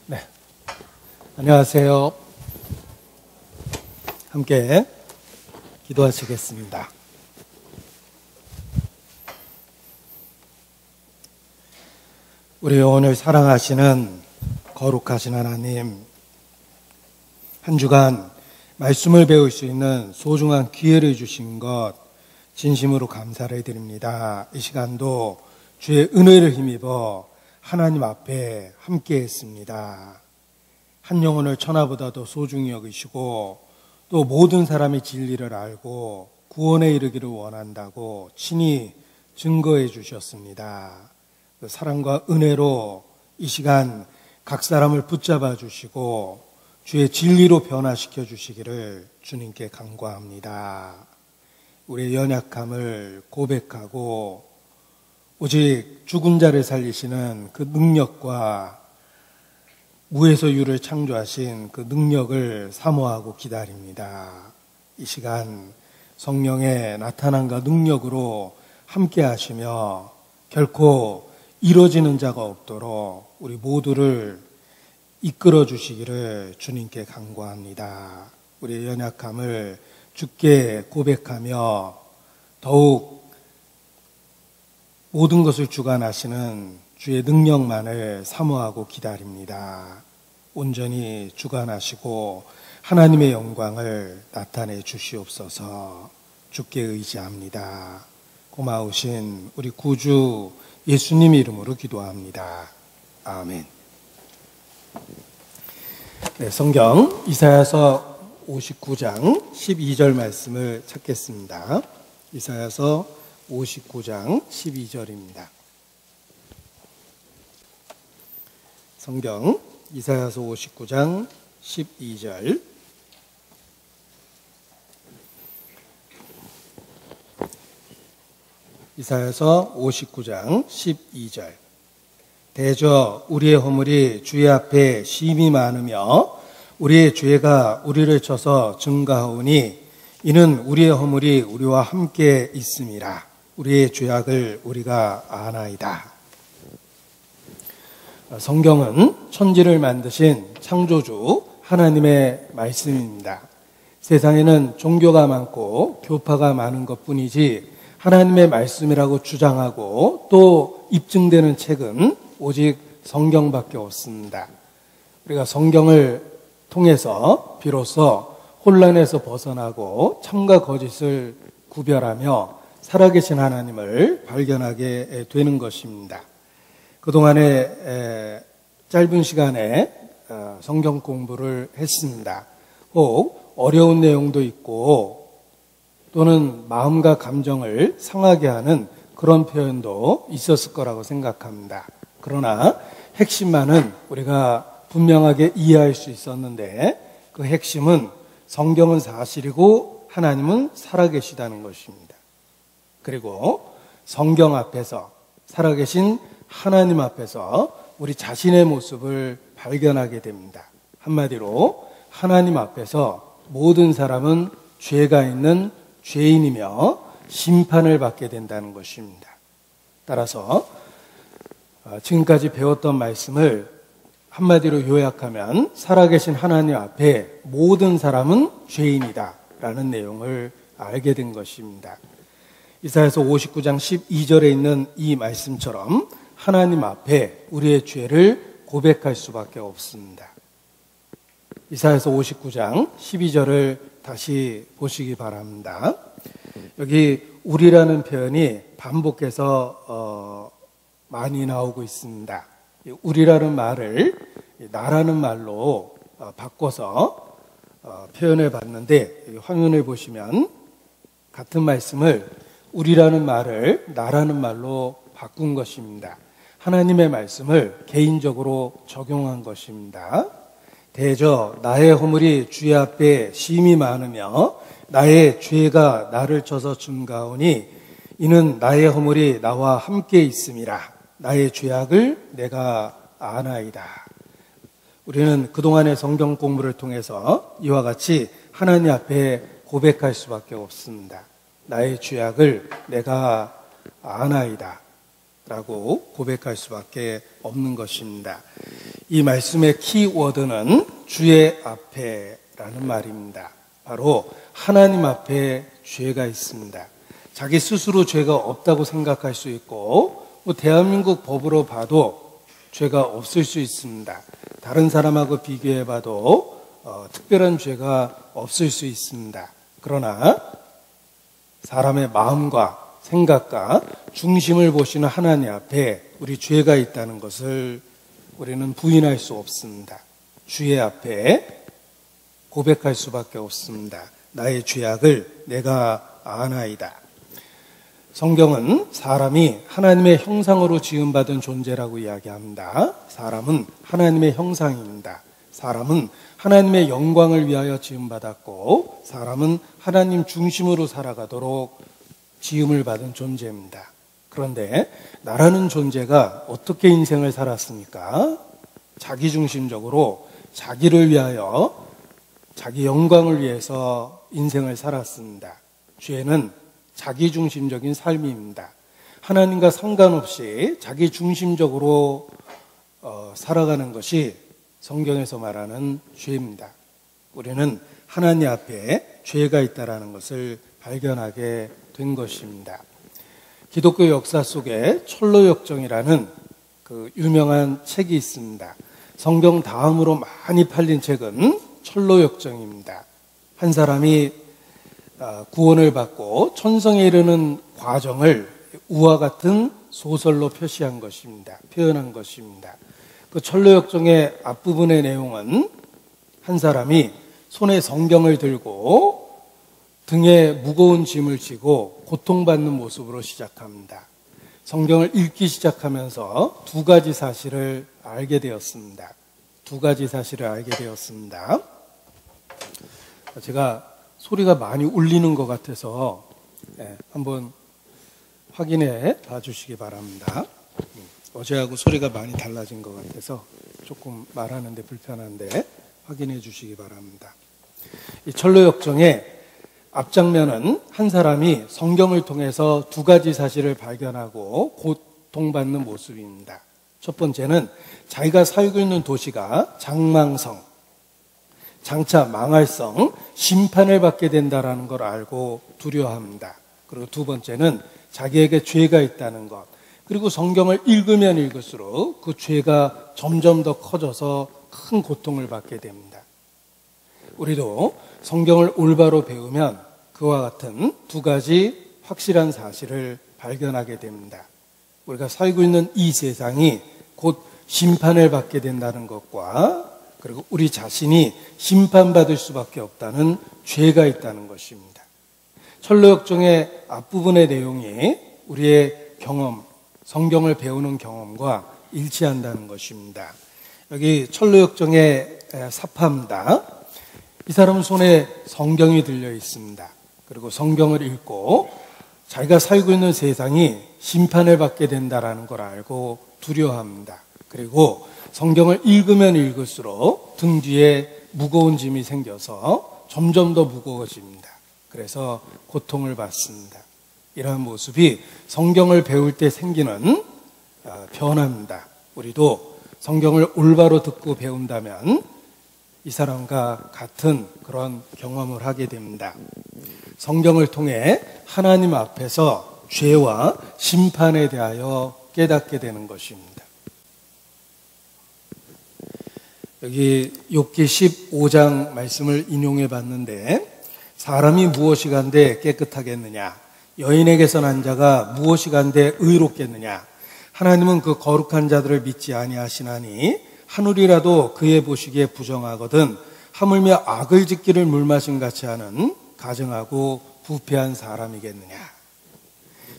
네, 안녕하세요. 함께 기도하시겠습니다. 우리 오늘 사랑하시는 거룩하신 하나님, 한 주간 말씀을 배울 수 있는 소중한 기회를 주신 것 진심으로 감사를 드립니다. 이 시간도 주의 은혜를 힘입어 하나님 앞에 함께 했습니다. 한 영혼을 천하보다도 소중히 여기시고 또 모든 사람이 진리를 알고 구원에 이르기를 원한다고 친히 증거해 주셨습니다. 그 사랑과 은혜로 이 시간 각 사람을 붙잡아 주시고 주의 진리로 변화시켜 주시기를 주님께 간구합니다. 우리의 연약함을 고백하고 오직 죽은 자를 살리시는 그 능력과 무에서 유를 창조하신 그 능력을 사모하고 기다립니다. 이 시간 성령의 나타남과 능력으로 함께 하시며 결코 이뤄지는 자가 없도록 우리 모두를 이끌어 주시기를 주님께 간구합니다. 우리의 연약함을 주께 고백하며 더욱 모든 것을 주관하시는 주의 능력만을 사모하고 기다립니다. 온전히 주관하시고 하나님의 영광을 나타내 주시옵소서. 주께 의지합니다. 고마우신 우리 구주 예수님 이름으로 기도합니다. 아멘. 네, 성경 이사야서 59장 12절 말씀을 찾겠습니다. 이사야서 59장 12절입니다. 성경 이사야서 59장 12절. 이사야서 59장 12절. 대저 우리의 허물이 주의 앞에 심히 많으며 우리의 죄가 우리를 쳐서 증가하오니 이는 우리의 허물이 우리와 함께 있음이라. 우리의 죄악을 우리가 아나이다. 성경은 천지를 만드신 창조주 하나님의 말씀입니다. 세상에는 종교가 많고 교파가 많은 것뿐이지 하나님의 말씀이라고 주장하고 또 입증되는 책은 오직 성경밖에 없습니다. 우리가 성경을 통해서 비로소 혼란에서 벗어나고 참과 거짓을 구별하며 살아계신 하나님을 발견하게 되는 것입니다. 그동안에 짧은 시간에 성경 공부를 했습니다. 혹 어려운 내용도 있고 또는 마음과 감정을 상하게 하는 그런 표현도 있었을 거라고 생각합니다. 그러나 핵심만은 우리가 분명하게 이해할 수 있었는데 그 핵심은 성경은 사실이고 하나님은 살아계시다는 것입니다. 그리고 성경 앞에서 살아계신 하나님 앞에서 우리 자신의 모습을 발견하게 됩니다. 한마디로 하나님 앞에서 모든 사람은 죄가 있는 죄인이며 심판을 받게 된다는 것입니다. 따라서 지금까지 배웠던 말씀을 한마디로 요약하면 살아계신 하나님 앞에 모든 사람은 죄인이다 라는 내용을 알게 된 것입니다. 이사야서 59장 12절에 있는 이 말씀처럼 하나님 앞에 우리의 죄를 고백할 수밖에 없습니다. 이사야서 59장 12절을 다시 보시기 바랍니다. 여기 우리라는 표현이 반복해서 많이 나오고 있습니다. 우리라는 말을 나라는 말로 바꿔서 표현해 봤는데 화면을 보시면 같은 말씀을 우리라는 말을 나라는 말로 바꾼 것입니다. 하나님의 말씀을 개인적으로 적용한 것입니다. 대저 나의 허물이 주의 앞에 심히 많으며 나의 죄가 나를 쳐서 증가하오니 이는 나의 허물이 나와 함께 있음이라. 나의 죄악을 내가 아나이다. 우리는 그동안의 성경 공부를 통해서 이와 같이 하나님 앞에 고백할 수밖에 없습니다. 나의 죄악을 내가 아나이다 라고 고백할 수밖에 없는 것입니다. 이 말씀의 키워드는 주의 앞에라는 말입니다. 바로 하나님 앞에 죄가 있습니다. 자기 스스로 죄가 없다고 생각할 수 있고 대한민국 법으로 봐도 죄가 없을 수 있습니다. 다른 사람하고 비교해봐도 특별한 죄가 없을 수 있습니다. 그러나 사람의 마음과 생각과 중심을 보시는 하나님 앞에 우리 죄가 있다는 것을 우리는 부인할 수 없습니다. 주의 앞에 고백할 수밖에 없습니다. 나의 죄악을 내가 아나이다. 성경은 사람이 하나님의 형상으로 지음받은 존재라고 이야기합니다. 사람은 하나님의 형상입니다. 사람은 하나님의 영광을 위하여 지음받았고 사람은 하나님 중심으로 살아가도록 지음을 받은 존재입니다. 그런데 나라는 존재가 어떻게 인생을 살았습니까? 자기중심적으로 자기를 위하여 자기 영광을 위해서 인생을 살았습니다. 죄는 자기중심적인 삶입니다. 하나님과 상관없이 자기중심적으로 살아가는 것이 성경에서 말하는 죄입니다. 우리는 하나님 앞에 죄가 있다는 것을 발견하게 된 것입니다. 기독교 역사 속에 철로역정이라는 그 유명한 책이 있습니다. 성경 다음으로 많이 팔린 책은 철로역정입니다. 한 사람이 구원을 받고 천성에 이르는 과정을 우와 같은 소설로 표현한 것입니다. 그 철로역정의 앞부분의 내용은 한 사람이 손에 성경을 들고 등에 무거운 짐을 지고 고통받는 모습으로 시작합니다. 성경을 읽기 시작하면서 두 가지 사실을 알게 되었습니다. 제가 소리가 많이 울리는 것 같아서 한번 확인해 봐주시기 바랍니다. 어제하고 소리가 많이 달라진 것 같아서 조금 말하는데 불편한데 확인해 주시기 바랍니다. 이 철로역정의 앞장면은 한 사람이 성경을 통해서 두 가지 사실을 발견하고 고통받는 모습입니다. 첫 번째는 자기가 살고 있는 도시가 장망성, 장차 망할성, 심판을 받게 된다는 걸 알고 두려워합니다. 그리고 두 번째는 자기에게 죄가 있다는 것, 그리고 성경을 읽으면 읽을수록 그 죄가 점점 더 커져서 큰 고통을 받게 됩니다. 우리도 성경을 올바로 배우면 그와 같은 두 가지 확실한 사실을 발견하게 됩니다. 우리가 살고 있는 이 세상이 곧 심판을 받게 된다는 것과 그리고 우리 자신이 심판받을 수밖에 없다는 죄가 있다는 것입니다. 철로역정의 앞부분의 내용이 우리의 경험, 성경을 배우는 경험과 일치한다는 것입니다. 여기 철로역정의 사파입니다. 이 사람은 손에 성경이 들려 있습니다. 그리고 성경을 읽고 자기가 살고 있는 세상이 심판을 받게 된다는 걸 알고 두려워합니다. 그리고 성경을 읽으면 읽을수록 등 뒤에 무거운 짐이 생겨서 점점 더 무거워집니다. 그래서 고통을 받습니다. 이러한 모습이 성경을 배울 때 생기는 변화입니다. 우리도 성경을 올바로 듣고 배운다면 이 사람과 같은 그런 경험을 하게 됩니다. 성경을 통해 하나님 앞에서 죄와 심판에 대하여 깨닫게 되는 것입니다. 여기 욥기 15장 말씀을 인용해 봤는데 사람이 무엇이 간데 깨끗하겠느냐? 여인에게서 난 자가 무엇이 간데 의롭겠느냐? 하나님은 그 거룩한 자들을 믿지 아니하시나니 하늘이라도 그의 보시기에 부정하거든 하물며 악을 짓기를 물마신 같이 하는 가증하고 부패한 사람이겠느냐?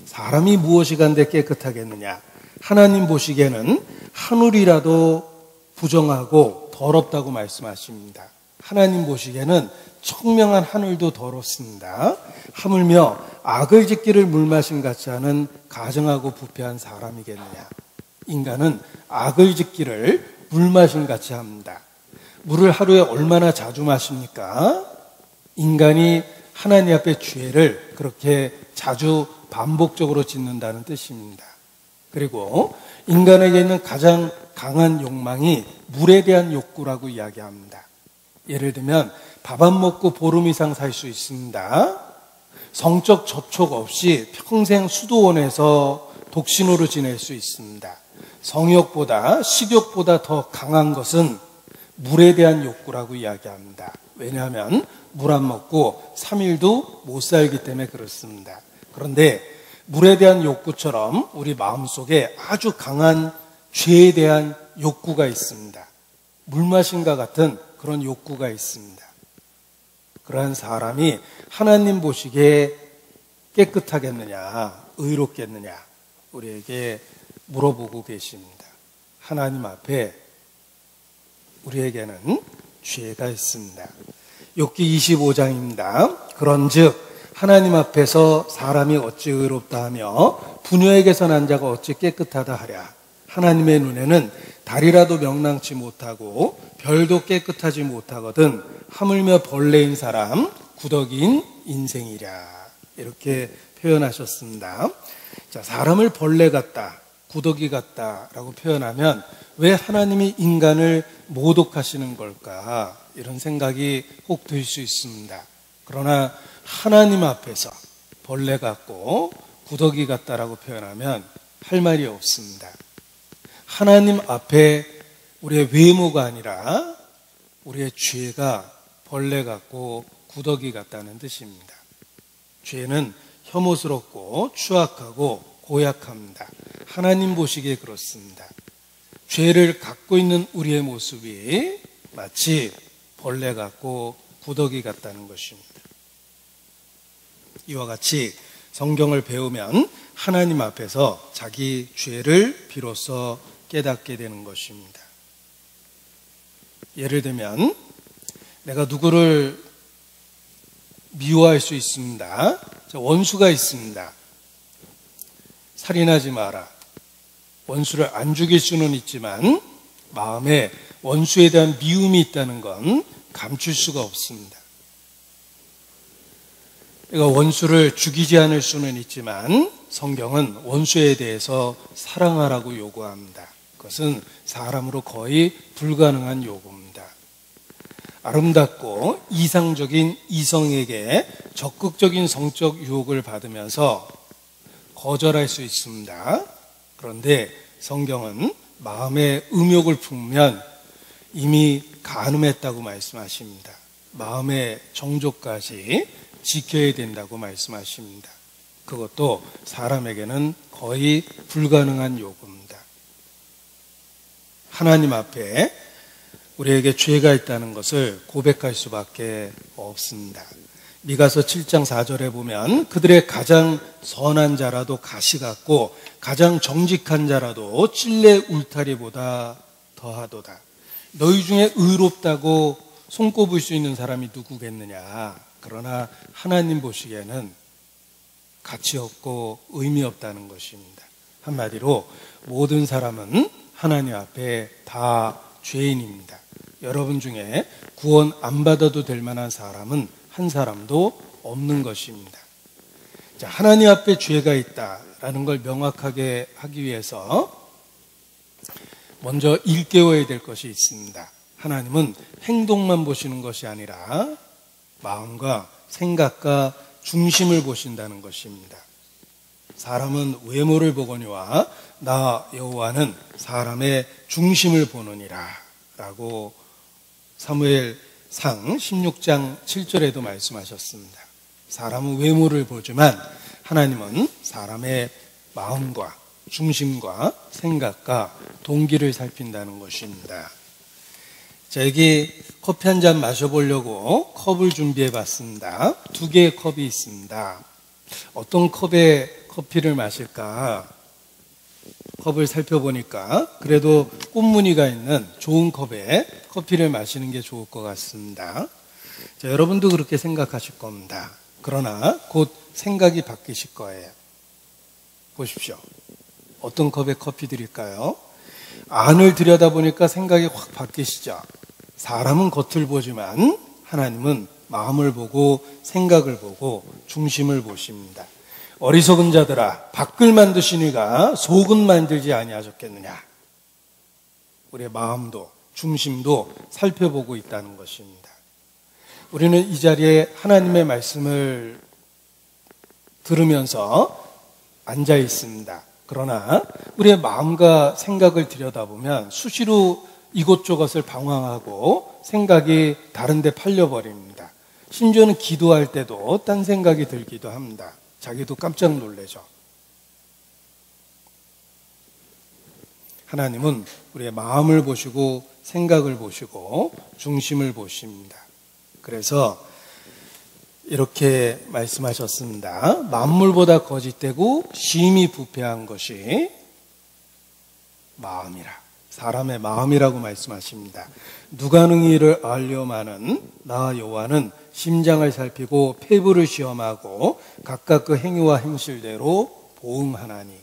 사람이 무엇이 간데 깨끗하겠느냐? 하나님 보시기에는 하늘이라도 부정하고 더럽다고 말씀하십니다. 하나님 보시기에는 청명한 하늘도 더럽습니다. 하물며 악을 짓기를 물마신 같이 하는 가증하고 부패한 사람이겠느냐? 인간은 악을 짓기를 물마신 같이 합니다. 물을 하루에 얼마나 자주 마십니까? 인간이 하나님 앞에 죄를 그렇게 자주 반복적으로 짓는다는 뜻입니다. 그리고 인간에게 있는 가장 강한 욕망이 물에 대한 욕구라고 이야기합니다. 예를 들면 밥 안 먹고 보름 이상 살 수 있습니다. 성적 접촉 없이 평생 수도원에서 독신으로 지낼 수 있습니다. 성욕보다 식욕보다 더 강한 것은 물에 대한 욕구라고 이야기합니다. 왜냐하면 물 안 먹고 3일도 못 살기 때문에 그렇습니다. 그런데 물에 대한 욕구처럼 우리 마음속에 아주 강한 죄에 대한 욕구가 있습니다. 물맛인과 같은 그런 욕구가 있습니다. 그러한 사람이 하나님 보시기에 깨끗하겠느냐, 의롭겠느냐, 우리에게 물어보고 계십니다. 하나님 앞에 우리에게는 죄가 있습니다. 욥기 25장입니다. 그런즉 하나님 앞에서 사람이 어찌 의롭다 하며 부녀에게서 난 자가 어찌 깨끗하다 하랴. 하나님의 눈에는 달이라도 명랑치 못하고 별도 깨끗하지 못하거든 하물며 벌레인 사람 구더기인 인생이랴. 이렇게 표현하셨습니다. 자, 사람을 벌레 같다, 구더기 같다라고 표현하면 왜 하나님이 인간을 모독하시는 걸까? 이런 생각이 혹 들 수 있습니다. 그러나 하나님 앞에서 벌레 같고 구더기 같다라고 표현하면 할 말이 없습니다. 하나님 앞에 우리의 외모가 아니라 우리의 죄가 벌레 같고 구더기 같다는 뜻입니다. 죄는 혐오스럽고 추악하고 고약합니다. 하나님 보시기에 그렇습니다. 죄를 갖고 있는 우리의 모습이 마치 벌레 같고 구더기 같다는 것입니다. 이와 같이 성경을 배우면 하나님 앞에서 자기 죄를 비로소 깨닫게 되는 것입니다. 예를 들면 내가 누구를 미워할 수 있습니다. 원수가 있습니다. 살인하지 마라. 원수를 안 죽일 수는 있지만 마음에 원수에 대한 미움이 있다는 건 감출 수가 없습니다. 그러니까 원수를 죽이지 않을 수는 있지만 성경은 원수에 대해서 사랑하라고 요구합니다. 그것은 사람으로 거의 불가능한 요구입니다. 아름답고 이상적인 이성에게 적극적인 성적 유혹을 받으면서 거절할 수 있습니다. 그런데 성경은 마음에 음욕을 품으면 이미 간음했다고 말씀하십니다. 마음의 정욕까지 지켜야 된다고 말씀하십니다. 그것도 사람에게는 거의 불가능한 요구입니다. 하나님 앞에 우리에게 죄가 있다는 것을 고백할 수밖에 없습니다. 미가서 7장 4절에 보면 그들의 가장 선한 자라도 가시 같고 가장 정직한 자라도 찔레 울타리보다 더하도다. 너희 중에 의롭다고 손꼽을 수 있는 사람이 누구겠느냐. 그러나 하나님 보시기에는 가치 없고 의미 없다는 것입니다. 한마디로 모든 사람은 하나님 앞에 다 죄인입니다. 여러분 중에 구원 안 받아도 될 만한 사람은 한 사람도 없는 것입니다. 자, 하나님 앞에 죄가 있다라는 걸 명확하게 하기 위해서 먼저 일깨워야 될 것이 있습니다. 하나님은 행동만 보시는 것이 아니라 마음과 생각과 중심을 보신다는 것입니다. 사람은 외모를 보거니와 나 여호와는 사람의 중심을 보느니라 라고 사무엘상 16장 7절에도 말씀하셨습니다. 사람은 외모를 보지만 하나님은 사람의 마음과 중심과 생각과 동기를 살핀다는 것입니다. 자, 여기 커피 한 잔 마셔보려고 컵을 준비해 봤습니다. 2개의 컵이 있습니다. 어떤 컵에 커피를 마실까? 컵을 살펴보니까 그래도 꽃무늬가 있는 좋은 컵에 커피를 마시는 게 좋을 것 같습니다. 자, 여러분도 그렇게 생각하실 겁니다. 그러나 곧 생각이 바뀌실 거예요. 보십시오. 어떤 컵에 커피 드릴까요? 안을 들여다보니까 생각이 확 바뀌시죠. 사람은 겉을 보지만 하나님은 마음을 보고 생각을 보고 중심을 보십니다. 어리석은 자들아, 밖을 만드시니가 속은 만들지 아니하셨겠느냐. 우리의 마음도 중심도 살펴보고 있다는 것입니다. 우리는 이 자리에 하나님의 말씀을 들으면서 앉아 있습니다. 그러나 우리의 마음과 생각을 들여다보면 수시로 이곳저곳을 방황하고 생각이 다른 데 팔려버립니다. 심지어는 기도할 때도 딴 생각이 들기도 합니다. 자기도 깜짝 놀라죠. 하나님은 우리의 마음을 보시고 생각을 보시고 중심을 보십니다. 그래서 이렇게 말씀하셨습니다. 만물보다 거짓되고 심히 부패한 것이 마음이라. 사람의 마음이라고 말씀하십니다. 누가 능히 이를 알려마는 나 여호와는 심장을 살피고 폐부를 시험하고 각각 그 행위와 행실대로 보응하나니.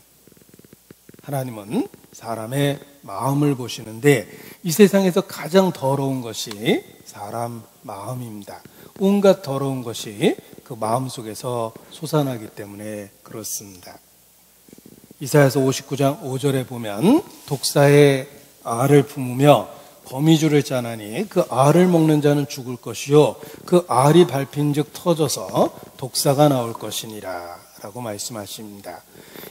하나님은 사람의 마음을 보시는데 이 세상에서 가장 더러운 것이 사람 마음입니다. 온갖 더러운 것이 그 마음 속에서 솟아나기 때문에 그렇습니다. 이사야서 59장 5절에 보면 독사의 알을 품으며 거미줄을 짜나니 그 알을 먹는 자는 죽을 것이요 그 알이 밟힌즉 터져서 독사가 나올 것이니라 라고 말씀하십니다.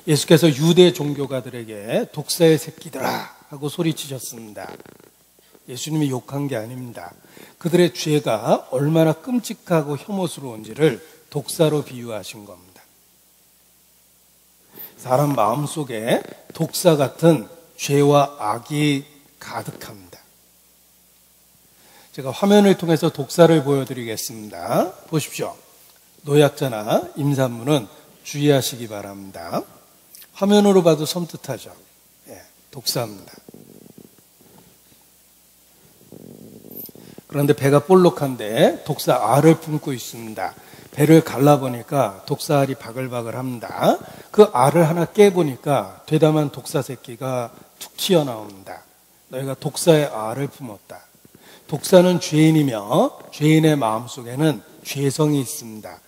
예수께서 유대 종교가들에게 독사의 새끼들아 하고 소리치셨습니다. 예수님이 욕한 게 아닙니다. 그들의 죄가 얼마나 끔찍하고 혐오스러운지를 독사로 비유하신 겁니다. 사람 마음속에 독사 같은 죄와 악이 가득합니다. 제가 화면을 통해서 독사를 보여드리겠습니다. 보십시오. 노약자나 임산부는 주의하시기 바랍니다. 화면으로 봐도 섬뜩하죠. 독사입니다. 그런데 배가 볼록한데 독사 알을 품고 있습니다. 배를 갈라보니까 독사 알이 바글바글합니다. 그 알을 하나 깨보니까 되담한 독사 새끼가 툭 튀어나옵니다. 너희가 독사의 알을 품었다. 독사는 죄인이며 죄인의 마음속에는 죄성이 있습니다.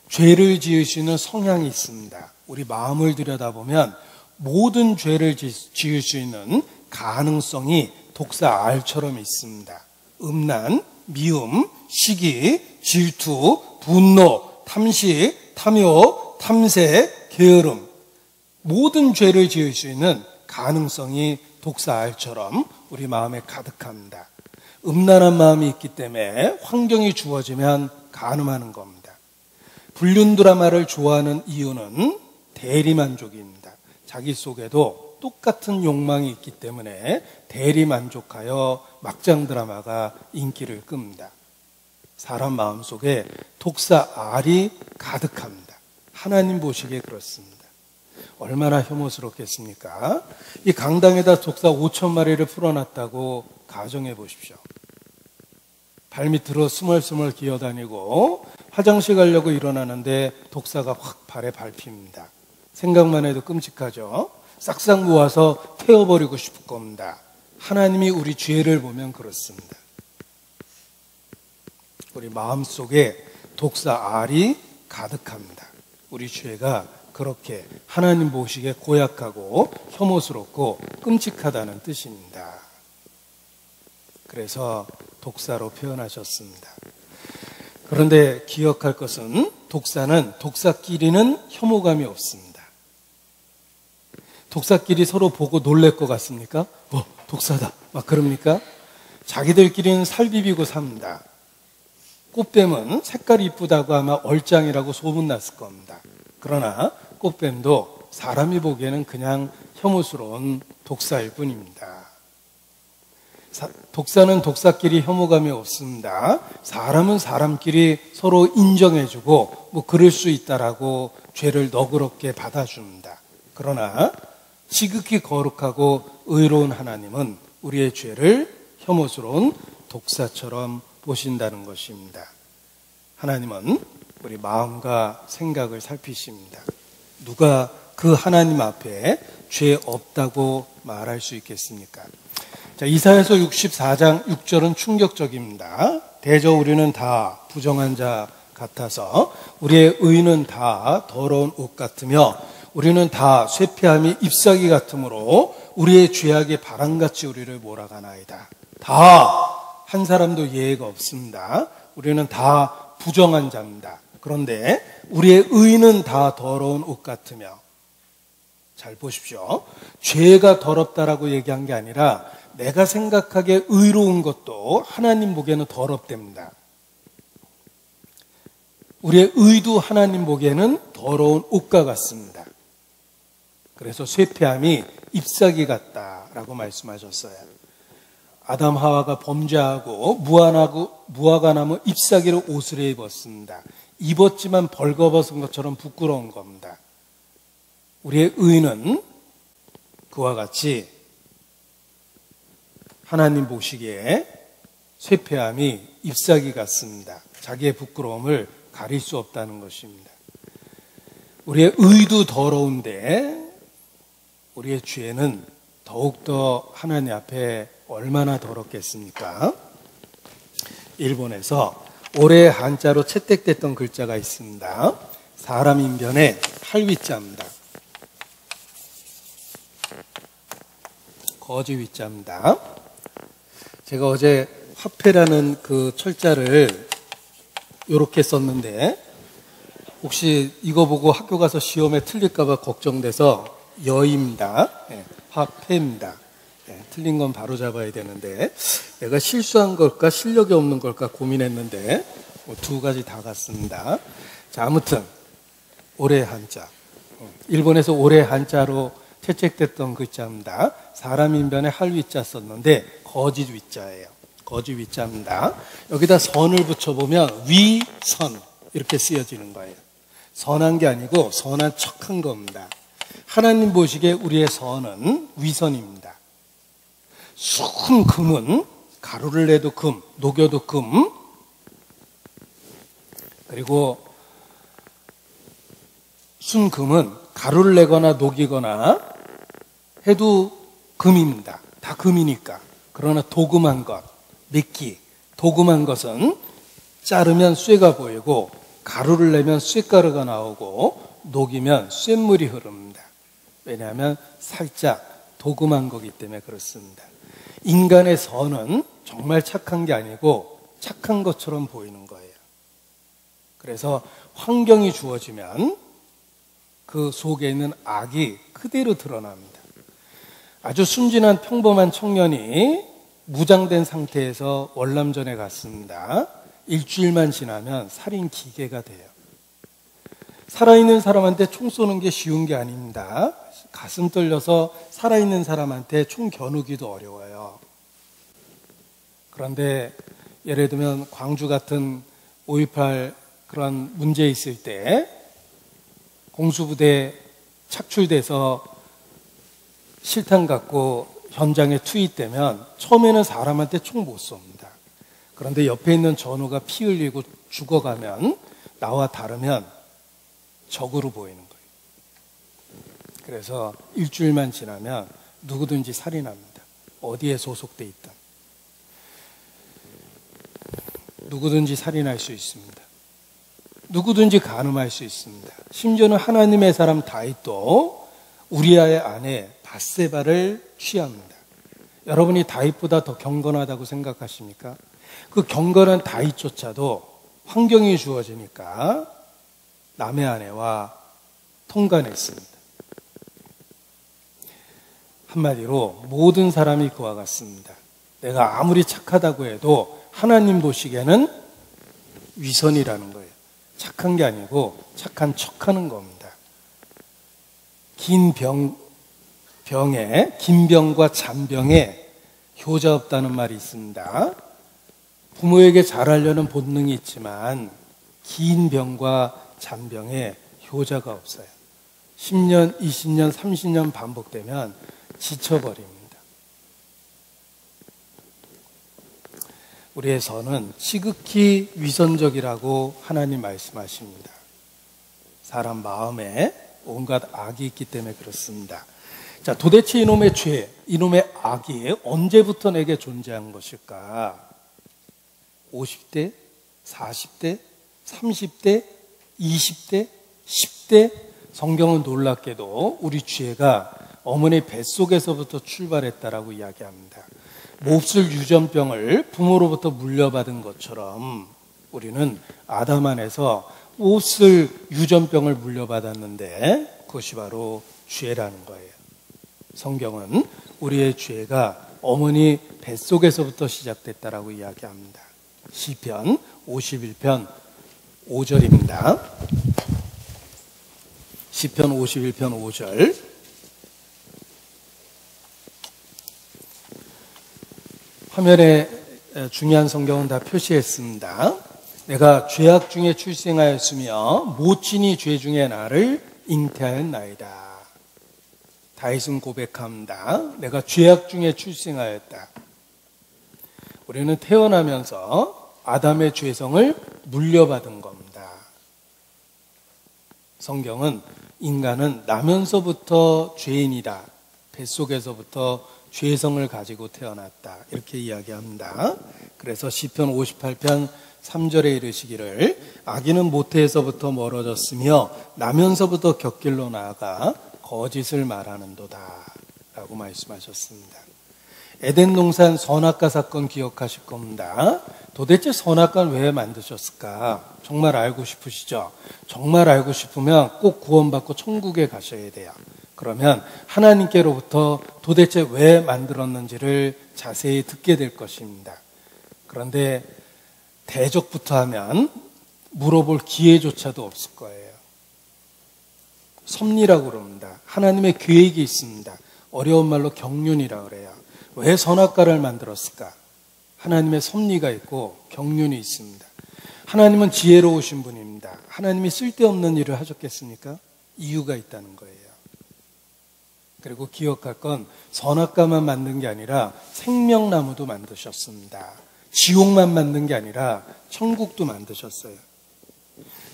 죄를 지을 수 있는 성향이 있습니다. 우리 마음을 들여다보면 모든 죄를 지을 수 있는 가능성이 독사 알처럼 있습니다. 음란, 미움, 시기, 질투, 분노, 탐식, 탐욕, 탐색, 게으름 모든 죄를 지을 수 있는 가능성이 독사 알처럼 우리 마음에 가득합니다. 음란한 마음이 있기 때문에 환경이 주어지면 간음하는 겁니다. 불륜 드라마를 좋아하는 이유는 대리만족입니다. 자기 속에도 똑같은 욕망이 있기 때문에 대리만족하여 막장 드라마가 인기를 끕니다. 사람 마음속에 독사 알이 가득합니다. 하나님 보시기에 그렇습니다. 얼마나 혐오스럽겠습니까? 이 강당에다 독사 5,000마리를 풀어놨다고 가정해 보십시오. 발밑으로 스멀스멀 기어다니고 화장실 가려고 일어나는데 독사가 확 발에 밟힙니다. 생각만 해도 끔찍하죠. 싹싹 모아서 태워버리고 싶을 겁니다. 하나님이 우리 죄를 보면 그렇습니다. 우리 마음속에 독사 알이 가득합니다. 우리 죄가 그렇게 하나님 보시기에 고약하고 혐오스럽고 끔찍하다는 뜻입니다. 그래서 독사로 표현하셨습니다. 그런데 기억할 것은 독사는 독사끼리는 혐오감이 없습니다. 독사끼리 서로 보고 놀랄 것 같습니까? 독사다 막 그럽니까? 자기들끼리는 살비비고 삽니다. 꽃뱀은 색깔이 이쁘다고 하면 얼짱이라고 소문났을 겁니다. 그러나 꽃뱀도 사람이 보기에는 그냥 혐오스러운 독사일 뿐입니다. 독사는 독사끼리 혐오감이 없습니다. 사람은 사람끼리 서로 인정해주고 그럴 수 있다라고 죄를 너그럽게 받아줍니다. 그러나 지극히 거룩하고 의로운 하나님은 우리의 죄를 혐오스러운 독사처럼 보신다는 것입니다. 하나님은 우리 마음과 생각을 살피십니다. 누가 그 하나님 앞에 죄 없다고 말할 수 있겠습니까? 자, 이사야서 64장 6절은 충격적입니다. 대저 우리는 다 부정한 자 같아서 우리의 의는 다 더러운 옷 같으며 우리는 다 쇠폐함이 잎사귀 같으므로 우리의 죄악이 바람같이 우리를 몰아가나이다. 다 한 사람도 예외가 없습니다. 우리는 다 부정한 자입니다. 그런데 우리의 의는 다 더러운 옷 같으며, 잘 보십시오. 죄가 더럽다라고 얘기한 게 아니라 내가 생각하기에 의로운 것도 하나님 보기에는 더럽답니다. 우리의 의도 하나님 보기에는 더러운 옷과 같습니다. 그래서 쇠폐함이 잎사귀 같다라고 말씀하셨어요. 아담 하와가 범죄하고 무화과 나무 잎사귀로 옷을 입었습니다. 입었지만 벌거벗은 것처럼 부끄러운 겁니다. 우리의 의는 그와 같이 하나님 보시기에 쇠폐함이 잎사귀 같습니다. 자기의 부끄러움을 가릴 수 없다는 것입니다. 우리의 의도 더러운데 우리의 죄는 더욱더 하나님 앞에 얼마나 더럽겠습니까? 일본에서 올해 한자로 채택됐던 글자가 있습니다. 사람 인변의 할위자입니다. 거지 위자입니다. 제가 어제 화폐라는 그 철자를 이렇게 썼는데 혹시 이거 보고 학교 가서 시험에 틀릴까봐 걱정돼서 여입니다. 네, 화폐입니다. 네, 틀린 건 바로 잡아야 되는데 내가 실수한 걸까 실력이 없는 걸까 고민했는데 두 가지 다 같습니다. 자, 아무튼 올해 한자, 일본에서 올해 한자로 채택됐던 글자입니다. 사람 인변에 할위자 썼는데 거짓 위자예요. 거짓 위자입니다. 여기다 선을 붙여보면 위선 이렇게 쓰여지는 거예요. 선한 게 아니고 선한 척한 겁니다. 하나님 보시기에 우리의 선은 위선입니다. 순 금은 가루를 내도 금, 녹여도 금, 그리고 순 금은 가루를 내거나 녹이거나 해도 금입니다. 다 금이니까. 그러나 도금한 것, 미끼, 도금한 것은 자르면 쇠가 보이고 가루를 내면 쇠가루가 나오고 녹이면 쇳물이 흐릅니다. 왜냐하면 살짝 도금한 거기 때문에 그렇습니다. 인간의 선은 정말 착한 게 아니고 착한 것처럼 보이는 거예요. 그래서 환경이 주어지면 그 속에 있는 악이 그대로 드러납니다. 아주 순진한 평범한 청년이 무장된 상태에서 월남전에 갔습니다. 일주일만 지나면 살인 기계가 돼요. 살아있는 사람한테 총 쏘는 게 쉬운 게 아닙니다. 가슴 떨려서 살아있는 사람한테 총 겨누기도 어려워요. 그런데 예를 들면 광주 같은 5.18 그런 문제 있을 때 공수부대 착출돼서 실탄 갖고 현장에 투입되면 처음에는 사람한테 총 못 쏩니다. 그런데 옆에 있는 전우가 피 흘리고 죽어가면 나와 다르면 적으로 보이는 거예요. 그래서 일주일만 지나면 누구든지 살인합니다. 어디에 소속돼 있든. 누구든지 살인할 수 있습니다. 누구든지 간음할 수 있습니다. 심지어는 하나님의 사람 다윗도 우리아의 아내 밧세바를 취합니다. 여러분이 다윗보다 더 경건하다고 생각하십니까? 그 경건한 다윗조차도 환경이 주어지니까 남의 아내와 통간했습니다. 한마디로 모든 사람이 그와 같습니다. 내가 아무리 착하다고 해도 하나님 보시기에는 위선이라는 거예요. 착한 게 아니고 착한 척하는 겁니다. 긴 병과 잔병에 효자 없다는 말이 있습니다. 부모에게 잘하려는 본능이 있지만 긴 병과 잔병에 효자가 없어요. 10년, 20년, 30년 반복되면 지쳐버립니다. 우리의 선은 지극히 위선적이라고 하나님 말씀하십니다. 사람 마음에 온갖 악이 있기 때문에 그렇습니다. 자, 도대체 이놈의 죄, 이놈의 악이 언제부터 내게 존재한 것일까? 50대, 40대, 30대, 20대, 10대, 성경은 놀랍게도 우리 죄가 어머니 뱃속에서부터 출발했다라고 이야기합니다. 몹쓸 유전병을 부모로부터 물려받은 것처럼 우리는 아담 안에서 몹쓸 유전병을 물려받았는데 그것이 바로 죄라는 거예요. 성경은 우리의 죄가 어머니 뱃속에서부터 시작됐다라고 이야기합니다. 시편 51편 5절입니다. 시편 51편 5절. 화면에 중요한 성경은 다 표시했습니다. 내가 죄악 중에 출생하였으며 모친이 죄 중에 나를 잉태하였나이다. 다윗은 고백합니다. 내가 죄악 중에 출생하였다. 우리는 태어나면서 아담의 죄성을 물려받은 겁니다. 성경은 인간은 나면서부터 죄인이다. 뱃속에서부터 죄성을 가지고 태어났다. 이렇게 이야기합니다. 그래서 시편 58편 3절에 이르시기를 아기는 모태에서부터 멀어졌으며 나면서부터 곁길로 나아가 거짓을 말하는도다 라고 말씀하셨습니다. 에덴 동산 선악과 사건 기억하실 겁니다. 도대체 선악과는 왜 만드셨을까? 정말 알고 싶으시죠? 정말 알고 싶으면 꼭 구원받고 천국에 가셔야 돼요. 그러면 하나님께로부터 도대체 왜 만들었는지를 자세히 듣게 될 것입니다. 그런데 대적부터 하면 물어볼 기회조차도 없을 거예요. 섭리라고 그럽니다. 하나님의 계획이 있습니다. 어려운 말로 경륜이라고 그래요. 왜 선악과를 만들었을까? 하나님의 섭리가 있고 경륜이 있습니다. 하나님은 지혜로우신 분입니다. 하나님이 쓸데없는 일을 하셨겠습니까? 이유가 있다는 거예요. 그리고 기억할 건 선악과만 만든 게 아니라 생명나무도 만드셨습니다. 지옥만 만든 게 아니라 천국도 만드셨어요.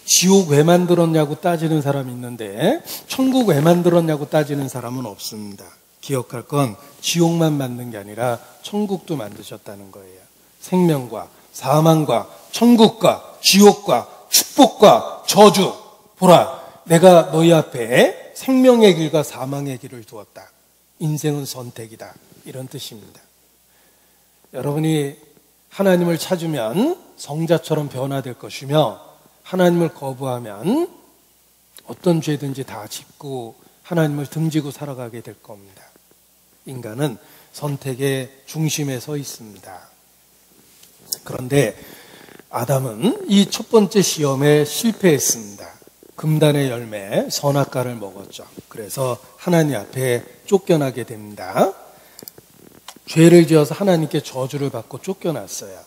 지옥 왜 만들었냐고 따지는 사람이 있는데 천국 왜 만들었냐고 따지는 사람은 없습니다. 기억할 건 지옥만 만든 게 아니라 천국도 만드셨다는 거예요. 생명과 사망과 천국과 지옥과 축복과 저주. 보라, 내가 너희 앞에 생명의 길과 사망의 길을 두었다. 인생은 선택이다. 이런 뜻입니다. 여러분이 하나님을 찾으면 성자처럼 변화될 것이며 하나님을 거부하면 어떤 죄든지 다 짓고 하나님을 등지고 살아가게 될 겁니다. 인간은 선택의 중심에 서 있습니다. 그런데 아담은 이 첫 번째 시험에 실패했습니다. 금단의 열매, 선악과를 먹었죠. 그래서 하나님 앞에 쫓겨나게 됩니다. 죄를 지어서 하나님께 저주를 받고 쫓겨났어요.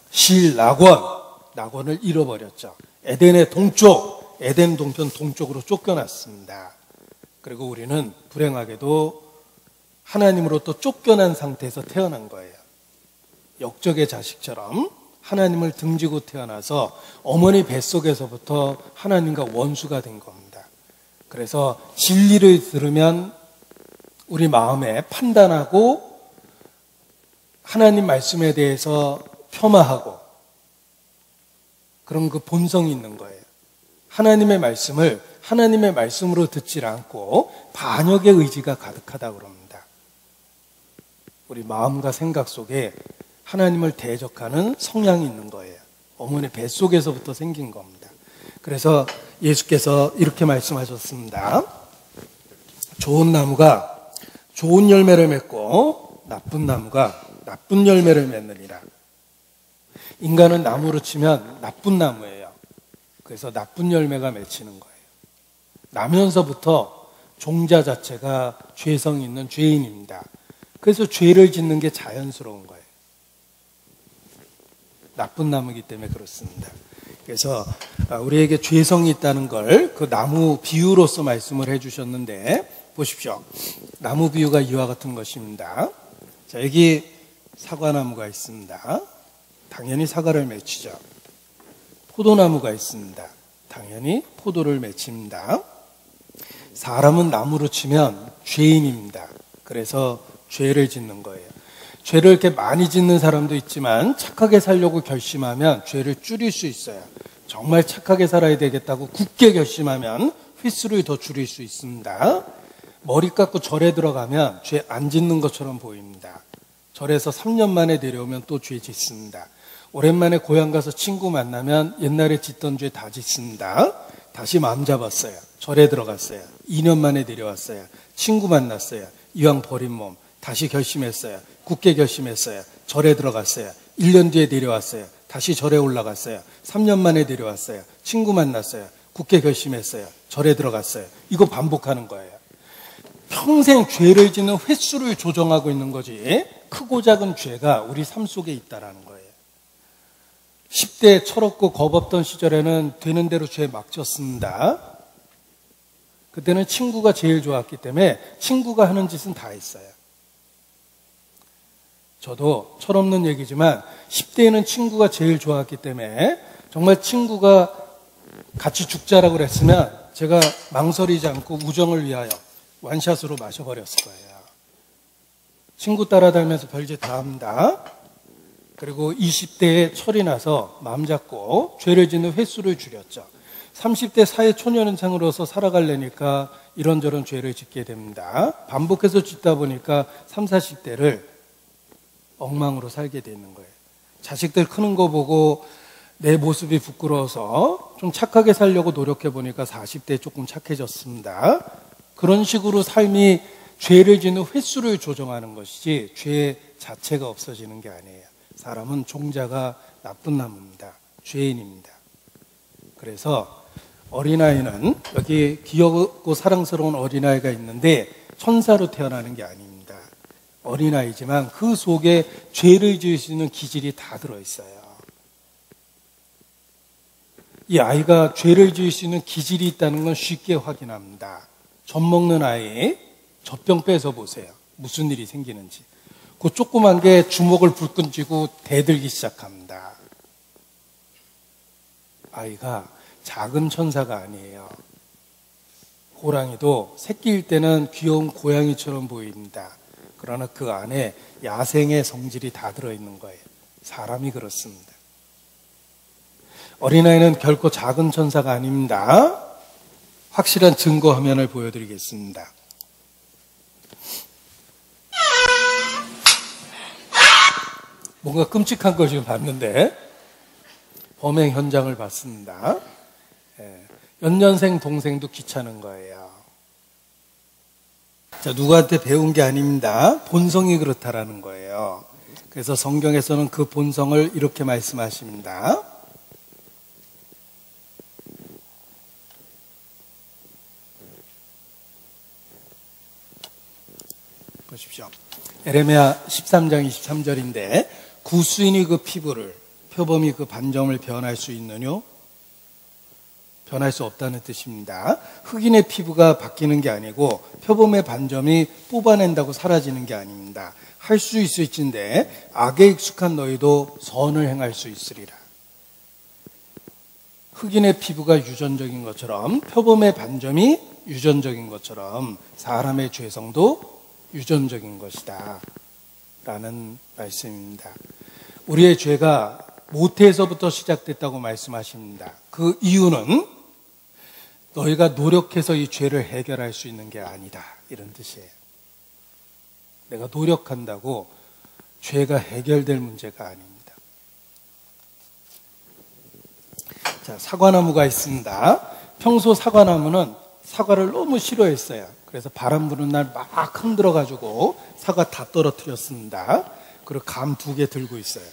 낙원을 잃어버렸죠. 에덴의 동쪽, 에덴 동편 동쪽으로 쫓겨났습니다. 그리고 우리는 불행하게도 하나님으로부터 쫓겨난 상태에서 태어난 거예요. 역적의 자식처럼 하나님을 등지고 태어나서 어머니 뱃속에서부터 하나님과 원수가 된 겁니다. 그래서 진리를 들으면 우리 마음에 판단하고 하나님 말씀에 대해서 폄하하고 그런 그 본성이 있는 거예요. 하나님의 말씀을 하나님의 말씀으로 듣질 않고 반역의 의지가 가득하다고 그럽니다. 우리 마음과 생각 속에 하나님을 대적하는 성향이 있는 거예요. 어머니 뱃속에서부터 생긴 겁니다. 그래서 예수께서 이렇게 말씀하셨습니다. 좋은 나무가 좋은 열매를 맺고 나쁜 나무가 나쁜 열매를 맺느니라. 인간은 나무로 치면 나쁜 나무예요. 그래서 나쁜 열매가 맺히는 거예요. 나면서부터 종자 자체가 죄성이 있는 죄인입니다. 그래서 죄를 짓는 게 자연스러운 거예요. 나쁜 나무이기 때문에 그렇습니다. 그래서 우리에게 죄성이 있다는 걸 그 나무 비유로서 말씀을 해주셨는데 보십시오. 나무 비유가 이와 같은 것입니다. 자, 여기 사과나무가 있습니다. 당연히 사과를 맺히죠. 포도나무가 있습니다. 당연히 포도를 맺힙니다. 사람은 나무로 치면 죄인입니다. 그래서 죄를 짓는 거예요. 죄를 이렇게 많이 짓는 사람도 있지만 착하게 살려고 결심하면 죄를 줄일 수 있어요. 정말 착하게 살아야 되겠다고 굳게 결심하면 휘스를 더 줄일 수 있습니다. 머리 깎고 절에 들어가면 죄 안 짓는 것처럼 보입니다. 절에서 3년 만에 내려오면 또 죄 짓습니다. 오랜만에 고향 가서 친구 만나면 옛날에 짓던 죄 다 짓습니다. 다시 마음 잡았어요. 절에 들어갔어요. 2년 만에 내려왔어요. 친구 만났어요. 이왕 버린 몸 다시 결심했어요. 굳게 결심했어요. 절에 들어갔어요. 1년 뒤에 내려왔어요. 다시 절에 올라갔어요. 3년 만에 내려왔어요. 친구 만났어요. 굳게 결심했어요. 절에 들어갔어요. 이거 반복하는 거예요. 평생 죄를 짓는 횟수를 조정하고 있는 거지, 크고 작은 죄가 우리 삶 속에 있다라는 거예요. 10대 철없고 겁없던 시절에는 되는 대로 죄 막 졌습니다. 그때는 친구가 제일 좋았기 때문에 친구가 하는 짓은 다 했어요. 저도 철없는 얘기지만 10대에는 친구가 제일 좋았기 때문에 정말 친구가 같이 죽자라고 그랬으면 제가 망설이지 않고 우정을 위하여 완샷으로 마셔버렸을 거예요. 친구 따라다니면서 별짓 다 합니다. 그리고 20대에 철이 나서 마음 잡고 죄를 짓는 횟수를 줄였죠. 30대 사회초년생으로서 살아가려니까 이런저런 죄를 짓게 됩니다. 반복해서 짓다 보니까 30, 40대를 엉망으로 살게 되는 거예요. 자식들 크는 거 보고 내 모습이 부끄러워서 좀 착하게 살려고 노력해 보니까 40대에 조금 착해졌습니다. 그런 식으로 삶이 죄를 짓는 횟수를 조정하는 것이지 죄 자체가 없어지는 게 아니에요. 사람은 종자가 나쁜 나무입니다. 죄인입니다. 그래서 어린아이는, 여기 귀엽고 사랑스러운 어린아이가 있는데 천사로 태어나는 게 아닙니다. 어린아이지만 그 속에 죄를 지을 수 있는 기질이 다 들어있어요. 이 아이가 죄를 지을 수 있는 기질이 있다는 건 쉽게 확인합니다. 젖 먹는 아이, 젖병 빼서 보세요. 무슨 일이 생기는지. 그 조그만 게 주먹을 불끈 쥐고 대들기 시작합니다. 아이가 작은 천사가 아니에요. 호랑이도 새끼일 때는 귀여운 고양이처럼 보입니다. 그러나 그 안에 야생의 성질이 다 들어있는 거예요. 사람이 그렇습니다. 어린아이는 결코 작은 천사가 아닙니다. 확실한 증거 화면을 보여드리겠습니다. 뭔가 끔찍한 걸 지금 봤는데 범행 현장을 봤습니다. 연년생 동생도 귀찮은 거예요. 자, 누구한테 배운 게 아닙니다. 본성이 그렇다라는 거예요. 그래서 성경에서는 그 본성을 이렇게 말씀하십니다. 보십시오. 에레미야 13장 23절인데 구수인이 그 피부를, 표범이 그 반점을 변할 수 있느뇨? 변할 수 없다는 뜻입니다. 흑인의 피부가 바뀌는 게 아니고 표범의 반점이 뽑아낸다고 사라지는 게 아닙니다. 할 수 있을진데 악에 익숙한 너희도 선을 행할 수 있으리라. 흑인의 피부가 유전적인 것처럼 표범의 반점이 유전적인 것처럼 사람의 죄성도 유전적인 것이다 라는 말씀입니다. 우리의 죄가 모태에서부터 시작됐다고 말씀하십니다. 그 이유는 너희가 노력해서 이 죄를 해결할 수 있는 게 아니다, 이런 뜻이에요. 내가 노력한다고 죄가 해결될 문제가 아닙니다. 자, 사과나무가 있습니다. 평소 사과나무는 사과를 너무 싫어했어요. 그래서 바람 부는 날 막 흔들어가지고 사과 다 떨어뜨렸습니다. 그리고 감 2개 들고 있어요.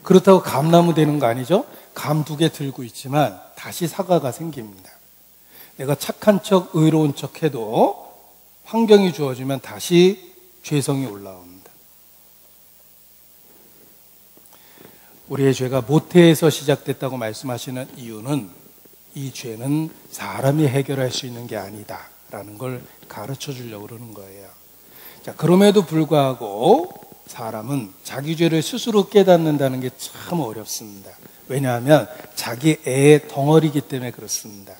그렇다고 감나무 되는 거 아니죠? 감 2개 들고 있지만 다시 사과가 생깁니다. 내가 착한 척, 의로운 척 해도 환경이 주어지면 다시 죄성이 올라옵니다. 우리의 죄가 모태에서 시작됐다고 말씀하시는 이유는 이 죄는 사람이 해결할 수 있는 게 아니다 라는 걸 가르쳐 주려고 그러는 거예요. 자, 그럼에도 불구하고 사람은 자기 죄를 스스로 깨닫는다는 게 참 어렵습니다. 왜냐하면 자기 애의 덩어리이기 때문에 그렇습니다.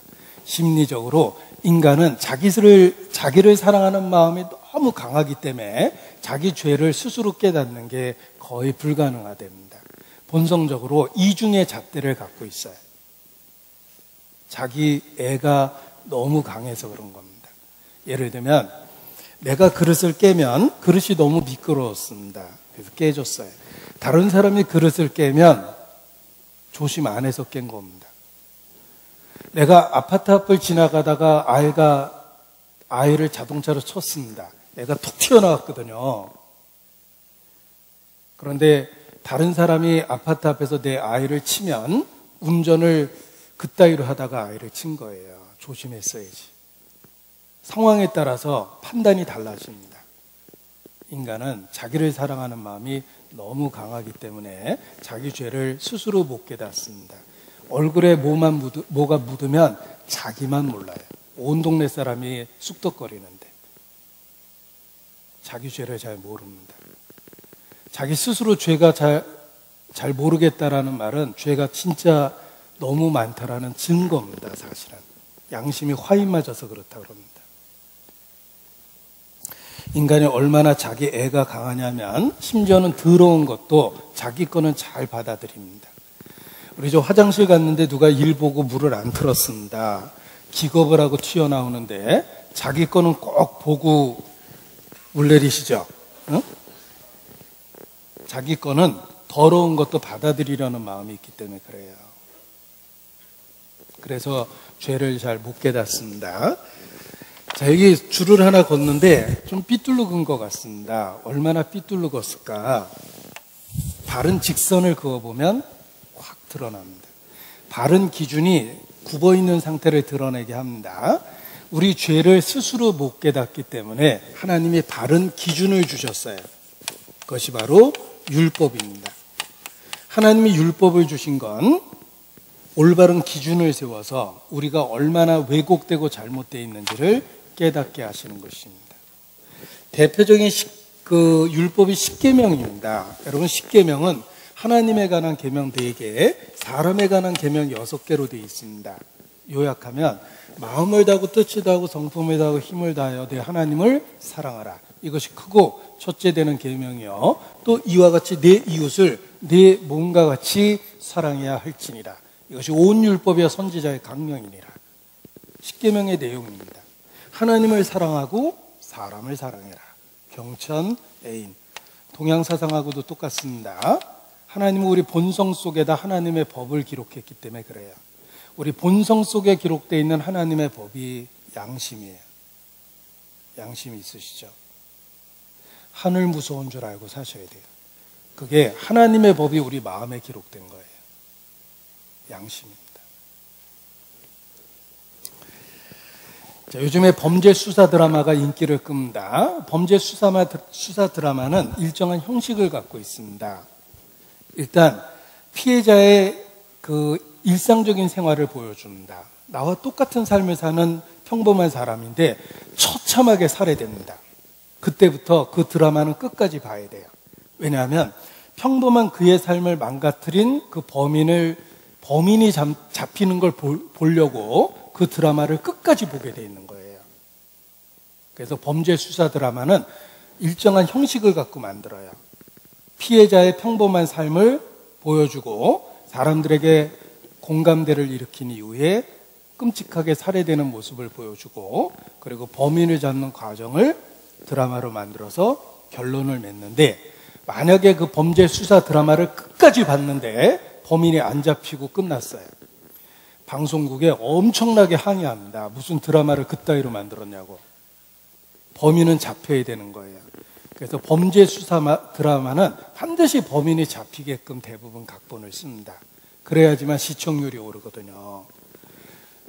심리적으로 인간은 자기를 사랑하는 마음이 너무 강하기 때문에 자기 죄를 스스로 깨닫는 게 거의 불가능하답니다. 본성적으로 이중의 잣대를 갖고 있어요. 자기 애가 너무 강해서 그런 겁니다. 예를 들면 내가 그릇을 깨면 그릇이 너무 미끄러웠습니다. 그래서 깨졌어요. 다른 사람이 그릇을 깨면 조심 안 해서 깬 겁니다. 내가 아파트 앞을 지나가다가 아이를 자동차로 쳤습니다. 애가 툭 튀어나왔거든요. 그런데 다른 사람이 아파트 앞에서 내 아이를 치면 운전을 그따위로 하다가 아이를 친 거예요. 조심했어야지. 상황에 따라서 판단이 달라집니다. 인간은 자기를 사랑하는 마음이 너무 강하기 때문에 자기 죄를 스스로 못 깨닫습니다. 얼굴에 뭐가 묻으면 자기만 몰라요. 온 동네 사람이 쑥덕거리는데 자기 죄를 잘 모릅니다. 자기 스스로 죄가 잘 모르겠다라는 말은 죄가 진짜 너무 많다라는 증거입니다. 사실은 양심이 화인 맞아서 그렇다 그럽니다. 인간이 얼마나 자기 애가 강하냐면 심지어는 더러운 것도 자기 거는 잘 받아들입니다. 우리 저 화장실 갔는데 누가 일 보고 물을 안 틀었습니다. 기겁을 하고 튀어나오는데 자기 거는 꼭 보고 물 내리시죠. 응? 자기 거는 더러운 것도 받아들이려는 마음이 있기 때문에 그래요. 그래서 죄를 잘 못 깨닫습니다. 자, 여기 줄을 하나 걷는데 좀 삐뚤르근 것 같습니다. 얼마나 삐뚤르었을까? 바른 직선을 그어보면 확 드러납니다. 바른 기준이 굽어 있는 상태를 드러내게 합니다. 우리 죄를 스스로 못 깨닫기 때문에 하나님이 바른 기준을 주셨어요. 그것이 바로 율법입니다. 하나님이 율법을 주신 건 올바른 기준을 세워서 우리가 얼마나 왜곡되고 잘못되어 있는지를 깨닫게 하시는 것입니다. 대표적인 율법이 십계명입니다. 여러분, 십계명은 하나님에 관한 계명 4개, 사람에 관한 계명 6개로 되어 있습니다. 요약하면 마음을 다하고 뜻을 다하고 성품을 다하고 힘을 다하여 내 하나님을 사랑하라. 이것이 크고 첫째 되는 계명이요. 또 이와 같이 내 이웃을 내 몸과 같이 사랑해야 할지니라. 이것이 온 율법이야 선지자의 강령이니라. 십계명의 내용입니다. 하나님을 사랑하고 사람을 사랑해라. 병천, 애인. 동양사상하고도 똑같습니다. 하나님은 우리 본성 속에다 하나님의 법을 기록했기 때문에 그래요. 우리 본성 속에 기록되어 있는 하나님의 법이 양심이에요. 양심이 있으시죠? 하늘 무서운 줄 알고 사셔야 돼요. 그게 하나님의 법이 우리 마음에 기록된 거예요. 양심입니다. 자, 요즘에 범죄 수사 드라마가 인기를 끕니다. 범죄 수사 드라마는 일정한 형식을 갖고 있습니다. 일단 피해자의 일상적인 생활을 보여줍니다. 나와 똑같은 삶을 사는 평범한 사람인데 처참하게 살해됩니다. 그때부터 그 드라마는 끝까지 봐야 돼요. 왜냐하면 평범한 그의 삶을 망가뜨린 그 범인이 잡히는 걸 보려고 그 드라마를 끝까지 보게 돼 있는 거예요. 그래서 범죄 수사 드라마는 일정한 형식을 갖고 만들어요. 피해자의 평범한 삶을 보여주고 사람들에게 공감대를 일으킨 이후에 끔찍하게 살해되는 모습을 보여주고 그리고 범인을 잡는 과정을 드라마로 만들어서 결론을 맺는데 만약에 그 범죄 수사 드라마를 끝까지 봤는데 범인이 안 잡히고 끝났어요. 방송국에 엄청나게 항의합니다. 무슨 드라마를 그따위로 만들었냐고. 범인은 잡혀야 되는 거예요. 그래서 범죄 수사 드라마는 반드시 범인이 잡히게끔 대부분 각본을 씁니다. 그래야지만 시청률이 오르거든요.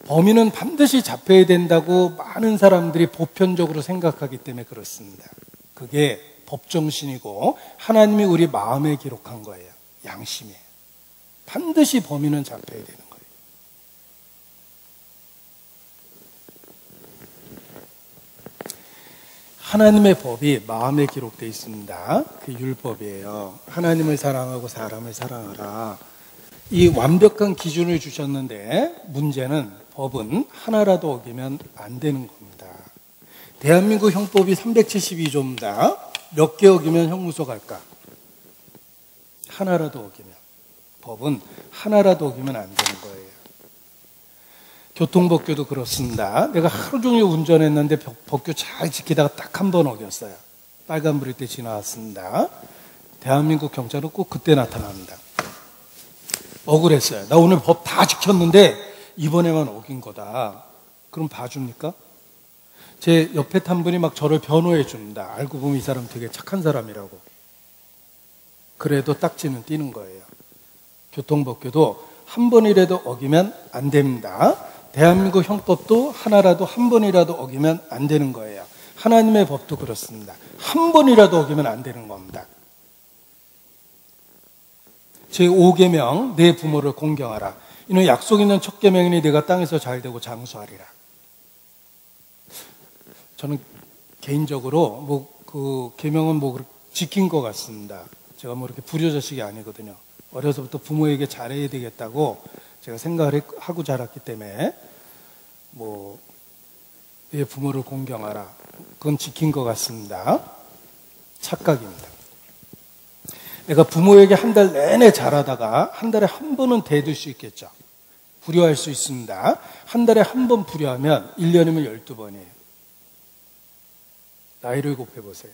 범인은 반드시 잡혀야 된다고 많은 사람들이 보편적으로 생각하기 때문에 그렇습니다. 그게 법정신이고 하나님이 우리 마음에 기록한 거예요. 양심이에요. 반드시 범인은 잡혀야 되는 거예요. 하나님의 법이 마음에 기록되어 있습니다. 그 율법이에요. 하나님을 사랑하고 사람을 사랑하라. 이 완벽한 기준을 주셨는데 문제는 법은 하나라도 어기면 안 되는 겁니다. 대한민국 형법이 372조입니다. 몇 개 어기면 형무소 갈까? 하나라도 어기면. 법은 하나라도 어기면 안 되는 거예요. 교통법규도 그렇습니다. 내가 하루 종일 운전했는데 법규 잘 지키다가 딱 한 번 어겼어요. 빨간불일 때 지나왔습니다. 대한민국 경찰은 꼭 그때 나타납니다. 억울했어요. 나 오늘 법 다 지켰는데 이번에만 어긴 거다. 그럼 봐줍니까? 제 옆에 탄 분이 막 저를 변호해 줍니다. 알고 보면 이 사람 되게 착한 사람이라고. 그래도 딱지는 띄는 거예요. 교통법규도 한 번이라도 어기면 안 됩니다. 대한민국 형법도 하나라도 한 번이라도 어기면 안 되는 거예요. 하나님의 법도 그렇습니다. 한 번이라도 어기면 안 되는 겁니다. 제5계명 내 부모를 공경하라. 이는 약속 있는 첫 계명이니 내가 땅에서 잘되고 장수하리라. 저는 개인적으로 그 계명은 지킨 것 같습니다. 제가 이렇게 불효자식이 아니거든요. 어려서부터 부모에게 잘해야 되겠다고 제가 생각을 하고 자랐기 때문에 내 부모를 공경하라. 그건 지킨 것 같습니다. 착각입니다. 내가 부모에게 한 달 내내 잘하다가 한 달에 한 번은 대들 수 있겠죠. 불효할 수 있습니다. 한 달에 한 번 불효하면 1년이면 12번이에요. 나이를 곱해보세요.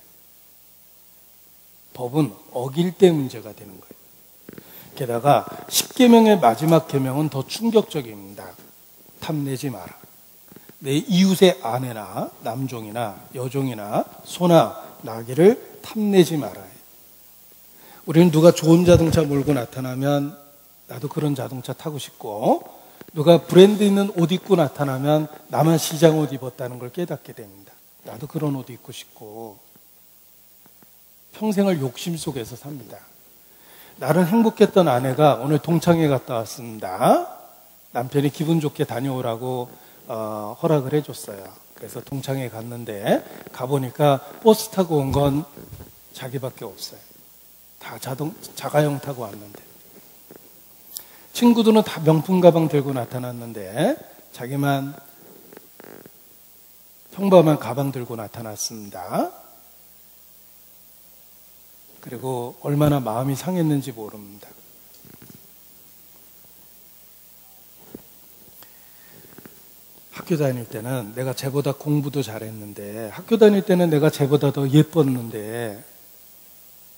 법은 어길 때 문제가 되는 거예요. 게다가 10계명의 마지막 계명은 더 충격적입니다. 탐내지 마라. 내 이웃의 아내나 남종이나 여종이나 소나 나귀를 탐내지 마라. 우리는 누가 좋은 자동차 몰고 나타나면 나도 그런 자동차 타고 싶고, 누가 브랜드 있는 옷 입고 나타나면 나만 시장 옷 입었다는 걸 깨닫게 됩니다. 나도 그런 옷 입고 싶고, 평생을 욕심 속에서 삽니다. 나는 행복했던 아내가 오늘 동창회 갔다 왔습니다. 남편이 기분 좋게 다녀오라고 허락을 해줬어요. 그래서 동창회 갔는데 가보니까 버스 타고 온 건 자기밖에 없어요. 다 자가용 타고 왔는데, 친구들은 다 명품 가방 들고 나타났는데 자기만 평범한 가방 들고 나타났습니다. 그리고 얼마나 마음이 상했는지 모릅니다. 학교 다닐 때는 내가 쟤보다 공부도 잘했는데, 학교 다닐 때는 내가 쟤보다 더 예뻤는데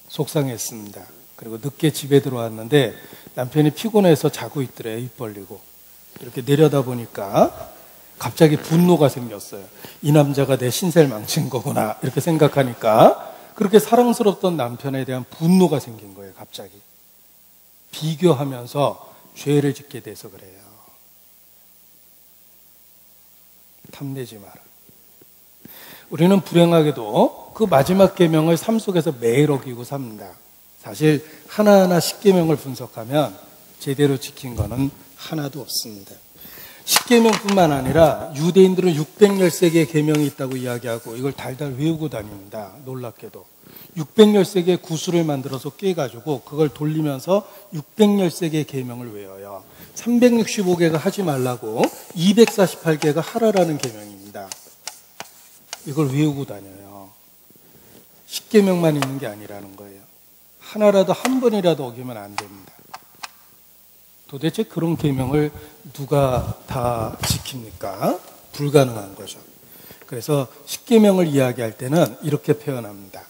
속상했습니다. 그리고 늦게 집에 들어왔는데 남편이 피곤해서 자고 있더래요. 입 벌리고. 이렇게 내려다 보니까 갑자기 분노가 생겼어요. 이 남자가 내 신세를 망친 거구나 이렇게 생각하니까 그렇게 사랑스럽던 남편에 대한 분노가 생긴 거예요. 갑자기. 비교하면서 죄를 짓게 돼서 그래요. 탐내지 마라. 우리는 불행하게도 그 마지막 계명을 삶 속에서 매일 어기고 삽니다. 사실 하나하나 10계명을 분석하면 제대로 지킨 거는 하나도 없습니다. 10계명뿐만 아니라 유대인들은 613개의 계명이 있다고 이야기하고 이걸 달달 외우고 다닙니다. 놀랍게도 613개의 구슬을 만들어서 꿰가지고 그걸 돌리면서 613개의 계명을 외워요. 365개가 하지 말라고 248개가 하라라는 계명입니다. 이걸 외우고 다녀요. 10계명만 있는 게 아니라는 거예요. 하나라도 한 번이라도 어기면 안 됩니다. 도대체 그런 계명을 누가 다 지킵니까? 불가능한 거죠. 그래서 10계명을 이야기할 때는 이렇게 표현합니다.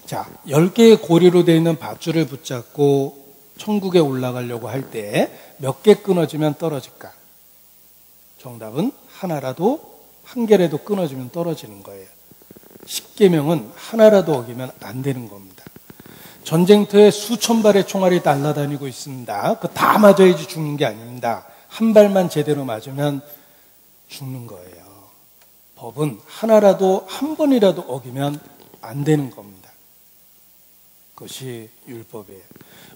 자, 10개의 고리로 되어 있는 밧줄을 붙잡고 천국에 올라가려고 할 때 몇 개 끊어지면 떨어질까? 정답은 하나라도, 한 개라도 끊어지면 떨어지는 거예요. 10계명은 하나라도 어기면 안 되는 겁니다. 전쟁터에 수천 발의 총알이 날아다니고 있습니다. 그거 다 맞아야지 죽는 게 아닙니다. 한 발만 제대로 맞으면 죽는 거예요. 법은 하나라도, 한 번이라도 어기면 안 되는 겁니다. 그것이 율법이에요.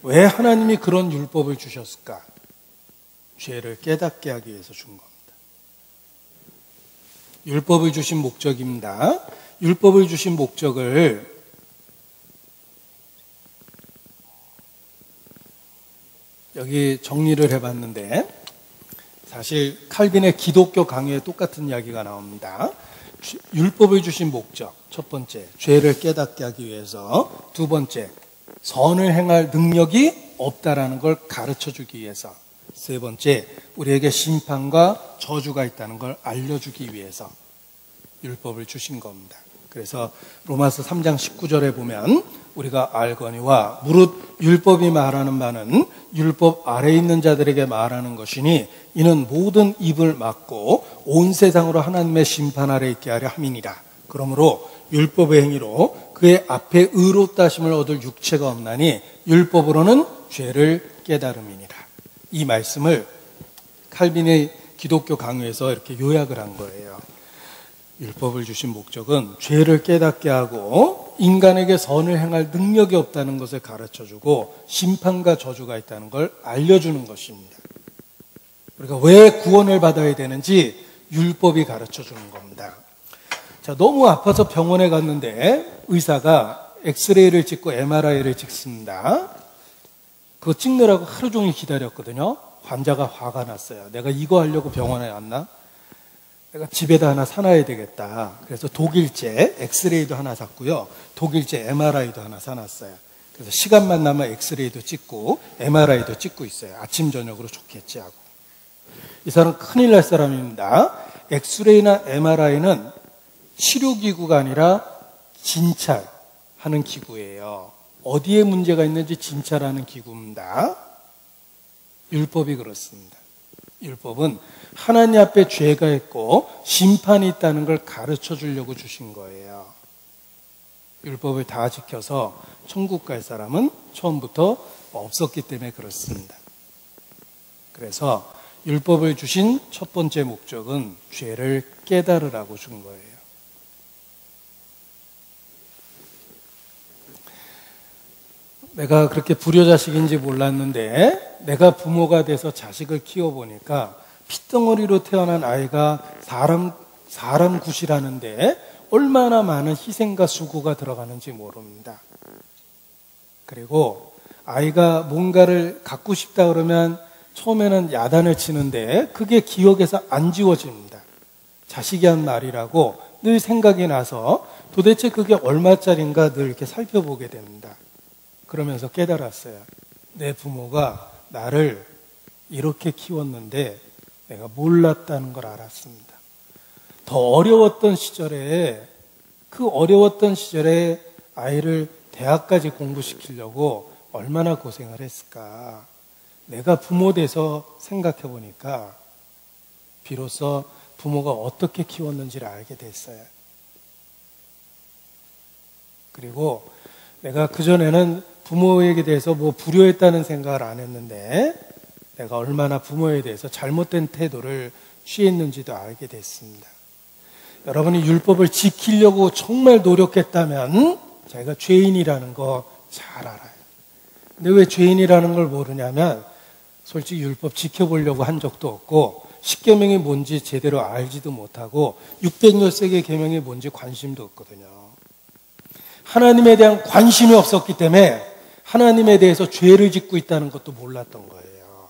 왜 하나님이 그런 율법을 주셨을까? 죄를 깨닫게 하기 위해서 준 겁니다. 율법을 주신 목적입니다. 율법을 주신 목적을 여기 정리를 해봤는데, 사실 칼빈의 기독교 강의에 똑같은 이야기가 나옵니다. 율법을 주신 목적, 첫 번째, 죄를 깨닫게 하기 위해서. 두 번째, 선을 행할 능력이 없다라는 걸 가르쳐 주기 위해서. 세 번째, 우리에게 심판과 저주가 있다는 걸 알려주기 위해서 율법을 주신 겁니다. 그래서 로마서 3장 19절에 보면 우리가 알거니와 무릇 율법이 말하는 바는 율법 아래에 있는 자들에게 말하는 것이니 이는 모든 입을 막고 온 세상으로 하나님의 심판 아래 있게 하려 함이니라. 그러므로 율법의 행위로 그의 앞에 의롭다 하심을 얻을 육체가 없나니 율법으로는 죄를 깨달음이니라. 이 말씀을 칼빈의 기독교 강요에서 이렇게 요약을 한 거예요. 율법을 주신 목적은 죄를 깨닫게 하고 인간에게 선을 행할 능력이 없다는 것을 가르쳐주고 심판과 저주가 있다는 걸 알려주는 것입니다. 우리가 왜 구원을 받아야 되는지 율법이 가르쳐주는 겁니다. 자, 너무 아파서 병원에 갔는데 의사가 엑스레이를 찍고 MRI를 찍습니다. 그거 찍느라고 하루 종일 기다렸거든요. 환자가 화가 났어요. 내가 이거 하려고 병원에 왔나? 내가 집에다 하나 사놔야 되겠다. 그래서 독일제 엑스레이도 하나 샀고요. 독일제 MRI도 하나 사놨어요. 그래서 시간만 나면 엑스레이도 찍고 MRI도 찍고 있어요. 아침 저녁으로 좋겠지 하고. 이 사람은 큰일 날 사람입니다. 엑스레이나 MRI는 치료기구가 아니라 진찰하는 기구예요. 어디에 문제가 있는지 진찰하는 기구입니다. 율법이 그렇습니다. 율법은 하나님 앞에 죄가 있고 심판이 있다는 걸 가르쳐 주려고 주신 거예요. 율법을 다 지켜서 천국 갈 사람은 처음부터 없었기 때문에 그렇습니다. 그래서 율법을 주신 첫 번째 목적은 죄를 깨달으라고 준 거예요. 내가 그렇게 불효자식인지 몰랐는데 내가 부모가 돼서 자식을 키워보니까 핏덩어리로 태어난 아이가 사람 굿이라는데 얼마나 많은 희생과 수고가 들어가는지 모릅니다. 그리고 아이가 뭔가를 갖고 싶다 그러면 처음에는 야단을 치는데 그게 기억에서 안 지워집니다. 자식이 한 말이라고 늘 생각이 나서 도대체 그게 얼마짜린가 늘 이렇게 살펴보게 됩니다. 그러면서 깨달았어요. 내 부모가 나를 이렇게 키웠는데 내가 몰랐다는 걸 알았습니다. 더 어려웠던 시절에 그 어려웠던 시절에 아이를 대학까지 공부시키려고 얼마나 고생을 했을까. 내가 부모 돼서 생각해 보니까 비로소 부모가 어떻게 키웠는지를 알게 됐어요. 그리고 내가 그전에는 부모에게 대해서 뭐 불효했다는 생각을 안 했는데 내가 얼마나 부모에 대해서 잘못된 태도를 취했는지도 알게 됐습니다. 여러분이 율법을 지키려고 정말 노력했다면 자기가 죄인이라는 거 잘 알아요. 근데 왜 죄인이라는 걸 모르냐면 솔직히 율법 지켜보려고 한 적도 없고 십계명이 뭔지 제대로 알지도 못하고 600여세 계명이 뭔지 관심도 없거든요. 하나님에 대한 관심이 없었기 때문에 하나님에 대해서 죄를 짓고 있다는 것도 몰랐던 거예요.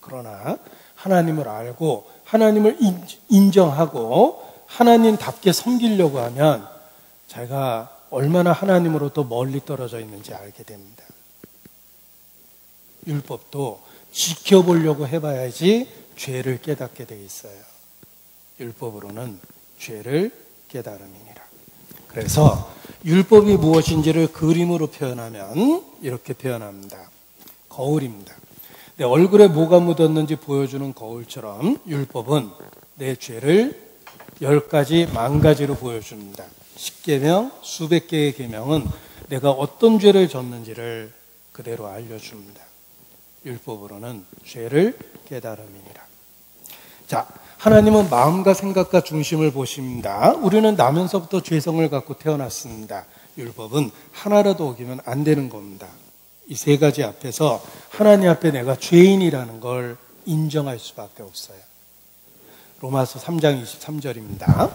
그러나 하나님을 알고 하나님을 인정하고 하나님답게 섬기려고 하면 자기가 얼마나 하나님으로부터 멀리 떨어져 있는지 알게 됩니다. 율법도 지켜보려고 해봐야지 죄를 깨닫게 돼 있어요. 율법으로는 죄를 깨달음이니라. 그래서 율법이 무엇인지를 그림으로 표현하면 이렇게 표현합니다. 거울입니다. 내 얼굴에 뭐가 묻었는지 보여주는 거울처럼 율법은 내 죄를 10가지, 10,000가지로 보여줍니다. 10계명, 수백 개의 계명은 내가 어떤 죄를 졌는지를 그대로 알려줍니다. 율법으로는 죄를 깨달음이니라. 자, 하나님은 마음과 생각과 중심을 보십니다. 우리는 나면서부터 죄성을 갖고 태어났습니다. 율법은 하나라도 어기면 안 되는 겁니다. 이 세 가지 앞에서 하나님 앞에 내가 죄인이라는 걸 인정할 수밖에 없어요. 로마서 3장 23절입니다.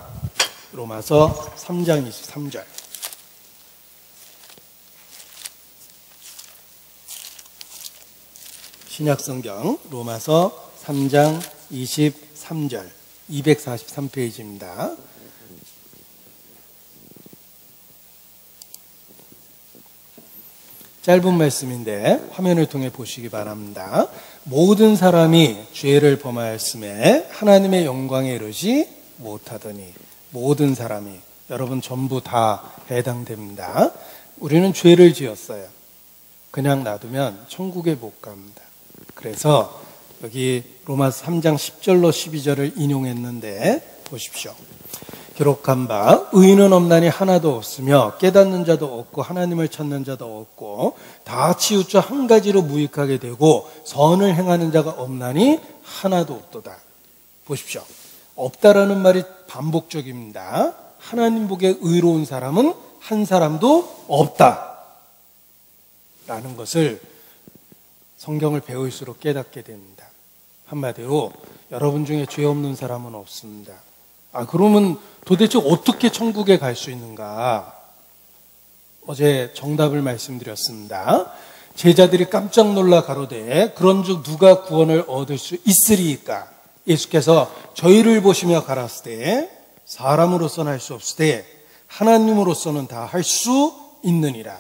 로마서 3장 23절. 신약성경 로마서 3장 23절 243페이지입니다. 짧은 말씀인데 화면을 통해 보시기 바랍니다. 모든 사람이 죄를 범하였음에 하나님의 영광에 이르지 못하더니, 모든 사람이, 여러분 전부 다 해당됩니다. 우리는 죄를 지었어요. 그냥 놔두면 천국에 못 갑니다. 그래서 여기 로마서 3장 10절로 12절을 인용했는데 보십시오. 기록한 바 의인은 없나니 하나도 없으며 깨닫는 자도 없고 하나님을 찾는 자도 없고 다 치우쳐 한 가지로 무익하게 되고 선을 행하는 자가 없나니 하나도 없도다. 보십시오. 없다라는 말이 반복적입니다. 하나님 보기에 의로운 사람은 한 사람도 없다 라는 것을 성경을 배울수록 깨닫게 됩니다. 한마디로 여러분 중에 죄 없는 사람은 없습니다. 그러면 도대체 어떻게 천국에 갈 수 있는가? 어제 정답을 말씀드렸습니다. 제자들이 깜짝 놀라 가로되 그런즉 누가 구원을 얻을 수 있으리이까? 예수께서 저희를 보시며 가라사대 사람으로서는 할 수 없으되 하나님으로서는 다 할 수 있느니라.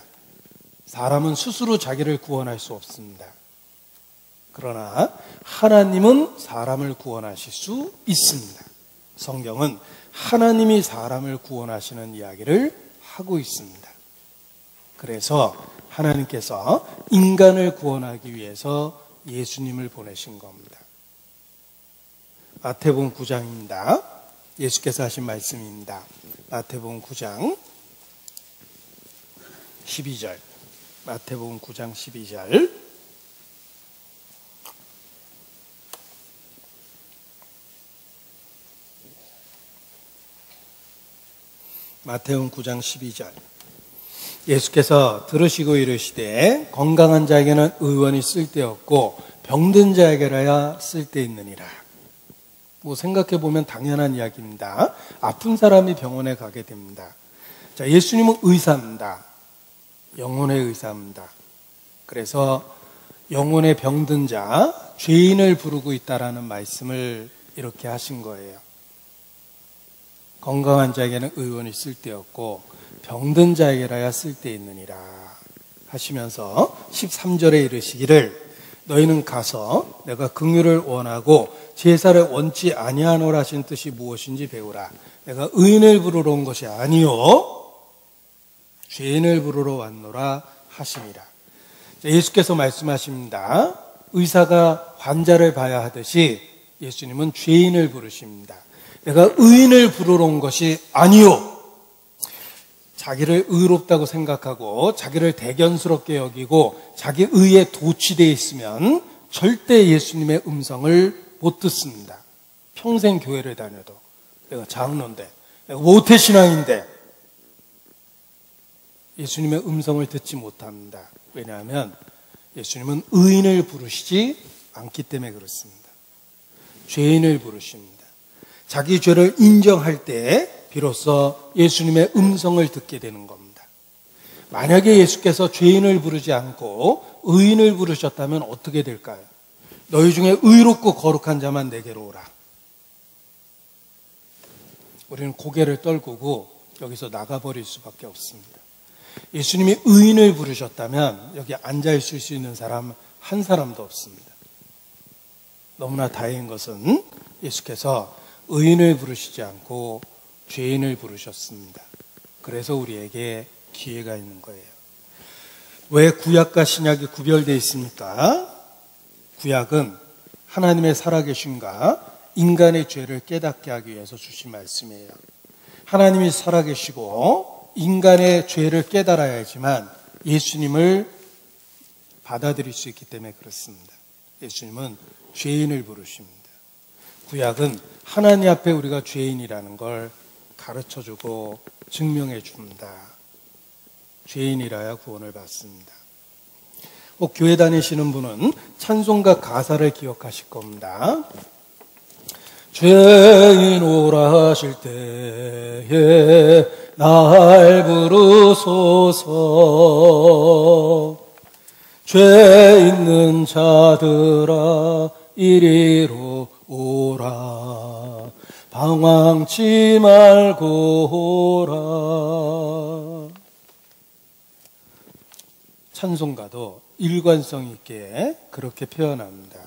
사람은 스스로 자기를 구원할 수 없습니다. 그러나 하나님은 사람을 구원하실 수 있습니다. 성경은 하나님이 사람을 구원하시는 이야기를 하고 있습니다. 그래서 하나님께서 인간을 구원하기 위해서 예수님을 보내신 겁니다. 마태복음 9장입니다. 예수께서 하신 말씀입니다. 마태복음 9장 12절. 마태복음 9장 12절. 마태복음 9장 12절. 예수께서 들으시고 이르시되 건강한 자에게는 의원이 쓸데없고 병든 자에게라야 쓸데있느니라. 생각해보면 당연한 이야기입니다. 아픈 사람이 병원에 가게 됩니다. 자, 예수님은 의사입니다. 영혼의 의사입니다. 그래서 영혼의 병든 자, 죄인을 부르고 있다라는 말씀을 이렇게 하신 거예요. 건강한 자에게는 의원이 쓸데없고 병든 자에게라야 쓸데있느니라 하시면서 13절에 이르시기를 너희는 가서 내가 긍휼을 원하고 제사를 원치 아니하노라 하신 뜻이 무엇인지 배우라. 내가 의인을 부르러 온 것이 아니요 죄인을 부르러 왔노라 하심이라. 예수께서 말씀하십니다. 의사가 환자를 봐야 하듯이 예수님은 죄인을 부르십니다. 내가 의인을 부르러 온 것이 아니요. 자기를 의롭다고 생각하고 자기를 대견스럽게 여기고 자기 의에 도취되어 있으면 절대 예수님의 음성을 못 듣습니다. 평생 교회를 다녀도 내가 장로인데 내가 모태신앙인데 예수님의 음성을 듣지 못합니다. 왜냐하면 예수님은 의인을 부르시지 않기 때문에 그렇습니다. 죄인을 부르십니다. 자기 죄를 인정할 때 비로소 예수님의 음성을 듣게 되는 겁니다. 만약에 예수께서 죄인을 부르지 않고 의인을 부르셨다면 어떻게 될까요? 너희 중에 의롭고 거룩한 자만 내게로 오라. 우리는 고개를 떨구고 여기서 나가버릴 수밖에 없습니다. 예수님이 의인을 부르셨다면 여기 앉아있을 수 있는 사람 한 사람도 없습니다. 너무나 다행인 것은 예수께서 의인을 부르시지 않고 죄인을 부르셨습니다. 그래서 우리에게 기회가 있는 거예요. 왜 구약과 신약이 구별되어 있습니까? 구약은 하나님의 살아계심과 인간의 죄를 깨닫게 하기 위해서 주신 말씀이에요. 하나님이 살아계시고 인간의 죄를 깨달아야지만 예수님을 받아들일 수 있기 때문에 그렇습니다. 예수님은 죄인을 부르십니다. 구약은 하나님 앞에 우리가 죄인이라는 걸 가르쳐주고 증명해 줍니다. 죄인이라야 구원을 받습니다. 교회 다니시는 분은 찬송가 가사를 기억하실 겁니다. 죄인 오라 하실 때에 날 부르소서. 죄 있는 자들아 이리로 오라. 방황치 말고 오라. 찬송가도 일관성 있게 그렇게 표현합니다.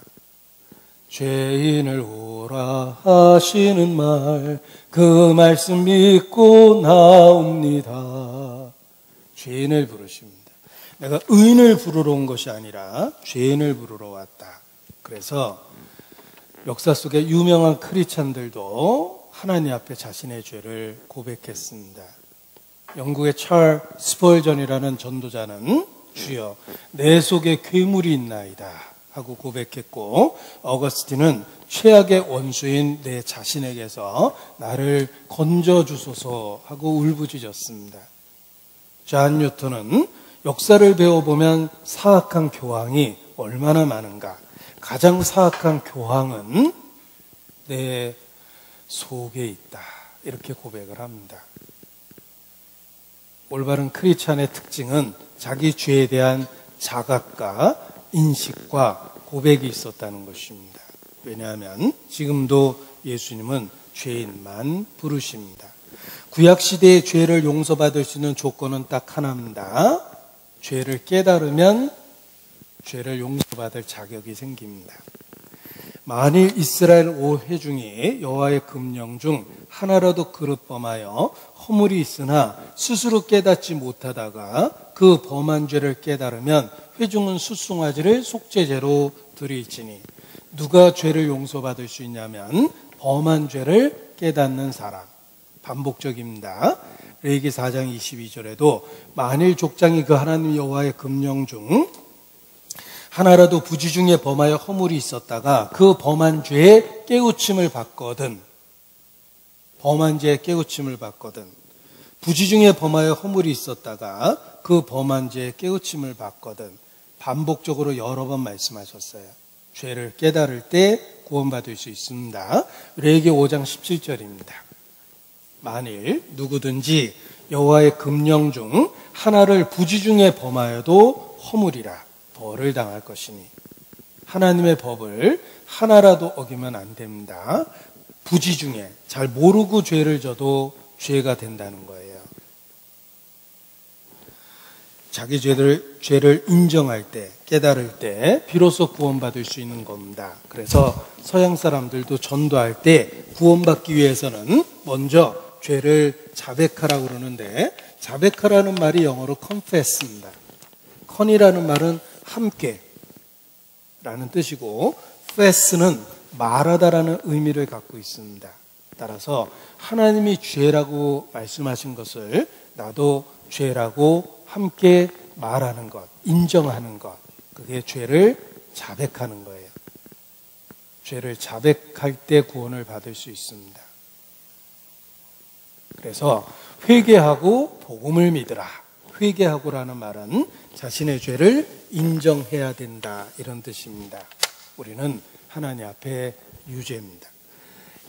죄인을 오라 하시는 말, 그 말씀 믿고 나옵니다. 죄인을 부르십니다. 내가 의인을 부르러 온 것이 아니라 죄인을 부르러 왔다. 그래서 역사 속에 유명한 크리스찬들도 하나님 앞에 자신의 죄를 고백했습니다. 영국의 찰 스펄전이라는 전도자는 주여 내 속에 괴물이 있나이다 하고 고백했고, 어거스틴은 최악의 원수인 내 자신에게서 나를 건져주소서 하고 울부짖었습니다. 존 뉴턴은 역사를 배워보면 사악한 교황이 얼마나 많은가, 가장 사악한 교황은 내 속에 있다 이렇게 고백을 합니다. 올바른 크리스찬의 특징은 자기 죄에 대한 자각과 인식과 고백이 있었다는 것입니다. 왜냐하면 지금도 예수님은 죄인만 부르십니다. 구약시대의 죄를 용서받을 수 있는 조건은 딱 하나입니다. 죄를 깨달으면 죄를 용서받을 자격이 생깁니다. 만일 이스라엘 5회 중에 여호와의 금령 중 하나라도 그릇 범하여 허물이 있으나 스스로 깨닫지 못하다가 그 범한 죄를 깨달으면 회중은 수송아지를 속죄제로 드릴지니, 누가 죄를 용서받을 수 있냐면 범한 죄를 깨닫는 사람. 반복적입니다. 레위기 4장 22절에도 만일 족장이 그 하나님 여호와의 금령 중 하나라도 부지 중에 범하여 허물이 있었다가 그 범한 죄에 깨우침을 받거든, 범한 죄에 깨우침을 받거든, 부지 중에 범하여 허물이 있었다가 그 범한 죄에 깨우침을 받거든, 반복적으로 여러 번 말씀하셨어요. 죄를 깨달을 때 구원받을 수 있습니다. 레위기 5장 17절입니다. 만일 누구든지 여호와의 금령 중 하나를 부지 중에 범하여도 허물이라 벌을 당할 것이니, 하나님의 법을 하나라도 어기면 안 됩니다. 부지 중에 잘 모르고 죄를 져도 죄가 된다는 거예요. 자기 죄를 인정할 때, 깨달을 때 비로소 구원받을 수 있는 겁니다. 그래서 서양 사람들도 전도할 때 구원받기 위해서는 먼저 죄를 자백하라고 그러는데, 자백하라는 말이 영어로 confess입니다. con이라는 말은 함께 라는 뜻이고, fess는 말하다라는 의미를 갖고 있습니다. 따라서 하나님이 죄라고 말씀하신 것을 나도 죄라고 함께 말하는 것, 인정하는 것, 그게 죄를 자백하는 거예요. 죄를 자백할 때 구원을 받을 수 있습니다. 그래서 회개하고 복음을 믿으라. 회개하고라는 말은 자신의 죄를 인정해야 된다, 이런 뜻입니다. 우리는 하나님 앞에 유죄입니다.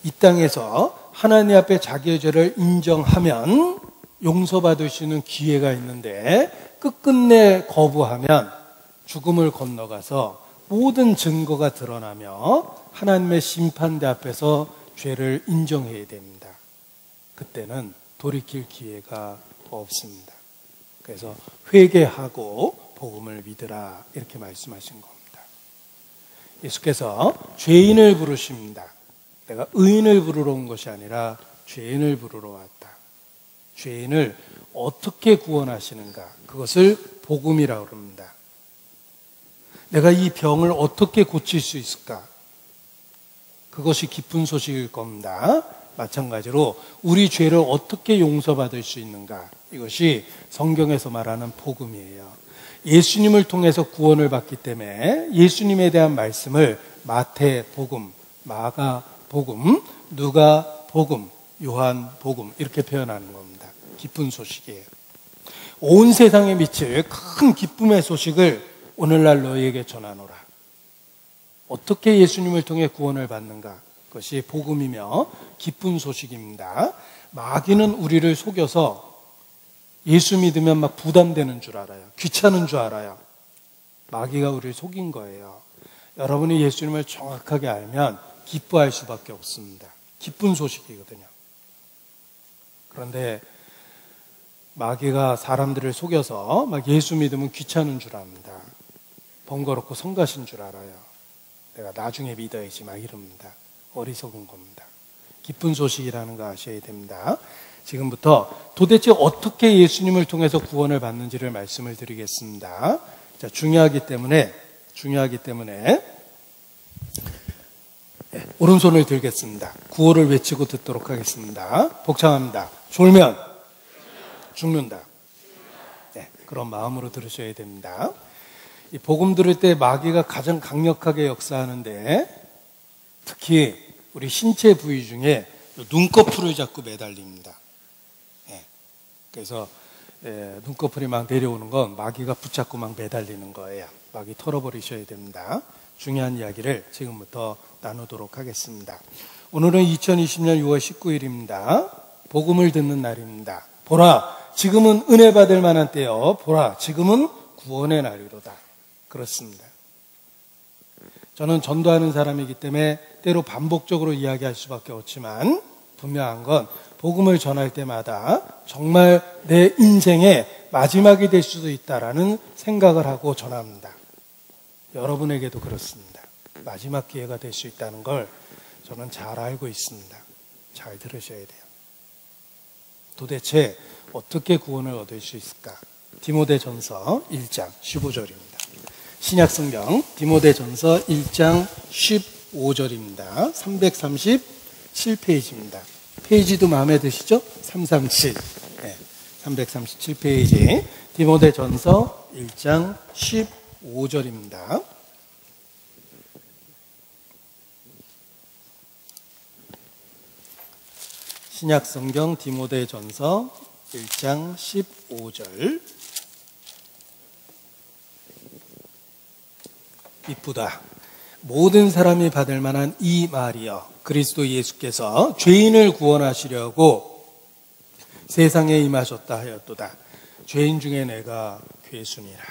이 땅에서 하나님 앞에 자기의 죄를 인정하면 용서받을 수 있는 기회가 있는데, 끝끝내 거부하면 죽음을 건너가서 모든 증거가 드러나며 하나님의 심판대 앞에서 죄를 인정해야 됩니다. 그때는 돌이킬 기회가 없습니다. 그래서 회개하고 복음을 믿으라, 이렇게 말씀하신 겁니다. 예수께서 죄인을 부르십니다. 내가 의인을 부르러 온 것이 아니라 죄인을 부르러 왔다. 죄인을 어떻게 구원하시는가, 그것을 복음이라고 합니다. 내가 이 병을 어떻게 고칠 수 있을까, 그것이 기쁜 소식일 겁니다. 마찬가지로 우리 죄를 어떻게 용서받을 수 있는가, 이것이 성경에서 말하는 복음이에요. 예수님을 통해서 구원을 받기 때문에 예수님에 대한 말씀을 마태복음, 마가복음, 누가복음, 요한복음 이렇게 표현하는 겁니다. 기쁜 소식이에요. 온 세상에 미칠 큰 기쁨의 소식을 오늘날 너희에게 전하노라. 어떻게 예수님을 통해 구원을 받는가, 그것이 복음이며 기쁜 소식입니다. 마귀는 우리를 속여서 예수 믿으면 막 부담되는 줄 알아요. 귀찮은 줄 알아요. 마귀가 우리를 속인 거예요. 여러분이 예수님을 정확하게 알면 기뻐할 수밖에 없습니다. 기쁜 소식이거든요. 그런데 마귀가 사람들을 속여서 막 예수 믿으면 귀찮은 줄 압니다. 번거롭고 성가신 줄 알아요. 내가 나중에 믿어야지 막 이럽니다. 어리석은 겁니다. 기쁜 소식이라는 거 아셔야 됩니다. 지금부터 도대체 어떻게 예수님을 통해서 구원을 받는지를 말씀을 드리겠습니다. 자, 중요하기 때문에 오른손을 들겠습니다. 구호를 외치고 듣도록 하겠습니다. 복창합니다. 졸면 죽는다. 네, 그런 마음으로 들으셔야 됩니다. 이 복음 들을 때 마귀가 가장 강력하게 역사하는데 특히 우리 신체 부위 중에 눈꺼풀을 잡고 매달립니다. 네, 그래서 눈꺼풀이 막 내려오는 건 마귀가 붙잡고 막 매달리는 거예요. 마귀 털어버리셔야 됩니다. 중요한 이야기를 지금부터 나누도록 하겠습니다. 오늘은 2020년 6월 19일입니다. 복음을 듣는 날입니다. 보라, 지금은 은혜 받을 만한 때요. 보라, 지금은 구원의 날이로다. 그렇습니다. 저는 전도하는 사람이기 때문에 때로 반복적으로 이야기할 수밖에 없지만 분명한 건 복음을 전할 때마다 정말 내 인생의 마지막이 될 수도 있다라는 생각을 하고 전합니다. 여러분에게도 그렇습니다. 마지막 기회가 될 수 있다는 걸 저는 잘 알고 있습니다. 잘 들으셔야 돼요. 도대체 어떻게 구원을 얻을 수 있을까? 디모데전서 1장 15절입니다. 신약성경 디모데전서 1장 15절입니다. 337페이지입니다. 페이지도 마음에 드시죠? 337. 네, 337페이지. 디모데전서 1장 15절입니다. 신약성경 디모데전서 1장 15절. 이쁘다. 모든 사람이 받을 만한 이 말이여. 그리스도 예수께서 죄인을 구원하시려고 세상에 임하셨다 하였도다. 죄인 중에 내가 괴순이라.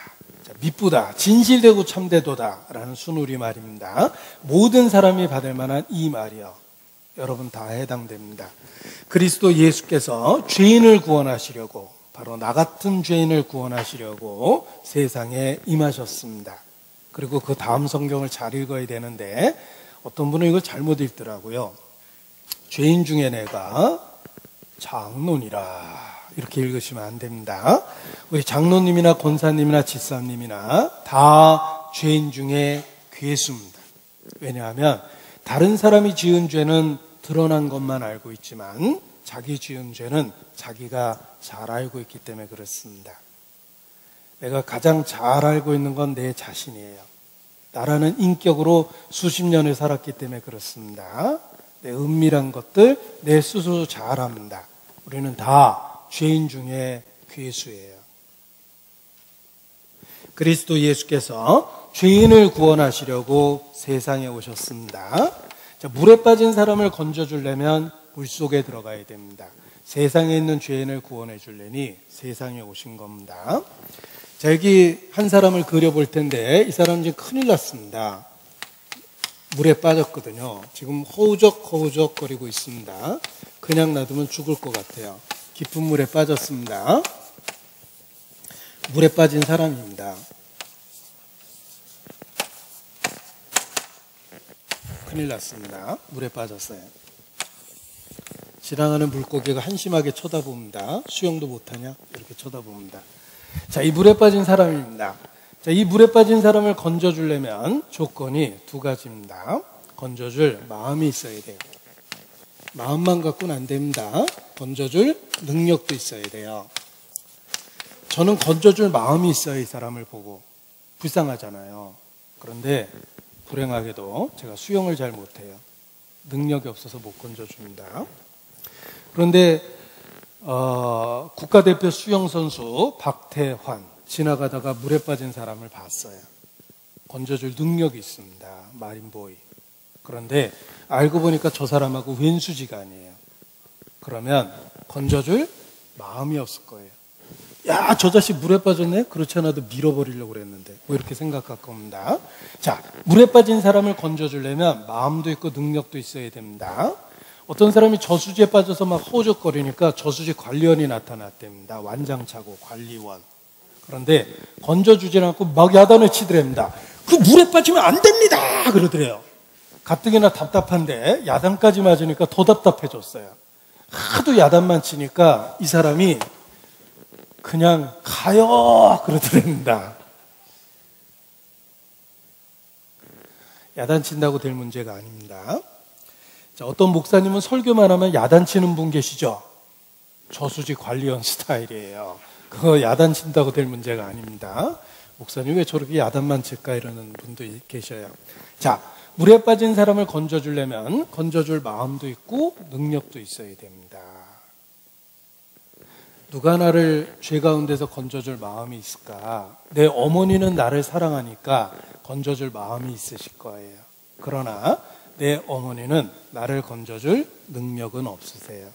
미쁘다. 진실되고 참되도다. 라는 순우리 말입니다. 모든 사람이 받을 만한 이 말이여. 여러분 다 해당됩니다. 그리스도 예수께서 죄인을 구원하시려고, 바로 나 같은 죄인을 구원하시려고 세상에 임하셨습니다. 그리고 그 다음 성경을 잘 읽어야 되는데 어떤 분은 이걸 잘못 읽더라고요. 죄인 중에 내가 장로니라. 이렇게 읽으시면 안 됩니다. 우리 장로님이나 권사님이나 집사님이나 다 죄인 중에 괴수입니다. 왜냐하면 다른 사람이 지은 죄는 드러난 것만 알고 있지만 자기 지은 죄는 자기가 잘 알고 있기 때문에 그렇습니다. 내가 가장 잘 알고 있는 건 내 자신이에요. 나라는 인격으로 수십 년을 살았기 때문에 그렇습니다. 내 은밀한 것들 내 스스로 잘 압니다. 우리는 다 죄인 중에 괴수예요. 그리스도 예수께서 죄인을 구원하시려고 세상에 오셨습니다. 자, 물에 빠진 사람을 건져주려면 물속에 들어가야 됩니다. 세상에 있는 죄인을 구원해 주려니 세상에 오신 겁니다. 자, 여기 한 사람을 그려볼 텐데 이 사람 지금 큰일 났습니다. 물에 빠졌거든요. 지금 허우적허우적 거리고 있습니다. 그냥 놔두면 죽을 것 같아요. 깊은 물에 빠졌습니다. 물에 빠진 사람입니다. 큰일 났습니다. 물에 빠졌어요. 지나가는 물고기가 한심하게 쳐다봅니다. 수영도 못하냐? 이렇게 쳐다봅니다. 자, 이 물에 빠진 사람입니다. 자, 이 물에 빠진 사람을 건져주려면 조건이 두 가지입니다. 건져줄 마음이 있어야 돼요. 마음만 갖고는 안 됩니다. 건져줄 능력도 있어야 돼요. 저는 건져줄 마음이 있어야 이 사람을 보고 불쌍하잖아요. 그런데 불행하게도 제가 수영을 잘 못해요. 능력이 없어서 못 건져줍니다. 그런데 국가대표 수영선수 박태환 지나가다가 물에 빠진 사람을 봤어요. 건져줄 능력이 있습니다. 마린보이. 그런데 알고 보니까 저 사람하고 왼수지간이에요. 그러면 건져줄 마음이 없을 거예요. 야, 저 자식 물에 빠졌네? 그렇지 않아도 밀어버리려고 그랬는데 뭐 이렇게 생각할 겁니다. 자, 물에 빠진 사람을 건져주려면 마음도 있고 능력도 있어야 됩니다. 어떤 사람이 저수지에 빠져서 막 허우적거리니까 저수지 관리원이 나타났답니다. 완장차고 관리원. 그런데 건져주지 않고 막 야단을 치더랍니다. 그 물에 빠지면 안 됩니다! 그러더래요. 가뜩이나 답답한데 야단까지 맞으니까 더 답답해졌어요. 하도 야단만 치니까 이 사람이 그냥 가요! 그러더랍니다. 야단친다고 될 문제가 아닙니다. 자, 어떤 목사님은 설교만 하면 야단치는 분 계시죠? 저수지 관리원 스타일이에요. 그거 야단친다고 될 문제가 아닙니다. 목사님 왜 저렇게 야단만 칠까 이러는 분도 계셔요. 자, 물에 빠진 사람을 건져주려면 건져줄 마음도 있고 능력도 있어야 됩니다. 누가 나를 죄 가운데서 건져줄 마음이 있을까? 내 어머니는 나를 사랑하니까 건져줄 마음이 있으실 거예요. 그러나 내 어머니는 나를 건져줄 능력은 없으세요.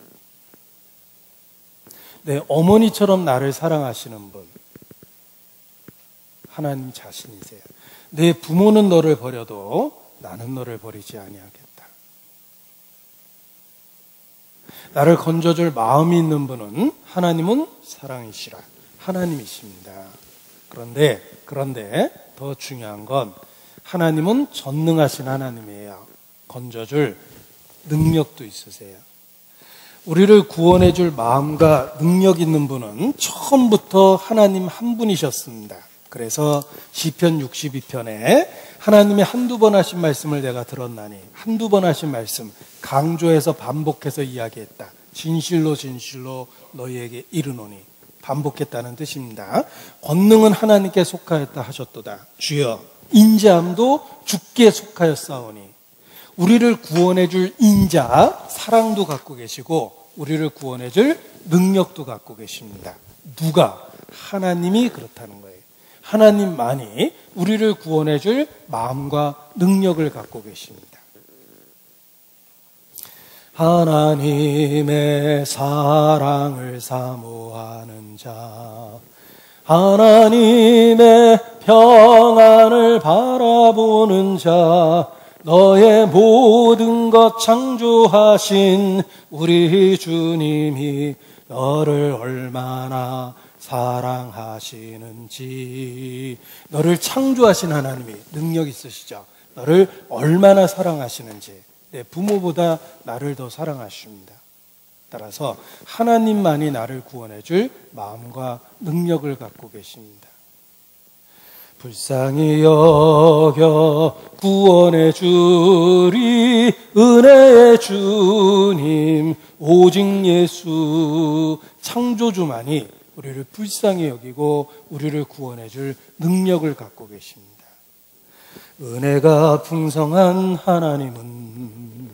내 어머니처럼 나를 사랑하시는 분, 하나님 자신이세요. 내 부모는 너를 버려도 나는 너를 버리지 아니하겠다. 나를 건져줄 마음이 있는 분은 하나님은 사랑이시라. 하나님이십니다. 그런데 더 중요한 건 하나님은 전능하신 하나님이에요. 건져줄 능력도 있으세요. 우리를 구원해 줄 마음과 능력 있는 분은 처음부터 하나님 한 분이셨습니다. 그래서 시편 62편에 하나님이 한두 번 하신 말씀을 내가 들었나니, 한두 번 하신 말씀 강조해서 반복해서 이야기했다. 진실로 진실로 너희에게 이르노니, 반복했다는 뜻입니다. 권능은 하나님께 속하였다 하셨도다. 주여 인자함도 주께 속하였사오니, 우리를 구원해 줄 인자, 사랑도 갖고 계시고 우리를 구원해 줄 능력도 갖고 계십니다. 누가? 하나님이 그렇다는 거예요. 하나님만이 우리를 구원해 줄 마음과 능력을 갖고 계십니다. 하나님의 사랑을 사모하는 자, 하나님의 평안을 바라보는 자, 너의 모든 것 창조하신 우리 주님이 너를 얼마나 사랑하시는지, 너를 창조하신 하나님이 능력 있으시죠. 너를 얼마나 사랑하시는지, 내 부모보다 나를 더 사랑하십니다. 따라서 하나님만이 나를 구원해 줄 마음과 능력을 갖고 계십니다. 불쌍히 여겨 구원해 주리 은혜의 주님, 오직 예수 창조주만이 우리를 불쌍히 여기고 우리를 구원해 줄 능력을 갖고 계십니다. 은혜가 풍성한 하나님은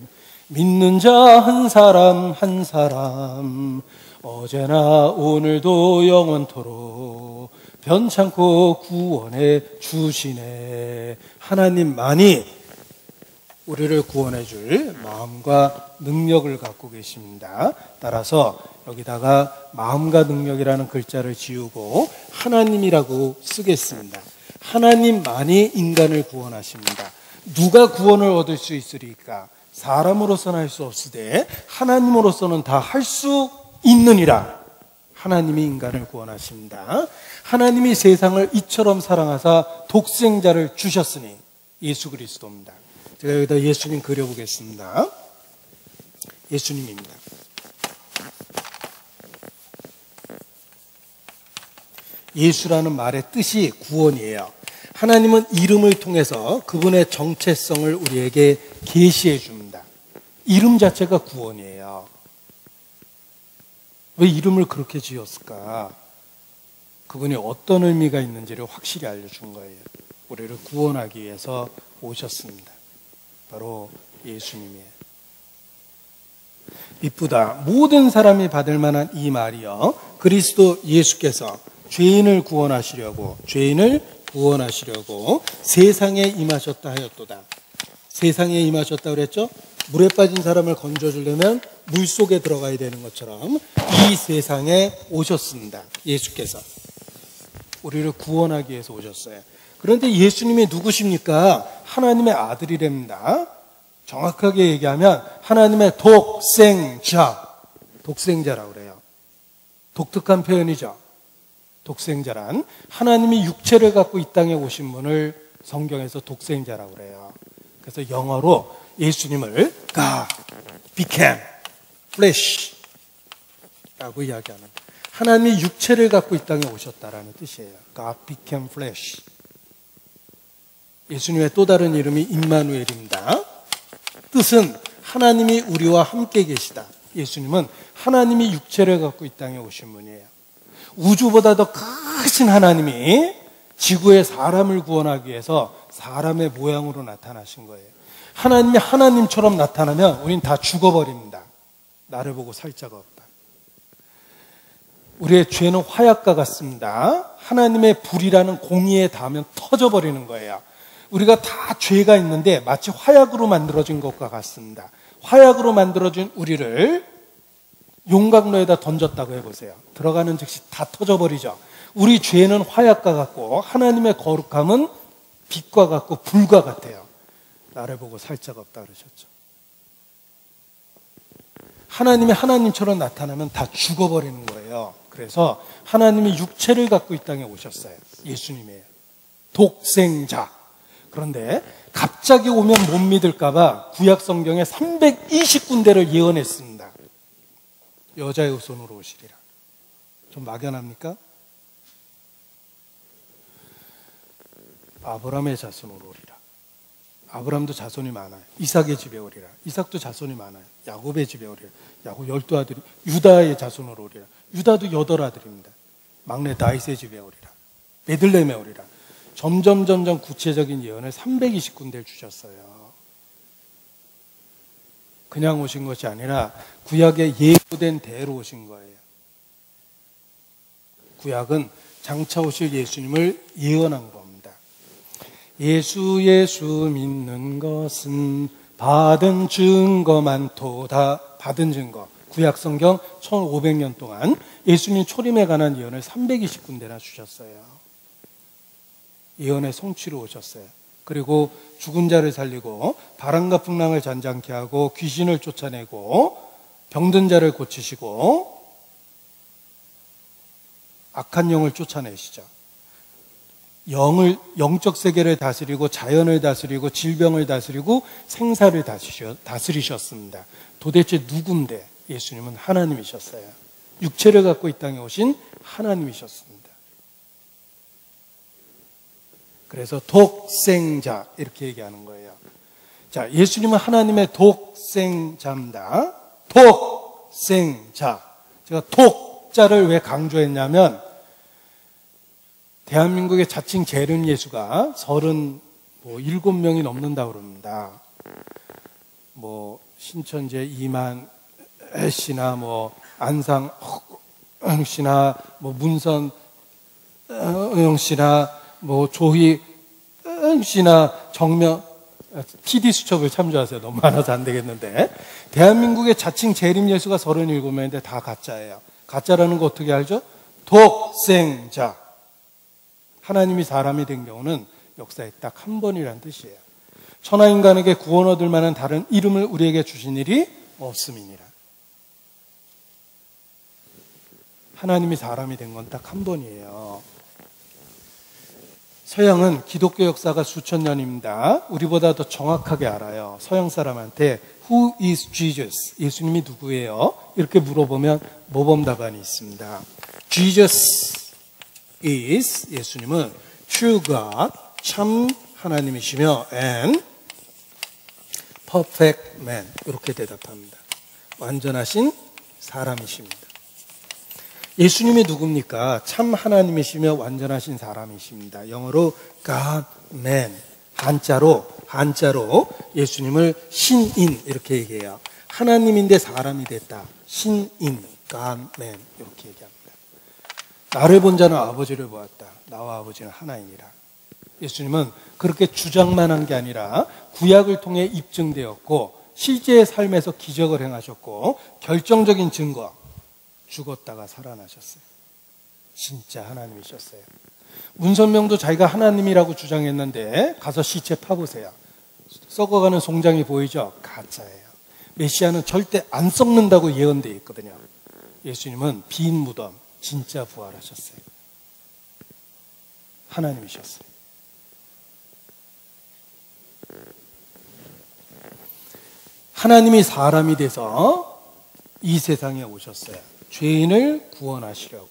믿는 자 한 사람 한 사람 어제나 오늘도 영원토록 변찮고 구원해 주시네. 하나님만이 우리를 구원해 줄 마음과 능력을 갖고 계십니다. 따라서 여기다가 마음과 능력이라는 글자를 지우고 하나님이라고 쓰겠습니다. 하나님만이 인간을 구원하십니다. 누가 구원을 얻을 수 있으리까? 사람으로서는 할 수 없으되 하나님으로서는 다 할 수 있느니라. 하나님이 인간을 구원하십니다. 하나님이 세상을 이처럼 사랑하사 독생자를 주셨으니 예수 그리스도입니다. 제가 여기다 예수님 그려보겠습니다. 예수님입니다. 예수라는 말의 뜻이 구원이에요. 하나님은 이름을 통해서 그분의 정체성을 우리에게 계시해 줍니다. 이름 자체가 구원이에요. 왜 이름을 그렇게 지었을까? 그분이 어떤 의미가 있는지를 확실히 알려준 거예요. 우리를 구원하기 위해서 오셨습니다. 바로 예수님이에요. 이쁘다. 모든 사람이 받을 만한 이 말이요, 그리스도 예수께서 죄인을 구원하시려고 세상에 임하셨다 하였도다. 세상에 임하셨다 그랬죠? 물에 빠진 사람을 건져주려면 물 속에 들어가야 되는 것처럼 이 세상에 오셨습니다. 예수께서 우리를 구원하기 위해서 오셨어요. 그런데 예수님이 누구십니까? 하나님의 아들이랍니다. 정확하게 얘기하면 하나님의 독생자라고 그래요. 독특한 표현이죠. 독생자란 하나님이 육체를 갖고 이 땅에 오신 분을 성경에서 독생자라고 그래요. 그래서 영어로 예수님을 God became flesh 라고 이야기하는, 하나님이 육체를 갖고 이 땅에 오셨다라는 뜻이에요. God became flesh. 예수님의 또 다른 이름이 임마누엘입니다. 뜻은 하나님이 우리와 함께 계시다. 예수님은 하나님이 육체를 갖고 이 땅에 오신 분이에요. 우주보다 더 크신 하나님이 지구의 사람을 구원하기 위해서 사람의 모양으로 나타나신 거예요. 하나님이 하나님처럼 나타나면 우린 다 죽어버립니다. 나를 보고 살 자가 없다. 우리의 죄는 화약과 같습니다. 하나님의 불이라는 공의에 닿으면 터져버리는 거예요. 우리가 다 죄가 있는데 마치 화약으로 만들어진 것과 같습니다. 화약으로 만들어진 우리를 용광로에다 던졌다고 해보세요. 들어가는 즉시 다 터져버리죠. 우리 죄는 화약과 같고 하나님의 거룩함은 빛과 같고 불과 같아요. 나를 보고 살 자가 없다 그러셨죠. 하나님이 하나님처럼 나타나면 다 죽어버리는 거예요. 그래서 하나님이 육체를 갖고 이 땅에 오셨어요. 예수님이에요. 독생자. 그런데 갑자기 오면 못 믿을까봐 구약 성경에 320군데를 예언했습니다. 여자의 후손으로 오시리라. 좀 막연합니까? 아브라함의 자손으로 오리라. 아브라함도 자손이 많아요. 이삭의 집에 오리라. 이삭도 자손이 많아요. 야곱의 집에 오리라. 야곱 12아들이 유다의 자손으로 오리라. 유다도 8아들입니다. 막내 다윗의 집에 오리라. 베들레헴에 오리라. 점점 구체적인 예언을 320군데를 주셨어요. 그냥 오신 것이 아니라 구약에 예고된 대로 오신 거예요. 구약은 장차 오실 예수님을 예언한 겁니다. 예수 믿는 것은 받은 증거 많도다. 받은 증거. 구약 성경 1500년 동안 예수님 초림에 관한 예언을 320군데나 주셨어요. 예언의 성취로 오셨어요. 그리고 죽은 자를 살리고 바람과 풍랑을 잔잔케 하고 귀신을 쫓아내고 병든 자를 고치시고 악한 영을 쫓아내시죠. 영적 세계를 다스리고 자연을 다스리고 질병을 다스리고 생사를 다스리셨습니다. 도대체 누군데? 예수님은 하나님이셨어요. 육체를 갖고 이 땅에 오신 하나님이셨습니다. 그래서 독생자 이렇게 얘기하는 거예요. 자, 예수님은 하나님의 독생자입니다. 독생자. 제가 독자를 왜 강조했냐면 대한민국의 자칭 재림 예수가 37명이 넘는다고 그럽니다. 신천재 이만 씨나 안상 씨나 문선 씨나 조희 씨나 정명 TD 수첩을 참조하세요. 너무 많아서 안 되겠는데. 대한민국의 자칭 재림 예수가 37명인데 다 가짜예요. 가짜라는 거 어떻게 알죠? 독생자. 하나님이 사람이 된 경우는 역사에 딱 한 번이라는 뜻이에요. 천하인간에게 구원 얻을 만한 다른 이름을 우리에게 주신 일이 없음이니라. 하나님이 사람이 된 건 딱 한 번이에요. 서양은 기독교 역사가 수천 년입니다. 우리보다 더 정확하게 알아요. 서양 사람한테 Who is Jesus? 예수님이 누구예요? 이렇게 물어보면 모범 답안이 있습니다. Jesus is, 예수님은 true God, 참 하나님이시며 and perfect man, 이렇게 대답합니다. 완전하신 사람이십니다. 예수님이 누굽니까? 참 하나님이시며 완전하신 사람이십니다. 영어로 God man, 한자로 예수님을 신인 이렇게 얘기해요. 하나님인데 사람이 됐다. 신인, God man 이렇게 얘기합니다. 나를 본 자는 아버지를 보았다. 나와 아버지는 하나이니라. 예수님은 그렇게 주장만 한 게 아니라 구약을 통해 입증되었고 실제의 삶에서 기적을 행하셨고 결정적인 증거, 죽었다가 살아나셨어요. 진짜 하나님이셨어요. 문선명도 자기가 하나님이라고 주장했는데 가서 시체 파보세요. 썩어가는 송장이 보이죠? 가짜예요. 메시아는 절대 안 썩는다고 예언되어 있거든요. 예수님은 빈 무덤, 진짜 부활하셨어요. 하나님이셨어요. 하나님이 사람이 돼서 이 세상에 오셨어요. 죄인을 구원하시려고.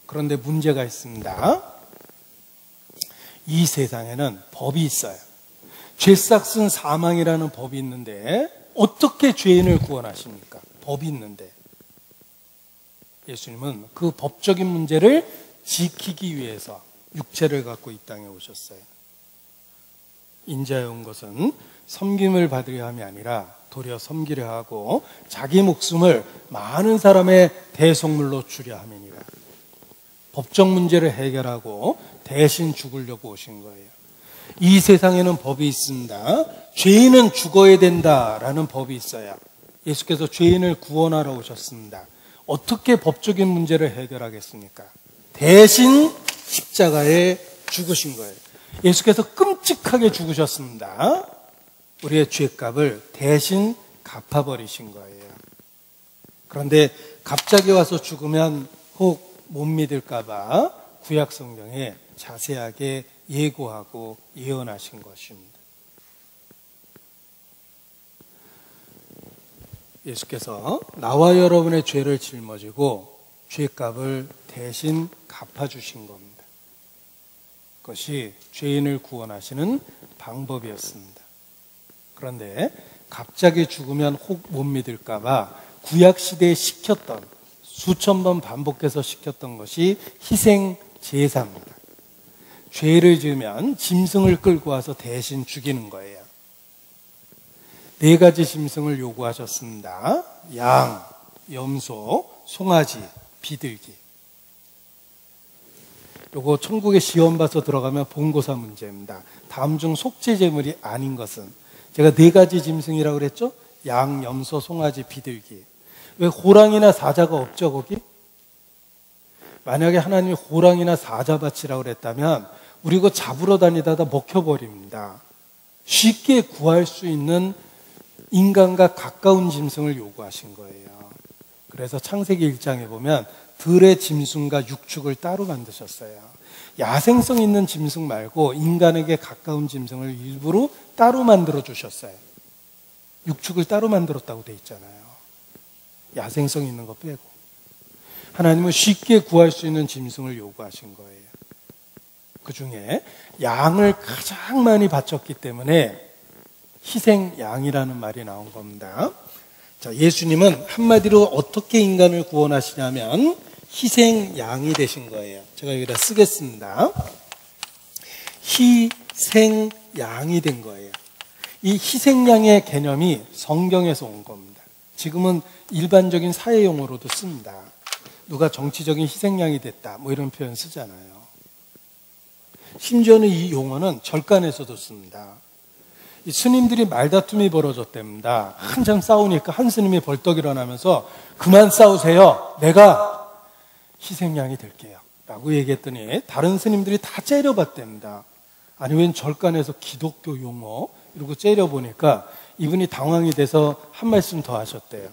그런데 문제가 있습니다. 이 세상에는 법이 있어요. 죄싹슨 사망이라는 법이 있는데 어떻게 죄인을 구원하십니까? 법이 있는데. 예수님은 그 법적인 문제를 지키기 위해서 육체를 갖고 이 땅에 오셨어요. 인자에 온 것은 섬김을 받으려 함이 아니라 도리어 섬기려 하고 자기 목숨을 많은 사람의 대속물로 주려 함이니라. 법적 문제를 해결하고 대신 죽으려고 오신 거예요. 이 세상에는 법이 있습니다. 죄인은 죽어야 된다라는 법이 있어요. 예수께서 죄인을 구원하러 오셨습니다. 어떻게 법적인 문제를 해결하겠습니까? 대신 십자가에 죽으신 거예요. 예수께서 끔찍하게 죽으셨습니다. 우리의 죄값을 대신 갚아버리신 거예요. 그런데 갑자기 와서 죽으면 혹 못 믿을까봐 구약 성경에 자세하게 예고하고 예언하신 것입니다. 예수께서 나와 여러분의 죄를 짊어지고 죄값을 대신 갚아주신 겁니다. 그것이 죄인을 구원하시는 방법이었습니다. 그런데 갑자기 죽으면 혹 못 믿을까봐 구약시대에 시켰던, 수천 번 반복해서 시켰던 것이 희생 제사입니다. 죄를 지으면 짐승을 끌고 와서 대신 죽이는 거예요. 4가지 짐승을 요구하셨습니다. 양, 염소, 송아지, 비둘기. 요거 천국에 시험 봐서 들어가면 본고사 문제입니다. 다음 중 속죄 제물이 아닌 것은, 제가 4가지 짐승이라고 그랬죠? 양, 염소, 송아지, 비둘기. 왜 호랑이나 사자가 없죠, 거기? 만약에 하나님이 호랑이나 사자 바치라고 그랬다면 우리 그거 잡으러 다니다가 먹혀버립니다. 쉽게 구할 수 있는 인간과 가까운 짐승을 요구하신 거예요. 그래서 창세기 1장에 보면 들의 짐승과 육축을 따로 만드셨어요. 야생성 있는 짐승 말고 인간에게 가까운 짐승을 일부러 따로 만들어 주셨어요. 육축을 따로 만들었다고 돼 있잖아요. 야생성 있는 거 빼고. 하나님은 쉽게 구할 수 있는 짐승을 요구하신 거예요. 그 중에 양을 가장 많이 바쳤기 때문에 희생양이라는 말이 나온 겁니다. 자, 예수님은 한마디로 어떻게 인간을 구원하시냐면 희생양이 되신 거예요. 제가 여기다 쓰겠습니다. 희생양이 된 거예요. 이 희생양의 개념이 성경에서 온 겁니다. 지금은 일반적인 사회 용어로도 씁니다. 누가 정치적인 희생양이 됐다 뭐 이런 표현 쓰잖아요. 심지어는 이 용어는 절간에서도 씁니다. 이 스님들이 말다툼이 벌어졌답니다. 한참 싸우니까 한 스님이 벌떡 일어나면서 그만 싸우세요. 내가 희생양이 될게요. 라고 얘기했더니 다른 스님들이 다 째려봤답니다. 아니 웬 절간에서 기독교 용어 이러고 째려보니까 이분이 당황이 돼서 한 말씀 더 하셨대요.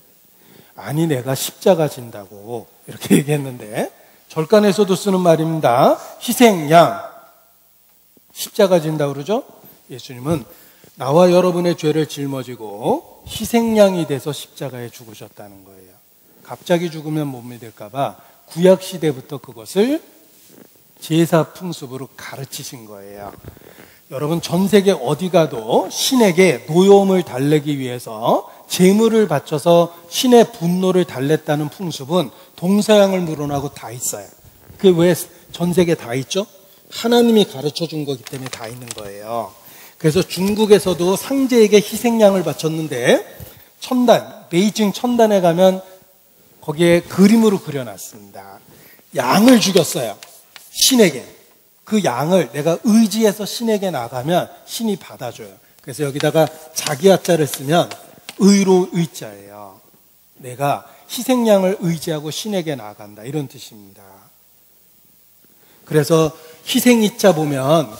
아니 내가 십자가 진다고 이렇게 얘기했는데 절간에서도 쓰는 말입니다. 희생양. 십자가 진다고 그러죠? 예수님은 나와 여러분의 죄를 짊어지고 희생양이 돼서 십자가에 죽으셨다는 거예요. 갑자기 죽으면 못 믿을까봐 구약시대부터 그것을 제사 풍습으로 가르치신 거예요. 여러분 전 세계 어디 가도 신에게 노여움을 달래기 위해서 제물을 바쳐서 신의 분노를 달랬다는 풍습은 동서양을 물어나고 다 있어요. 그게 왜 전 세계 다 있죠? 하나님이 가르쳐 준 거기 때문에 다 있는 거예요. 그래서 중국에서도 상제에게 희생양을 바쳤는데 천단, 베이징 천단에 가면 거기에 그림으로 그려놨습니다. 양을 죽였어요. 신에게. 그 양을 내가 의지해서 신에게 나가면 신이 받아줘요. 그래서 여기다가 자기 하자를 쓰면 의로 의자예요. 내가 희생양을 의지하고 신에게 나간다 이런 뜻입니다. 그래서 희생이자 보면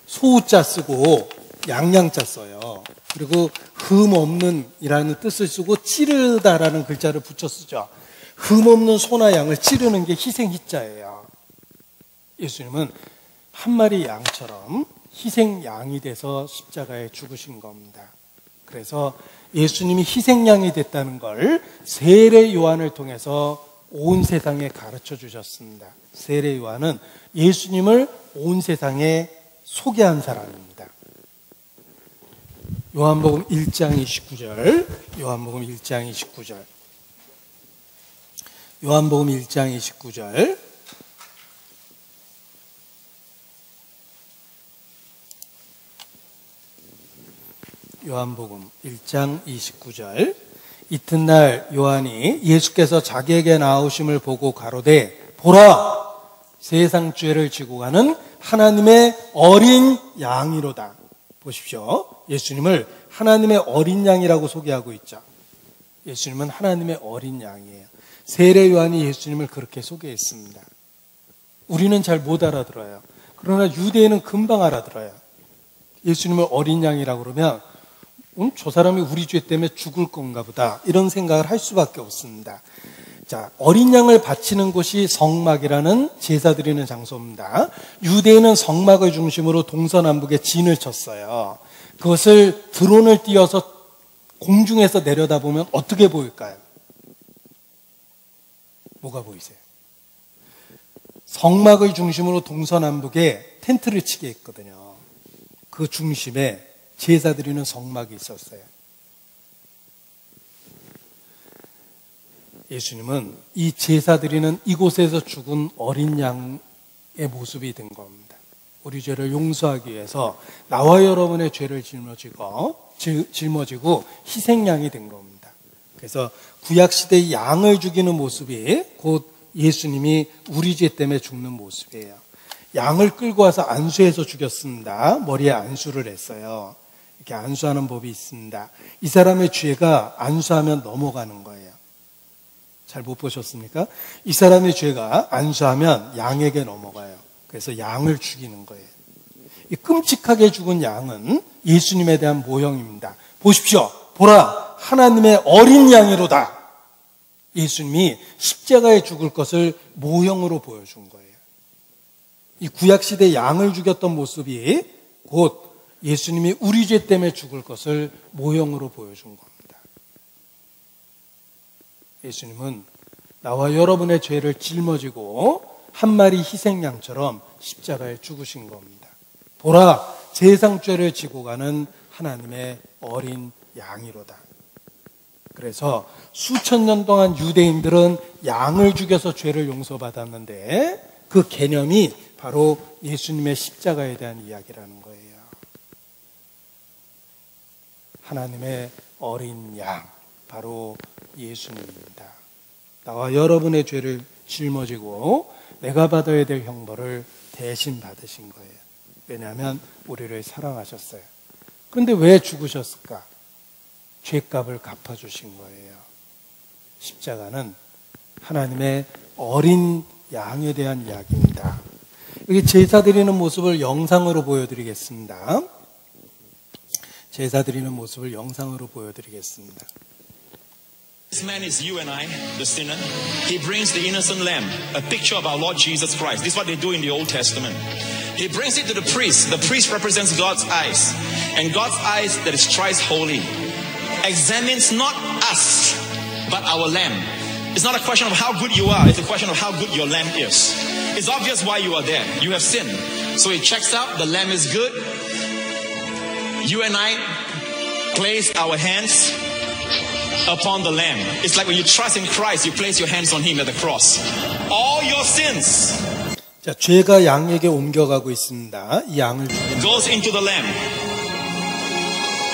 소우자 쓰고 양양자 써요. 그리고 흠 없는이라는 뜻을 쓰고 찌르다라는 글자를 붙여 쓰죠. 흠 없는 소나 양을 찌르는 게 희생 희자예요. 예수님은 한 마리 양처럼 희생 양이 돼서 십자가에 죽으신 겁니다. 그래서 예수님이 희생양이 됐다는 걸 세례 요한을 통해서 온 세상에 가르쳐 주셨습니다. 세례 요한은 예수님을 온 세상에 소개한 사람입니다. 요한복음 1장 29절, 요한복음 1장 29절, 요한복음 1장 29절, 요한복음 1장 29절. 이튿날 요한이 예수께서 자기에게 나오심을 보고 가로되 보라 세상 죄를 지고 가는 하나님의 어린 양이로다. 보십시오. 예수님을 하나님의 어린 양이라고 소개하고 있죠. 예수님은 하나님의 어린 양이에요. 세례 요한이 예수님을 그렇게 소개했습니다. 우리는 잘 못 알아들어요. 그러나 유대인은 금방 알아들어요. 예수님을 어린 양이라고 그러면 저 사람이 우리 죄 때문에 죽을 건가 보다 이런 생각을 할 수밖에 없습니다. 자, 어린 양을 바치는 곳이 성막이라는 제사 드리는 장소입니다. 유대인은 성막을 중심으로 동서남북에 진을 쳤어요. 그것을 드론을 띄워서 공중에서 내려다보면 어떻게 보일까요? 뭐가 보이세요? 성막을 중심으로 동서남북에 텐트를 치게 했거든요. 그 중심에 제사 드리는 성막이 있었어요. 예수님은 이 제사 드리는 이곳에서 죽은 어린 양의 모습이 된 겁니다. 우리 죄를 용서하기 위해서 나와 여러분의 죄를 짊어지고 희생양이 된 겁니다. 그래서 구약시대의 양을 죽이는 모습이 곧 예수님이 우리 죄 때문에 죽는 모습이에요. 양을 끌고 와서 안수해서 죽였습니다. 머리에 안수를 했어요. 이렇게 안수하는 법이 있습니다. 이 사람의 죄가 안수하면 넘어가는 거예요. 잘 못 보셨습니까? 이 사람의 죄가 안수하면 양에게 넘어가요. 그래서 양을 죽이는 거예요. 이 끔찍하게 죽은 양은 예수님에 대한 모형입니다. 보십시오. 보라, 하나님의 어린 양이로다. 예수님이 십자가에 죽을 것을 모형으로 보여준 거예요. 이 구약시대 양을 죽였던 모습이 곧 예수님이 우리 죄 때문에 죽을 것을 모형으로 보여준 겁니다. 예수님은 나와 여러분의 죄를 짊어지고 한 마리 희생양처럼 십자가에 죽으신 겁니다. 보라, 세상 죄를 지고 가는 하나님의 어린 양이로다. 그래서 수천 년 동안 유대인들은 양을 죽여서 죄를 용서받았는데 그 개념이 바로 예수님의 십자가에 대한 이야기라는 거예요. 하나님의 어린 양, 바로 예수님입니다. 나와 여러분의 죄를 짊어지고 내가 받아야 될 형벌을 대신 받으신 거예요. 왜냐하면 우리를 사랑하셨어요. 그런데 왜 죽으셨을까? 죄값을 갚아주신 거예요. 십자가는 하나님의 어린 양에 대한 이야기입니다. 여기 제사 드리는 모습을 영상으로 보여드리겠습니다. 제사 드리는 모습을 영상으로 보여드리겠습니다. This man is you and I, the sinner. He brings the innocent lamb, a picture of our Lord Jesus Christ. This is what they do in the Old Testament. He brings it to the priest. The priest represents God's eyes. And God's eyes, that is thrice holy, examines not us, but our lamb. It's not a question of how good you are. It's a question of how good your lamb is. It's obvious why you are there. You have sinned. So he checks out, the lamb is good. You and I place our hands upon the lamb. It's like when you trust in Christ, you place your hands on him at the cross. All your sins 자, 죄가 양에게 옮겨가고 있습니다. 이 양을 죽이는 goes into the lamb.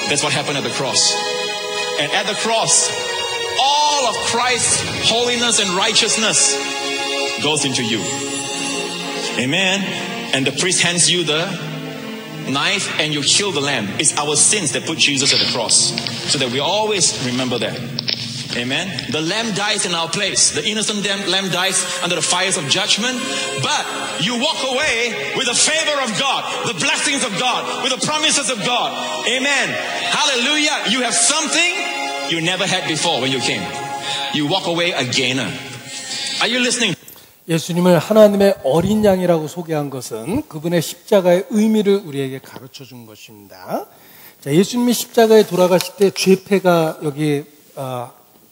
That's what happened at the cross. And at the cross, all of Christ's holiness and righteousness goes into you. Amen. And the priest hands you the knife and you kill the lamb. It's our sins that put Jesus at the cross. So that we always remember that. Amen. The lamb dies in our place. The innocent lamb dies under the fires of judgment. But you walk away with the favor of God, the blessings of God, with the promises of God. Amen. Hallelujah. You have something you never had before when you came. You walk away a gainer. Are you listening? 예수님을 하나님의 어린 양이라고 소개한 것은 그분의 십자가의 의미를 우리에게 가르쳐 준 것입니다. 자, 예수님이 십자가에 돌아가실 때 죄패가 여기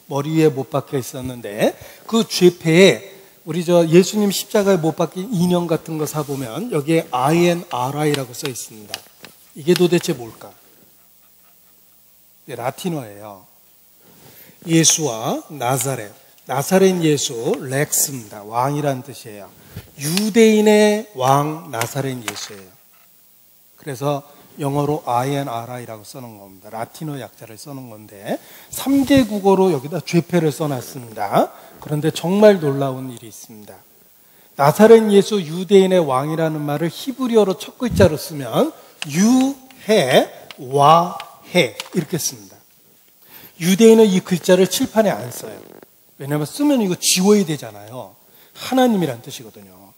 머리 위에 못 박혀 있었는데 그 죄패에 우리 예수님 십자가에 못 박힌 인형 같은 거 사보면 여기에 INRI라고 써 있습니다. 이게 도대체 뭘까? 라틴어예요. 예수와 나사렛. 나사렛 예수, 렉스입니다. 왕이란 뜻이에요. 유대인의 왕 나사렛 예수예요. 그래서 영어로 INRI라고 써놓은 겁니다. 라틴어 약자를 써놓은 건데 3개 국어로 여기다 죄패를 써놨습니다. 그런데 정말 놀라운 일이 있습니다. 나사렛 예수 유대인의 왕이라는 말을 히브리어로 첫 글자로 쓰면 유해 와해 이렇게 씁니다. 유대인은 이 글자를 칠판에 안 써요. 왜냐하면 쓰면 이거 지워야 되잖아요. 하나님이란 뜻이거든요.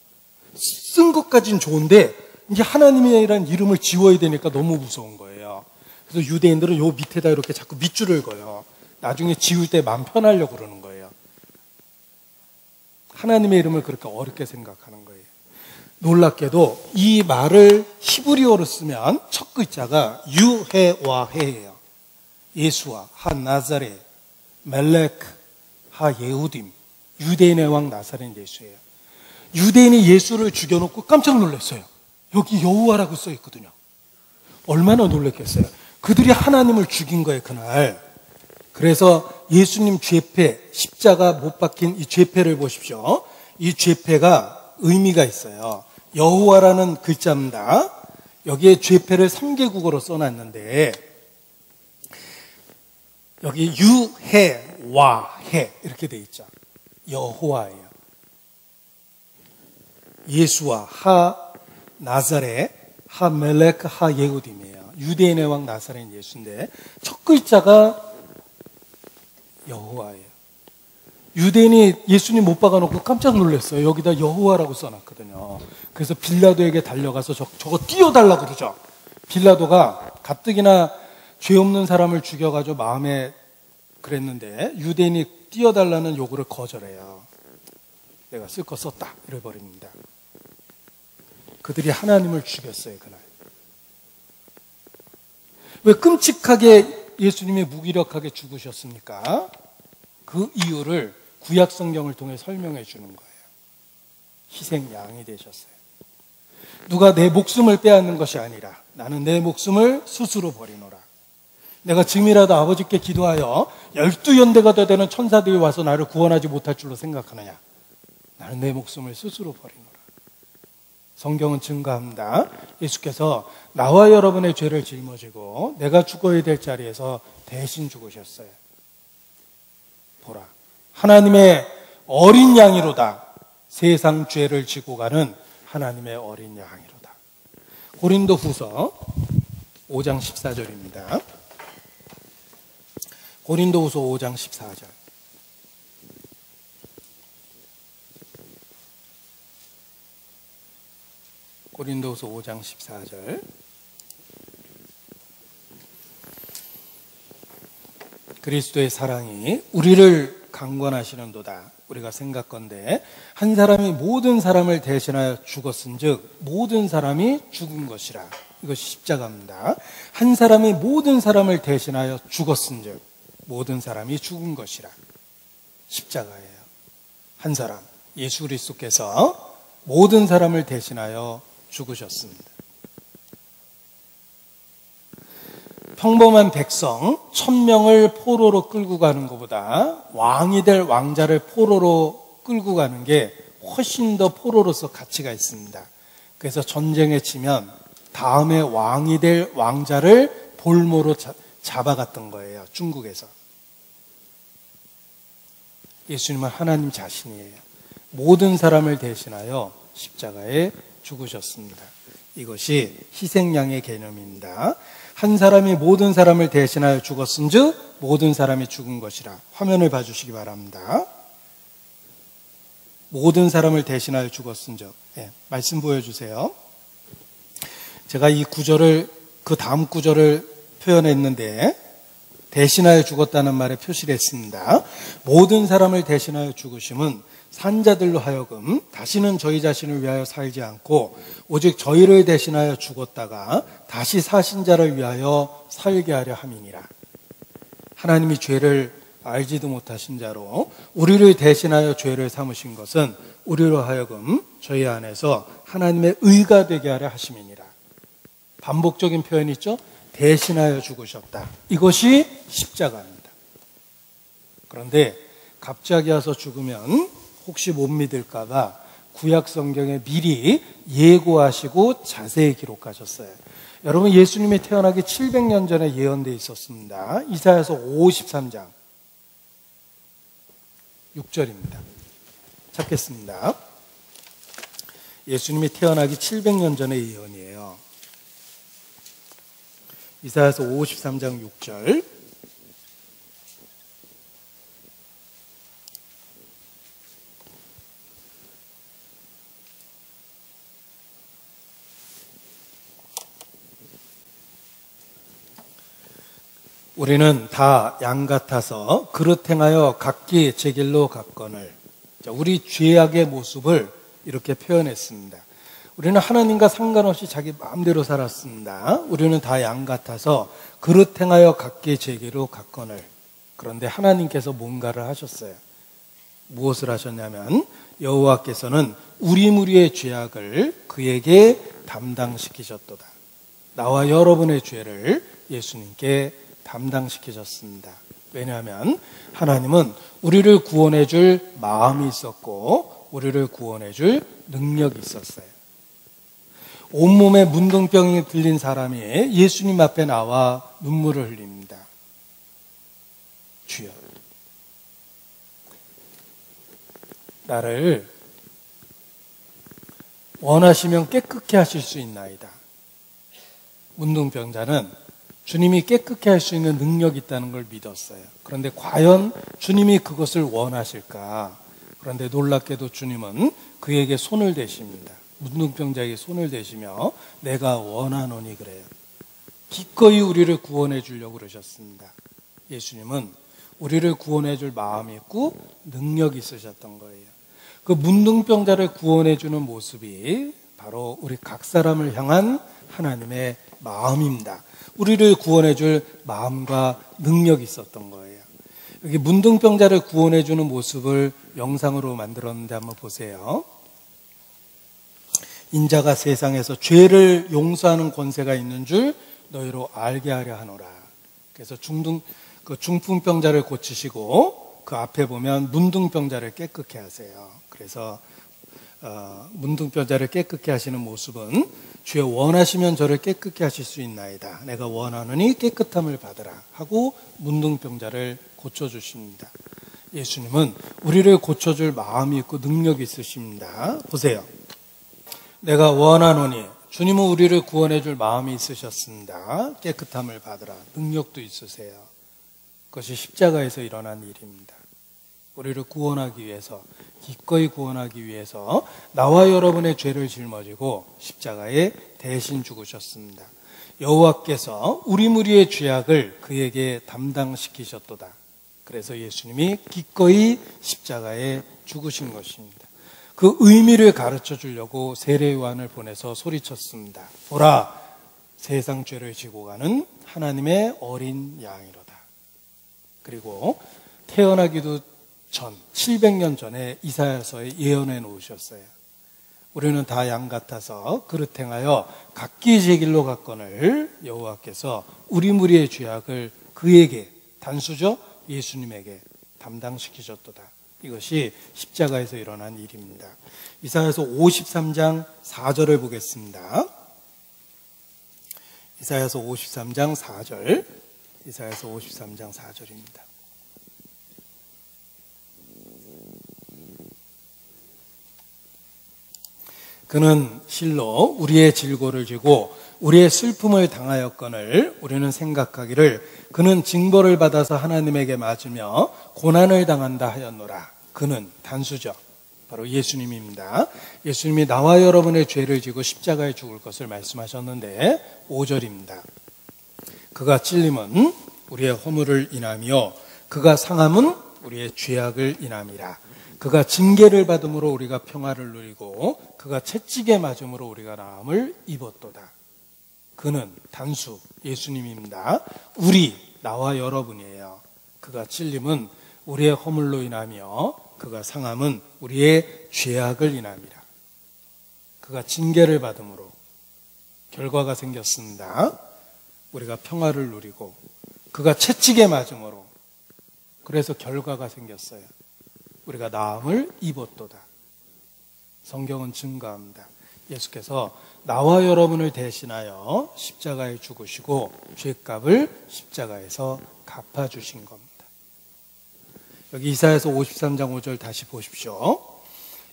쓴 것까지는 좋은데 이제 하나님이라는 이름을 지워야 되니까 너무 무서운 거예요. 그래서 유대인들은 요 밑에다 이렇게 자꾸 밑줄을 그어요. 나중에 지울 때 마음 편하려고 그러는 거예요. 하나님의 이름을 그렇게 어렵게 생각하는 거예요. 놀랍게도 이 말을 히브리어로 쓰면 첫 글자가 유해와해예요. 예수와 하 나사렛 멜렉 하 예후딤. 유대인의 왕 나사렛 예수예요. 유대인이 예수를 죽여놓고 깜짝 놀랐어요. 여기 여호와라고 써 있거든요. 얼마나 놀랐겠어요. 그들이 하나님을 죽인 거예요, 그날. 그래서 예수님 죄패, 십자가 못 박힌 이 죄패를 보십시오. 이 죄패가 의미가 있어요. 여호와라는 글자입니다. 여기에 죄패를 3개 국어로 써놨는데 여기 유해, 와해 이렇게 돼 있죠. 여호와예요. 예수와 하 나사렛, 하 멜렉, 하 예후딤이에요. 유대인의 왕 나사렛 예수인데 첫 글자가 여호와예요. 유대인이 예수님 못 박아놓고 깜짝 놀랐어요. 여기다 여호와라고 써놨거든요. 그래서 빌라도에게 달려가서 저거 띄워달라고 그러죠. 빌라도가 가뜩이나 죄 없는 사람을 죽여가지고 마음에 그랬는데 유대인이 띄워달라는 요구를 거절해요. 내가 쓸 거 썼다 이래버립니다. 그들이 하나님을 죽였어요, 그날. 왜 끔찍하게 예수님이 무기력하게 죽으셨습니까? 그 이유를 구약 성경을 통해 설명해 주는 거예요. 희생양이 되셨어요. 누가 내 목숨을 빼앗는 것이 아니라 나는 내 목숨을 스스로 버리노라. 내가 지금이라도 아버지께 기도하여 12연대가 더 되는 천사들이 와서 나를 구원하지 못할 줄로 생각하느냐. 나는 내 목숨을 스스로 버리노라. 성경은 증거합니다. 예수께서 나와 여러분의 죄를 짊어지고 내가 죽어야 될 자리에서 대신 죽으셨어요. 보라, 하나님의 어린 양이로다. 세상 죄를 지고 가는 하나님의 어린 양이로다. 고린도후서 5장 14절입니다. 고린도후서 5장 14절. 고린도후서 5장 14절. 그리스도의 사랑이 우리를 강권하시는도다. 우리가 생각건대 한 사람이 모든 사람을 대신하여 죽었은즉 모든 사람이 죽은 것이라. 이것이 십자가입니다. 한 사람이 모든 사람을 대신하여 죽었은즉 모든 사람이 죽은 것이라. 십자가예요. 한 사람, 예수 그리스도께서 모든 사람을 대신하여 죽으셨습니다. 평범한 백성 1000명을 포로로 끌고 가는 것보다 왕이 될 왕자를 포로로 끌고 가는 게 훨씬 더 포로로서 가치가 있습니다. 그래서 전쟁에 치면 다음에 왕이 될 왕자를 볼모로 잡아갔던 거예요. 중국에서. 예수님은 하나님 자신이에요. 모든 사람을 대신하여 십자가에 죽으셨습니다. 이것이 희생양의 개념입니다. 한 사람이 모든 사람을 대신하여 죽었은즉 모든 사람이 죽은 것이라. 화면을 봐주시기 바랍니다. 모든 사람을 대신하여 죽었은즉. 말씀 보여주세요. 제가 이 구절을 그 다음 구절을 표현했는데 대신하여 죽었다는 말에 표시를 했습니다. 모든 사람을 대신하여 죽으심은 산자들로 하여금 다시는 저희 자신을 위하여 살지 않고 오직 저희를 대신하여 죽었다가 다시 사신 자를 위하여 살게 하려 함이니라. 하나님이 죄를 알지도 못하신 자로 우리를 대신하여 죄를 삼으신 것은 우리로 하여금 저희 안에서 하나님의 의가 되게 하려 하심이니라. 반복적인 표현이 있죠. 대신하여 죽으셨다. 이것이 십자가입니다. 그런데 갑자기 와서 죽으면 혹시 못 믿을까 봐 구약 성경에 미리 예고하시고 자세히 기록하셨어요. 여러분, 예수님이 태어나기 700년 전에 예언되어 있었습니다. 이사야서 53장 6절입니다. 찾겠습니다. 예수님이 태어나기 700년 전의 예언이에요. 이사야서 53장 6절. 우리는 다 양 같아서 그릇 행하여 각기 제 길로 갔거늘. 우리 죄악의 모습을 이렇게 표현했습니다. 우리는 하나님과 상관없이 자기 마음대로 살았습니다. 우리는 다 양 같아서 그릇 행하여 각기 제 길로 갔거늘. 그런데 하나님께서 뭔가를 하셨어요. 무엇을 하셨냐면 여호와께서는 우리 무리의 죄악을 그에게 담당시키셨도다. 나와 여러분의 죄를 예수님께 담당시키셨습니다. 왜냐하면 하나님은 우리를 구원해 줄 마음이 있었고 우리를 구원해 줄 능력이 있었어요. 온몸에 문둥병이 들린 사람이 예수님 앞에 나와 눈물을 흘립니다. 주여, 나를 원하시면 깨끗게 하실 수 있나이다. 문둥병자는 주님이 깨끗게 할 수 있는 능력이 있다는 걸 믿었어요. 그런데 과연 주님이 그것을 원하실까? 그런데 놀랍게도 주님은 그에게 손을 대십니다. 문둥병자에게 손을 대시며 내가 원하노니 그래요. 기꺼이 우리를 구원해 주려고 그러셨습니다. 예수님은 우리를 구원해 줄 마음이 있고 능력이 있으셨던 거예요. 그 문둥병자를 구원해 주는 모습이 바로 우리 각 사람을 향한 하나님의 마음입니다. 우리를 구원해 줄 마음과 능력이 있었던 거예요. 여기 문둥병자를 구원해 주는 모습을 영상으로 만들었는데 한번 보세요. 인자가 세상에서 죄를 용서하는 권세가 있는 줄 너희로 알게 하려 하노라. 그래서 중풍병자를 고치시고 그 앞에 보면 문둥병자를 깨끗게 하세요. 그래서 문둥병자를 깨끗게 하시는 모습은 주여 원하시면 저를 깨끗게 하실 수 있나이다. 내가 원하노니 깨끗함을 받으라 하고 문둥병자를 고쳐주십니다. 예수님은 우리를 고쳐줄 마음이 있고 능력이 있으십니다. 보세요. 내가 원하노니 주님은 우리를 구원해 줄 마음이 있으셨습니다. 깨끗함을 받으라. 능력도 있으세요. 그것이 십자가에서 일어난 일입니다. 우리를 구원하기 위해서, 기꺼이 구원하기 위해서 나와 여러분의 죄를 짊어지고 십자가에 대신 죽으셨습니다. 여호와께서 우리 무리의 죄악을 그에게 담당시키셨도다. 그래서 예수님이 기꺼이 십자가에 죽으신 것입니다. 그 의미를 가르쳐 주려고 세례 요한을 보내서 소리쳤습니다. 보라, 세상 죄를 지고 가는 하나님의 어린 양이로다. 그리고 태어나기도 전 700년 전에 이사야서에 예언해 놓으셨어요. 우리는 다 양 같아서 그릇 행하여 각기 제 길로 갔거늘 여호와께서 우리 무리의 죄악을 그에게, 단수죠, 예수님에게 담당시키셨도다. 이것이 십자가에서 일어난 일입니다. 이사야서 53장 4절을 보겠습니다. 이사야서 53장 4절. 이사야서 53장 4절입니다. 그는 실로 우리의 질고를 지고 우리의 슬픔을 당하였거늘 우리는 생각하기를 그는 징벌을 받아서 하나님에게 맞으며 고난을 당한다 하였노라. 그는 단수죠. 바로 예수님입니다. 예수님이 나와 여러분의 죄를 지고 십자가에 죽을 것을 말씀하셨는데 5절입니다. 그가 찔림은 우리의 허물을 인하며 그가 상함은 우리의 죄악을 인함이라. 그가 징계를 받음으로 우리가 평화를 누리고 그가 채찍에 맞음으로 우리가 나음을 입었도다. 그는 단수 예수님입니다. 우리 나와 여러분이에요. 그가 찔림은 우리의 허물로 인하며 그가 상함은 우리의 죄악을 인함이라. 그가 징계를 받음으로 결과가 생겼습니다. 우리가 평화를 누리고 그가 채찍에 맞음으로 그래서 결과가 생겼어요. 우리가 나음을 입었도다. 성경은 증거합니다. 예수께서 나와 여러분을 대신하여 십자가에 죽으시고 죄값을 십자가에서 갚아주신 겁니다. 여기 이사야서 53장 5절 다시 보십시오.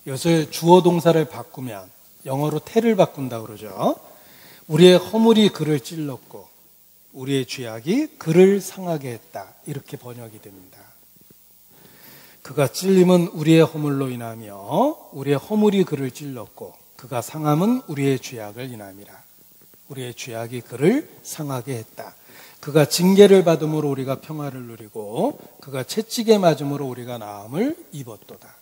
이것을 주어 동사를 바꾸면 영어로 태를 바꾼다고 그러죠. 우리의 허물이 그를 찔렀고 우리의 죄악이 그를 상하게 했다. 이렇게 번역이 됩니다. 그가 찔림은 우리의 허물로 인하며 우리의 허물이 그를 찔렀고 그가 상함은 우리의 죄악을 인함이라. 우리의 죄악이 그를 상하게 했다. 그가 징계를 받음으로 우리가 평화를 누리고 그가 채찍에 맞음으로 우리가 나음을 입었도다.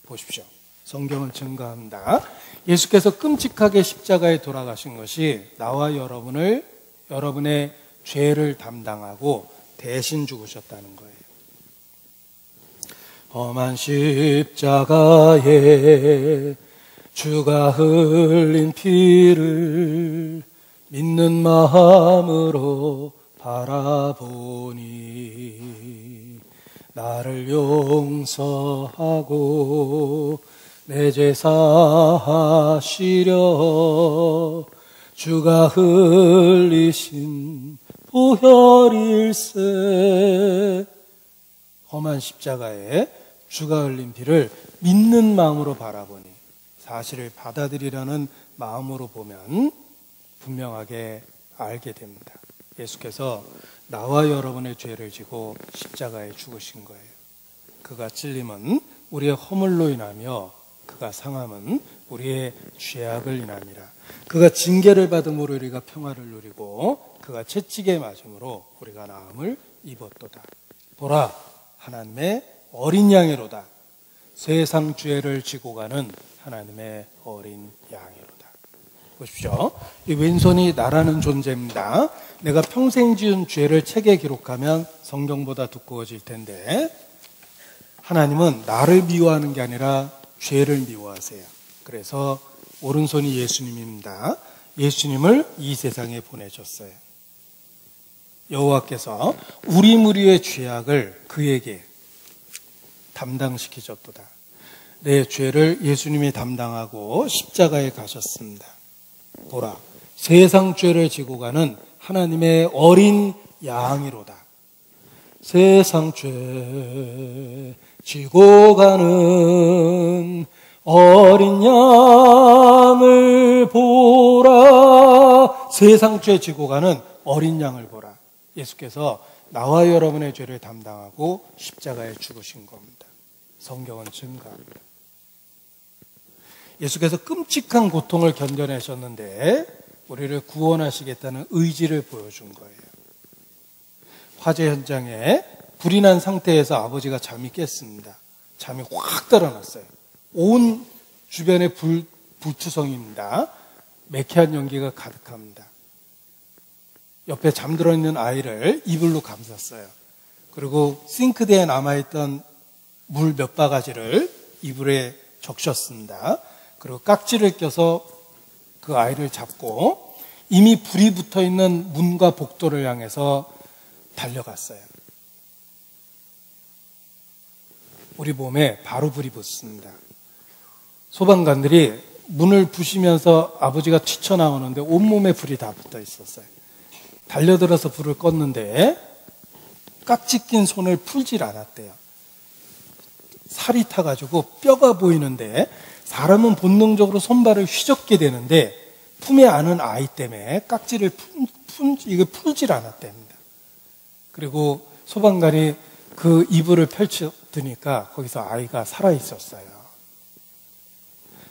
보십시오. 성경은 증거합니다. 예수께서 끔찍하게 십자가에 돌아가신 것이 나와 여러분의 죄를 담당하고 대신 죽으셨다는 거예요. 험한 십자가에 주가 흘린 피를 믿는 마음으로 바라보니 나를 용서하고 내 죄 사하시려 주가 흘리신 보혈일세. 험한 십자가에 주가 흘린 피를 믿는 마음으로 바라보니 사실을 받아들이려는 마음으로 보면 분명하게 알게 됩니다. 예수께서 나와 여러분의 죄를 지고 십자가에 죽으신 거예요. 그가 찔림은 우리의 허물로 인하며 그가 상함은 우리의 죄악을 인함이라. 그가 징계를 받음으로 우리가 평화를 누리고 그가 채찍에 맞음으로 우리가 나음을 입었도다. 보라, 하나님의 어린 양이로다. 세상 죄를 지고 가는 하나님의 어린 양이로다. 보십시오. 이 왼손이 나라는 존재입니다. 내가 평생 지은 죄를 책에 기록하면 성경보다 두꺼워질 텐데 하나님은 나를 미워하는 게 아니라 죄를 미워하세요. 그래서 오른손이 예수님입니다. 예수님을 이 세상에 보내셨어요. 여호와께서 우리 무리의 죄악을 그에게 담당시키셨도다. 내 죄를 예수님이 담당하고 십자가에 가셨습니다. 보라, 세상 죄를 지고 가는 하나님의 어린 양이로다. 세상 죄 지고 가는 어린 양을 보라. 세상 죄 지고 가는 어린 양을 보라. 예수께서 나와 여러분의 죄를 담당하고 십자가에 죽으신 겁니다. 성경은 증거합니다. 예수께서 끔찍한 고통을 견뎌내셨는데 우리를 구원하시겠다는 의지를 보여준 거예요. 화재 현장에 불이 난 상태에서 아버지가 잠이 깼습니다. 잠이 확 달아났어요. 온 주변에 불투성입니다. 매캐한 연기가 가득합니다. 옆에 잠들어 있는 아이를 이불로 감쌌어요. 그리고 싱크대에 남아있던 물 몇 바가지를 이불에 적셨습니다. 그리고 깍지를 껴서 그 아이를 잡고 이미 불이 붙어 있는 문과 복도를 향해서 달려갔어요. 우리 몸에 바로 불이 붙습니다. 소방관들이 문을 부시면서 아버지가 튀쳐나오는데 온몸에 불이 다 붙어 있었어요. 달려들어서 불을 껐는데 깍지 낀 손을 풀질 않았대요. 살이 타가지고 뼈가 보이는데 사람은 본능적으로 손발을 휘젓게 되는데 품에 안은 아이 때문에 깍지를 풀질 않았답니다. 그리고 소방관이 그 이불을 펼쳐드니까 거기서 아이가 살아있었어요.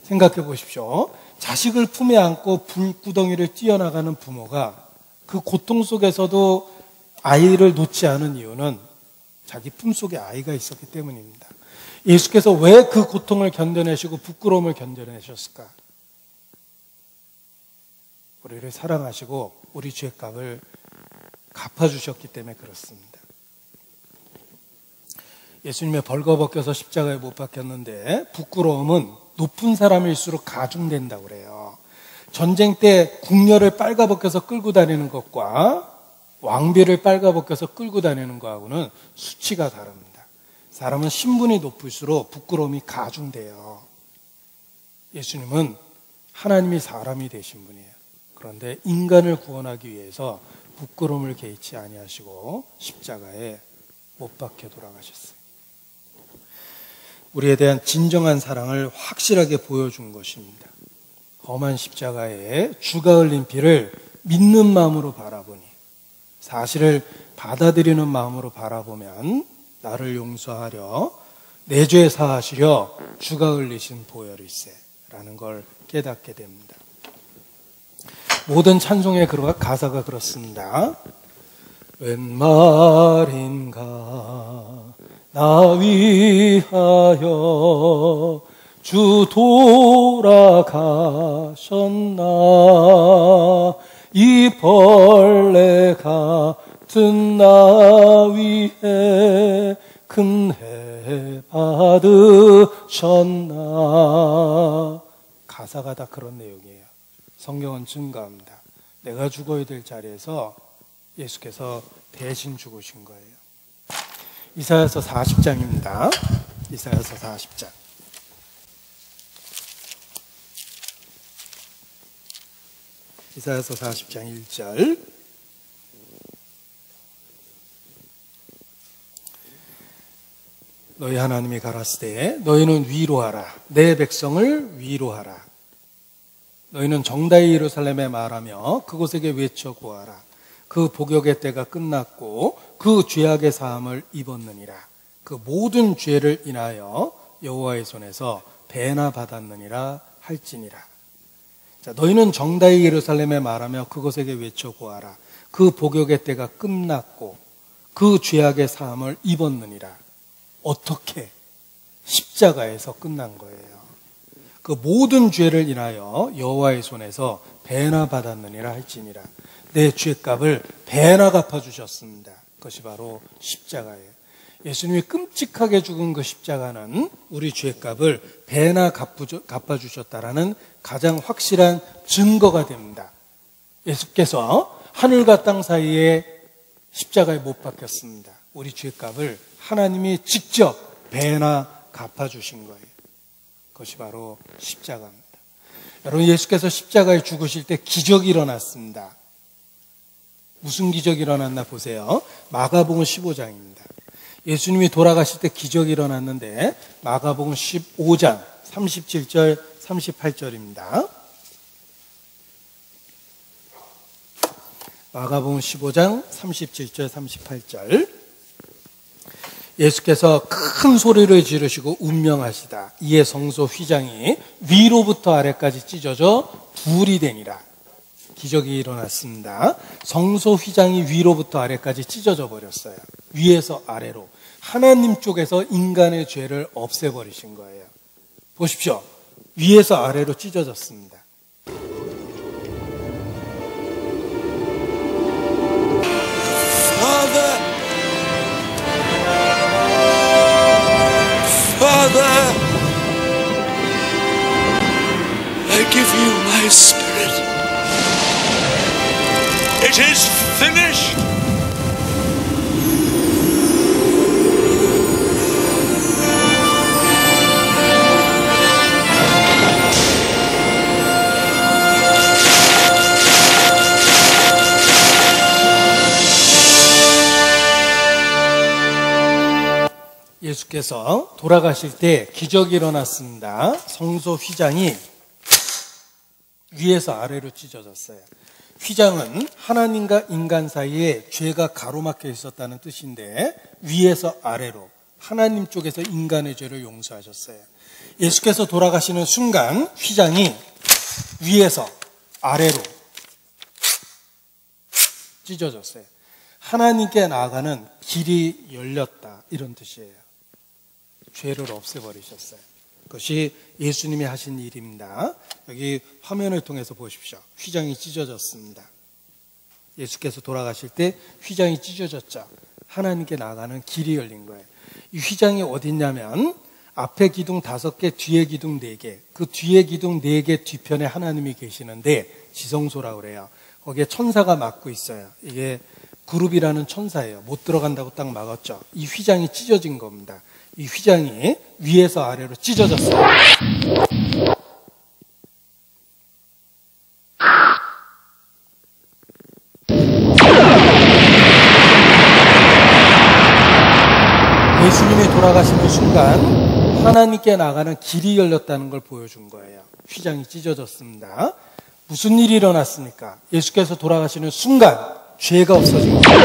생각해 보십시오. 자식을 품에 안고 불구덩이를 뛰어나가는 부모가 그 고통 속에서도 아이를 놓지 않은 이유는 자기 품속에 아이가 있었기 때문입니다. 예수께서 왜 그 고통을 견뎌내시고 부끄러움을 견뎌내셨을까? 우리를 사랑하시고 우리 죄값을 갚아주셨기 때문에 그렇습니다. 예수님의 벌거벗겨서 십자가에 못 박혔는데 부끄러움은 높은 사람일수록 가중된다고 그래요. 전쟁 때 궁녀를 빨가벗겨서 끌고 다니는 것과 왕비를 빨가벗겨서 끌고 다니는 것하고는 수치가 다릅니다. 사람은 신분이 높을수록 부끄러움이 가중돼요. 예수님은 하나님이 사람이 되신 분이에요. 그런데 인간을 구원하기 위해서 부끄러움을 개의치 아니하시고 십자가에 못 박혀 돌아가셨어요. 우리에 대한 진정한 사랑을 확실하게 보여준 것입니다. 험한 십자가에 주가 흘린 피를 믿는 마음으로 바라보니, 사실을 받아들이는 마음으로 바라보면 나를 용서하려 내 죄 사하시려 주가 흘리신 보혈일세 라는 걸 깨닫게 됩니다. 모든 찬송의 가사가 그렇습니다. 웬 말인가 나 위하여 주 돌아가셨나, 이 벌레 같은 나 위해 큰 해 받으셨나. 가사가 다 그런 내용이에요. 성경은 증거합니다. 내가 죽어야 될 자리에서 예수께서 대신 죽으신 거예요. 이사야서 40장입니다. 이사야서 40장. 이사야서 40장 1절. 너희 하나님이 가라사대 너희는 위로하라. 내 백성을 위로하라. 너희는 정다이 예루살렘에 말하며 그곳에게 외쳐 구하라. 그 복역의 때가 끝났고 그 죄악의 사함을 입었느니라. 그 모든 죄를 인하여 여호와의 손에서 배나 받았느니라 할지니라. 자, 너희는 정다이 예루살렘에 말하며 그곳에게 외쳐 구하라. 그 복역의 때가 끝났고 그 죄악의 사함을 입었느니라. 어떻게? 십자가에서 끝난 거예요. 그 모든 죄를 인하여 여호와의 손에서 배나 받았느니라 할지니라. 내 죄값을 배나 갚아주셨습니다. 그것이 바로 십자가예요. 예수님이 끔찍하게 죽은 그 십자가는 우리 죄값을 배나 갚아주셨다라는 가장 확실한 증거가 됩니다. 예수께서 하늘과 땅 사이에 십자가에 못 박혔습니다. 우리 죄값을 하나님이 직접 배나 갚아주신 거예요. 그것이 바로 십자가입니다. 여러분, 예수께서 십자가에 죽으실 때 기적이 일어났습니다. 무슨 기적이 일어났나 보세요. 마가복음 15장입니다. 예수님이 돌아가실 때 기적이 일어났는데 마가복음 15장 37절 38절입니다. 마가복음 15장 37절 38절. 예수께서 큰 소리를 지르시고 운명하시다. 이에 성소 휘장이 위로부터 아래까지 찢어져 불이 되니라. 기적이 일어났습니다. 성소 휘장이 위로부터 아래까지 찢어져 버렸어요. 위에서 아래로. 하나님 쪽에서 인간의 죄를 없애버리신 거예요. 보십시오. 위에서 아래로 찢어졌습니다. Father, I give you my spirit. It is finished. 돌아가실 때 기적이 일어났습니다. 성소 휘장이 위에서 아래로 찢어졌어요. 휘장은 하나님과 인간 사이에 죄가 가로막혀 있었다는 뜻인데 위에서 아래로 하나님 쪽에서 인간의 죄를 용서하셨어요. 예수께서 돌아가시는 순간 휘장이 위에서 아래로 찢어졌어요. 하나님께 나아가는 길이 열렸다, 이런 뜻이에요. 죄를 없애버리셨어요. 그것이 예수님이 하신 일입니다. 여기 화면을 통해서 보십시오. 휘장이 찢어졌습니다. 예수께서 돌아가실 때 휘장이 찢어졌죠. 하나님께 나아가는 길이 열린 거예요. 이 휘장이 어디 있냐면 앞에 기둥 5개, 뒤에 기둥 4개. 그 뒤에 기둥 4개 뒤편에 하나님이 계시는데 지성소라고 그래요. 거기에 천사가 막고 있어요. 이게 그룹이라는 천사예요. 못 들어간다고 딱 막았죠. 이 휘장이 찢어진 겁니다. 이 휘장이 위에서 아래로 찢어졌어요. 예수님이 돌아가시는 순간 하나님께 나가는 길이 열렸다는 걸 보여준 거예요. 휘장이 찢어졌습니다. 무슨 일이 일어났습니까? 예수께서 돌아가시는 순간 죄가 없어진 거예요.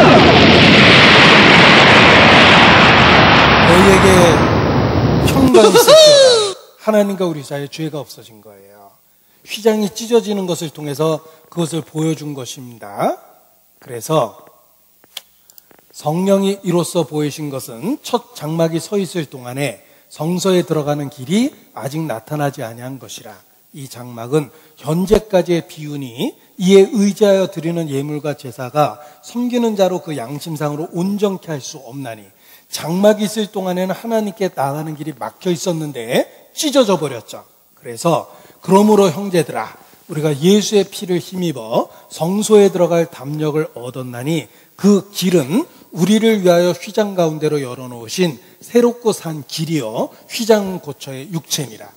너희에게 평강이 있을 때다. 하나님과 우리 사이에 죄가 없어진 거예요. 휘장이 찢어지는 것을 통해서 그것을 보여준 것입니다. 그래서 성령이 이로써 보이신 것은 첫 장막이 서 있을 동안에 성소에 들어가는 길이 아직 나타나지 아니한 것이라. 이 장막은 현재까지의 비유니 이에 의지하여 드리는 예물과 제사가 섬기는 자로 그 양심상으로 온전케 할 수 없나니, 장막이 있을 동안에는 하나님께 나가는 길이 막혀 있었는데 찢어져 버렸죠. 그래서 그러므로 형제들아, 우리가 예수의 피를 힘입어 성소에 들어갈 담력을 얻었나니 그 길은 우리를 위하여 휘장 가운데로 열어놓으신 새롭고 산 길이요 휘장 고처의 육체니라.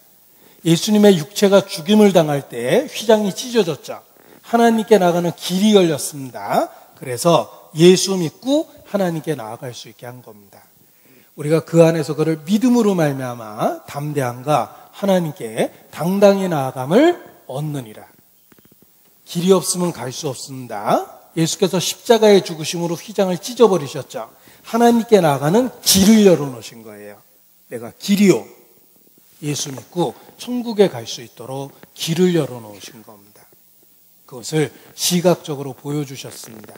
예수님의 육체가 죽임을 당할 때 휘장이 찢어졌죠. 하나님께 나가는 길이 열렸습니다. 그래서 예수 믿고 하나님께 나아갈 수 있게 한 겁니다. 우리가 그 안에서 그를 믿음으로 말미암아 담대함과 하나님께 당당히 나아감을 얻느니라. 길이 없으면 갈 수 없습니다. 예수께서 십자가의 죽으심으로 휘장을 찢어버리셨죠. 하나님께 나아가는 길을 열어놓으신 거예요. 내가 길이요, 예수 믿고 천국에 갈 수 있도록 길을 열어놓으신 겁니다. 그것을 시각적으로 보여주셨습니다.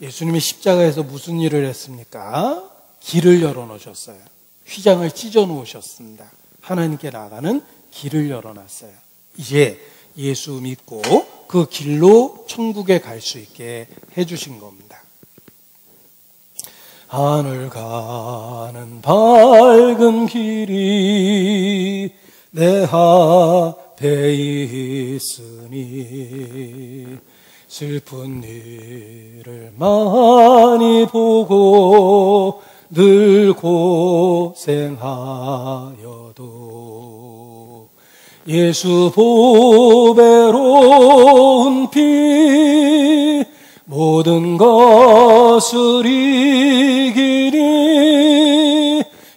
예수님이 십자가에서 무슨 일을 했습니까? 길을 열어놓으셨어요. 휘장을 찢어놓으셨습니다. 하나님께 나아가는 길을 열어놨어요. 이제 예수 믿고 그 길로 천국에 갈 수 있게 해주신 겁니다. 하늘 가는 밝은 길이 내 앞에 있으니 슬픈 일을 많이 보고 늘 고생하여도 예수 보배로운 피 모든 것을 이기니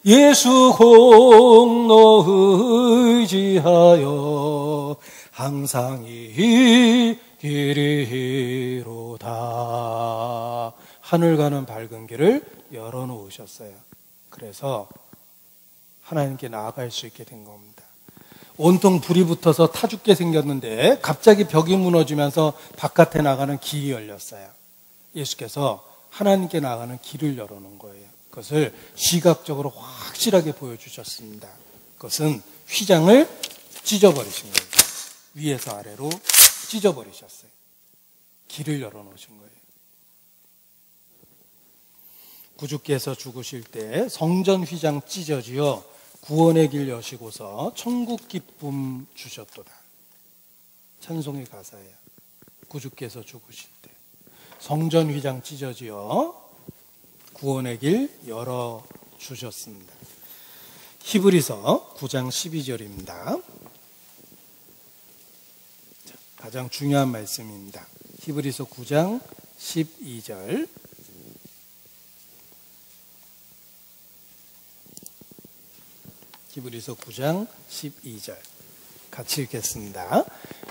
예수 공로 의지하여 항상 이기리로다. 하늘 가는 밝은 길을 열어놓으셨어요. 그래서 하나님께 나아갈 수 있게 된 겁니다. 온통 불이 붙어서 타 죽게 생겼는데 갑자기 벽이 무너지면서 바깥에 나가는 길이 열렸어요. 예수께서 하나님께 나가는 길을 열어놓은 거예요. 그것을 시각적으로 확실하게 보여주셨습니다. 그것은 휘장을 찢어버리신 거예요. 위에서 아래로 찢어버리셨어요. 길을 열어놓으신 거예요. 구주께서 죽으실 때 성전 휘장 찢어지어 구원의 길 여시고서 천국 기쁨 주셨도다. 찬송의 가사예요. 구주께서 죽으실 때 성전 휘장 찢어지어 구원의 길 열어 주셨습니다. 히브리서 9장 12절입니다. 가장 중요한 말씀입니다. 히브리서 9장 12절. 히브리서 9장 12절 같이 읽겠습니다.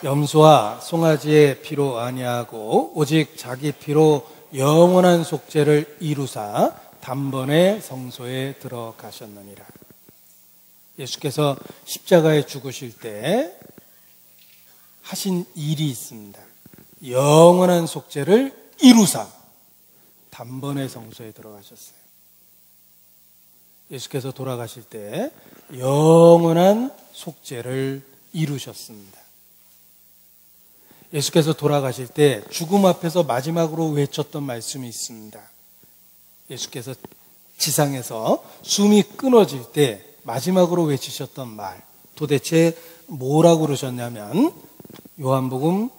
염소와 송아지의 피로 아니하고 오직 자기 피로 영원한 속죄를 이루사 단번에 성소에 들어가셨느니라. 예수께서 십자가에 죽으실 때 하신 일이 있습니다. 영원한 속죄를 이루사 단번에 성소에 들어가셨어요. 예수께서 돌아가실 때 영원한 속죄를 이루셨습니다. 예수께서 돌아가실 때 죽음 앞에서 마지막으로 외쳤던 말씀이 있습니다. 예수께서 지상에서 숨이 끊어질 때 마지막으로 외치셨던 말, 도대체 뭐라고 그러셨냐면 요한복음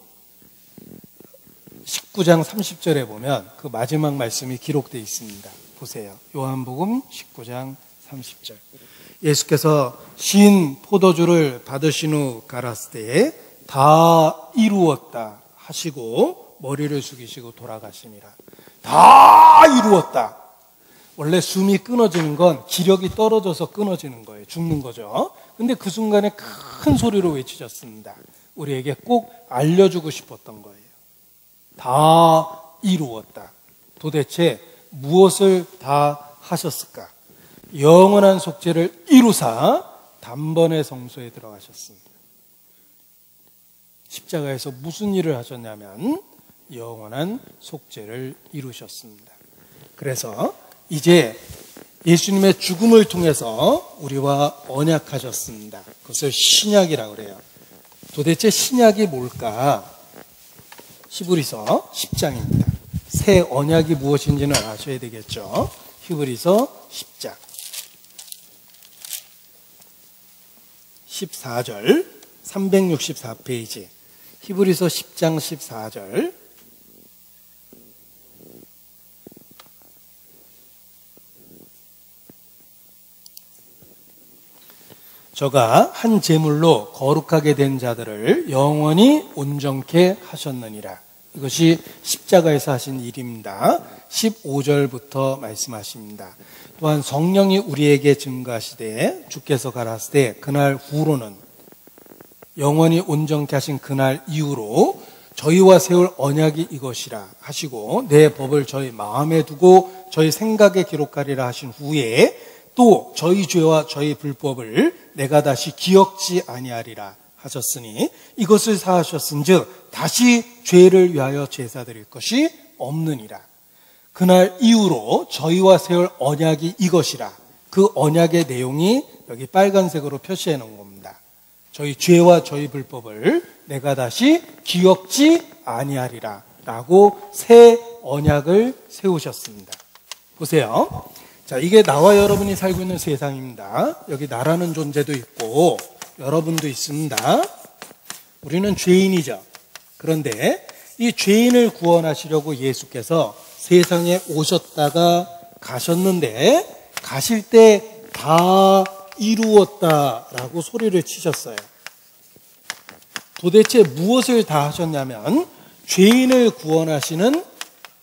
19장 30절에 보면 그 마지막 말씀이 기록되어 있습니다. 보세요. 요한복음 19장 30절. 예수께서 신 포도주를 받으신 후 가라스 때에 다 이루었다 하시고 머리를 숙이시고 돌아가시니라. 다 이루었다. 원래 숨이 끊어지는 건 기력이 떨어져서 끊어지는 거예요. 죽는 거죠. 근데 그 순간에 큰 소리로 외치셨습니다. 우리에게 꼭 알려주고 싶었던 거예요. 다 이루었다. 도대체 무엇을 다 하셨을까? 영원한 속죄를 이루사 단번에 성소에 들어가셨습니다. 십자가에서 무슨 일을 하셨냐면 영원한 속죄를 이루셨습니다. 그래서 이제 예수님의 죽음을 통해서 우리와 언약하셨습니다. 그것을 신약이라고 그래요. 도대체 신약이 뭘까? 히브리서 10장입니다. 새 언약이 무엇인지는 아셔야 되겠죠. 히브리서 10장 14절 364페이지 히브리서 10장 14절 저가 한 제물로 거룩하게 된 자들을 영원히 온전케 하셨느니라. 이것이 십자가에서 하신 일입니다. 15절부터 말씀하십니다. 또한 성령이 우리에게 증거하시되 주께서 가라사대 그날 후로는 영원히 온전케 하신 그날 이후로 저희와 세울 언약이 이것이라 하시고 내 법을 저희 마음에 두고 저희 생각에 기록하리라 하신 후에 또 저희 죄와 저희 불법을 내가 다시 기억지 아니하리라 하셨으니 이것을 사하셨은즉 다시 죄를 위하여 제사 드릴 것이 없느니라. 그날 이후로 저희와 세울 언약이 이것이라. 그 언약의 내용이 여기 빨간색으로 표시해 놓은 겁니다. 저희 죄와 저희 불법을 내가 다시 기억지 아니하리라 라고 새 언약을 세우셨습니다. 보세요. 자, 이게 나와 여러분이 살고 있는 세상입니다. 여기 나라는 존재도 있고 여러분도 있습니다. 우리는 죄인이죠. 그런데 이 죄인을 구원하시려고 예수께서 세상에 오셨다가 가셨는데 가실 때 다 이루었다라고 소리를 치셨어요. 도대체 무엇을 다 하셨냐면 죄인을 구원하시는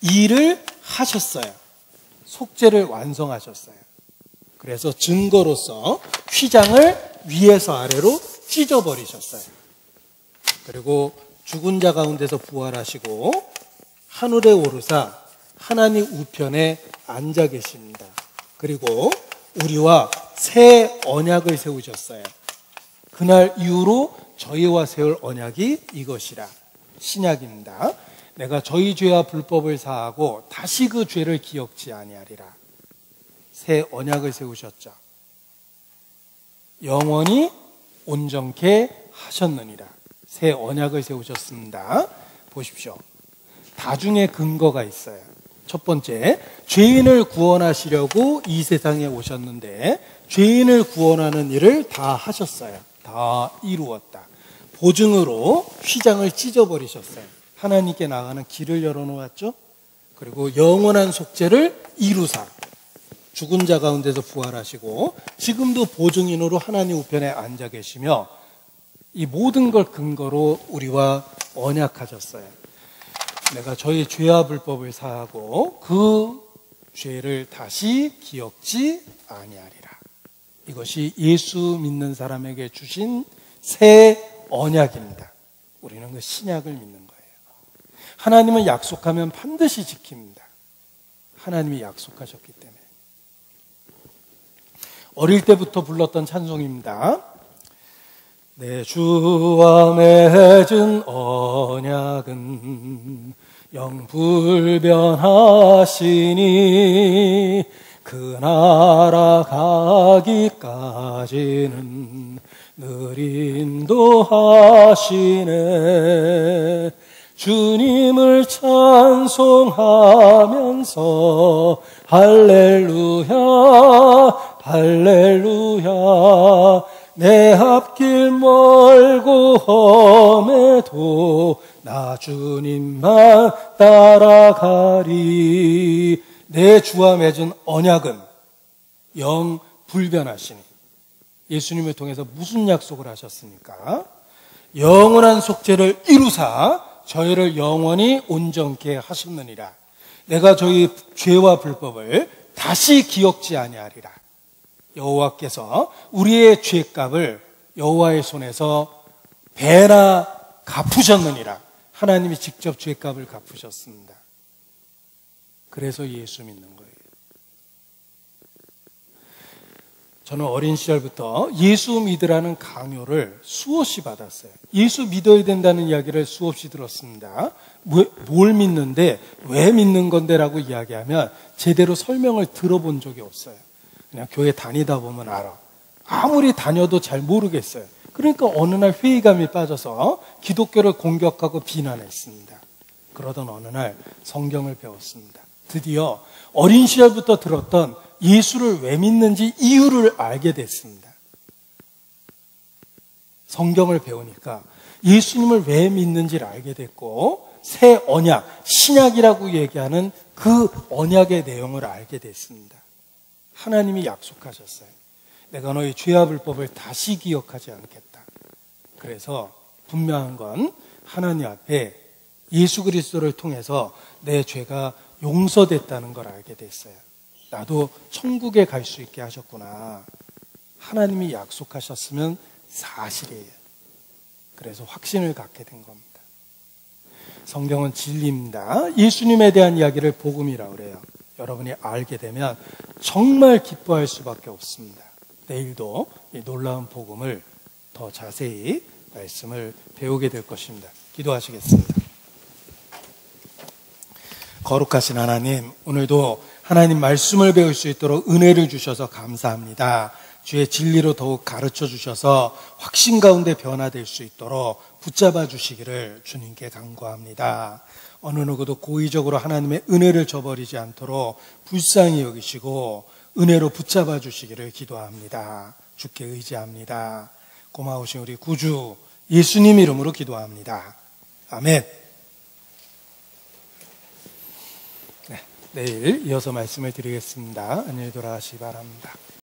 일을 하셨어요. 속죄를 완성하셨어요. 그래서 증거로서 휘장을 위에서 아래로 찢어버리셨어요. 그리고 죽은 자 가운데서 부활하시고 하늘에 오르사 하나님 우편에 앉아 계십니다. 그리고 우리와 새 언약을 세우셨어요. 그날 이후로 저희와 세울 언약이 이것이라. 신약입니다. 내가 저희 죄와 불법을 사하고 다시 그 죄를 기억지 아니하리라. 새 언약을 세우셨죠. 영원히 온전케 하셨느니라. 새 언약을 세우셨습니다. 보십시오. 다중의 근거가 있어요. 첫 번째, 죄인을 구원하시려고 이 세상에 오셨는데 죄인을 구원하는 일을 다 하셨어요. 다 이루었다. 보증으로 휘장을 찢어버리셨어요. 하나님께 나가는 길을 열어놓았죠. 그리고 영원한 속죄를 이루사 죽은 자 가운데서 부활하시고 지금도 보증인으로 하나님 우편에 앉아 계시며 이 모든 걸 근거로 우리와 언약하셨어요. 내가 저희 죄와 불법을 사하고 그 죄를 다시 기억지 아니하리라. 이것이 예수 믿는 사람에게 주신 새 언약입니다. 우리는 그 신약을 믿는 거예요. 하나님은 약속하면 반드시 지킵니다. 하나님이 약속하셨기 때문에. 어릴 때부터 불렀던 찬송입니다. 내 주와 맺은 언약은 영불변하시니 그 나라 가기까지는 늘 인도하시네. 주님을 찬송하면서 할렐루야 할렐루야 내 앞길 멀고 험해도 나 주님만 따라가리. 내 주와 맺은 언약은 영 불변하시니. 예수님을 통해서 무슨 약속을 하셨습니까? 영원한 속죄를 이루사 저희를 영원히 온전케 하셨느니라. 내가 저희 죄와 불법을 다시 기억지 아니하리라. 여호와께서 우리의 죄값을 여호와의 손에서 배나 갚으셨느니라. 하나님이 직접 죄값을 갚으셨습니다. 그래서 예수 믿는 거예요. 저는 어린 시절부터 예수 믿으라는 강요를 수없이 받았어요. 예수 믿어야 된다는 이야기를 수없이 들었습니다. 뭘 믿는데 왜 믿는 건데 라고 이야기하면 제대로 설명을 들어본 적이 없어요. 그냥 교회 다니다 보면 알아. 아무리 다녀도 잘 모르겠어요. 그러니까 어느 날 회의감이 빠져서 기독교를 공격하고 비난했습니다. 그러던 어느 날 성경을 배웠습니다. 드디어 어린 시절부터 들었던 예수를 왜 믿는지 이유를 알게 됐습니다. 성경을 배우니까 예수님을 왜 믿는지를 알게 됐고 새 언약, 신약이라고 얘기하는 그 언약의 내용을 알게 됐습니다. 하나님이 약속하셨어요. 내가 너희 죄와 불법을 다시 기억하지 않겠다. 그래서 분명한 건 하나님 앞에 예수 그리스도를 통해서 내 죄가 용서됐다는 걸 알게 됐어요. 나도 천국에 갈 수 있게 하셨구나. 하나님이 약속하셨으면 사실이에요. 그래서 확신을 갖게 된 겁니다. 성경은 진리입니다. 예수님에 대한 이야기를 복음이라고 그래요. 여러분이 알게 되면 정말 기뻐할 수밖에 없습니다. 내일도 이 놀라운 복음을 더 자세히 말씀을 배우게 될 것입니다. 기도하시겠습니다. 거룩하신 하나님, 오늘도 하나님 말씀을 배울 수 있도록 은혜를 주셔서 감사합니다. 주의 진리로 더욱 가르쳐 주셔서 확신 가운데 변화될 수 있도록 붙잡아 주시기를 주님께 간구합니다. 어느 누구도 고의적으로 하나님의 은혜를 저버리지 않도록 불쌍히 여기시고 은혜로 붙잡아 주시기를 기도합니다. 주께 의지합니다. 고마우신 우리 구주 예수님 이름으로 기도합니다. 아멘. 네, 내일 이어서 말씀을 드리겠습니다. 안녕히 돌아가시기 바랍니다.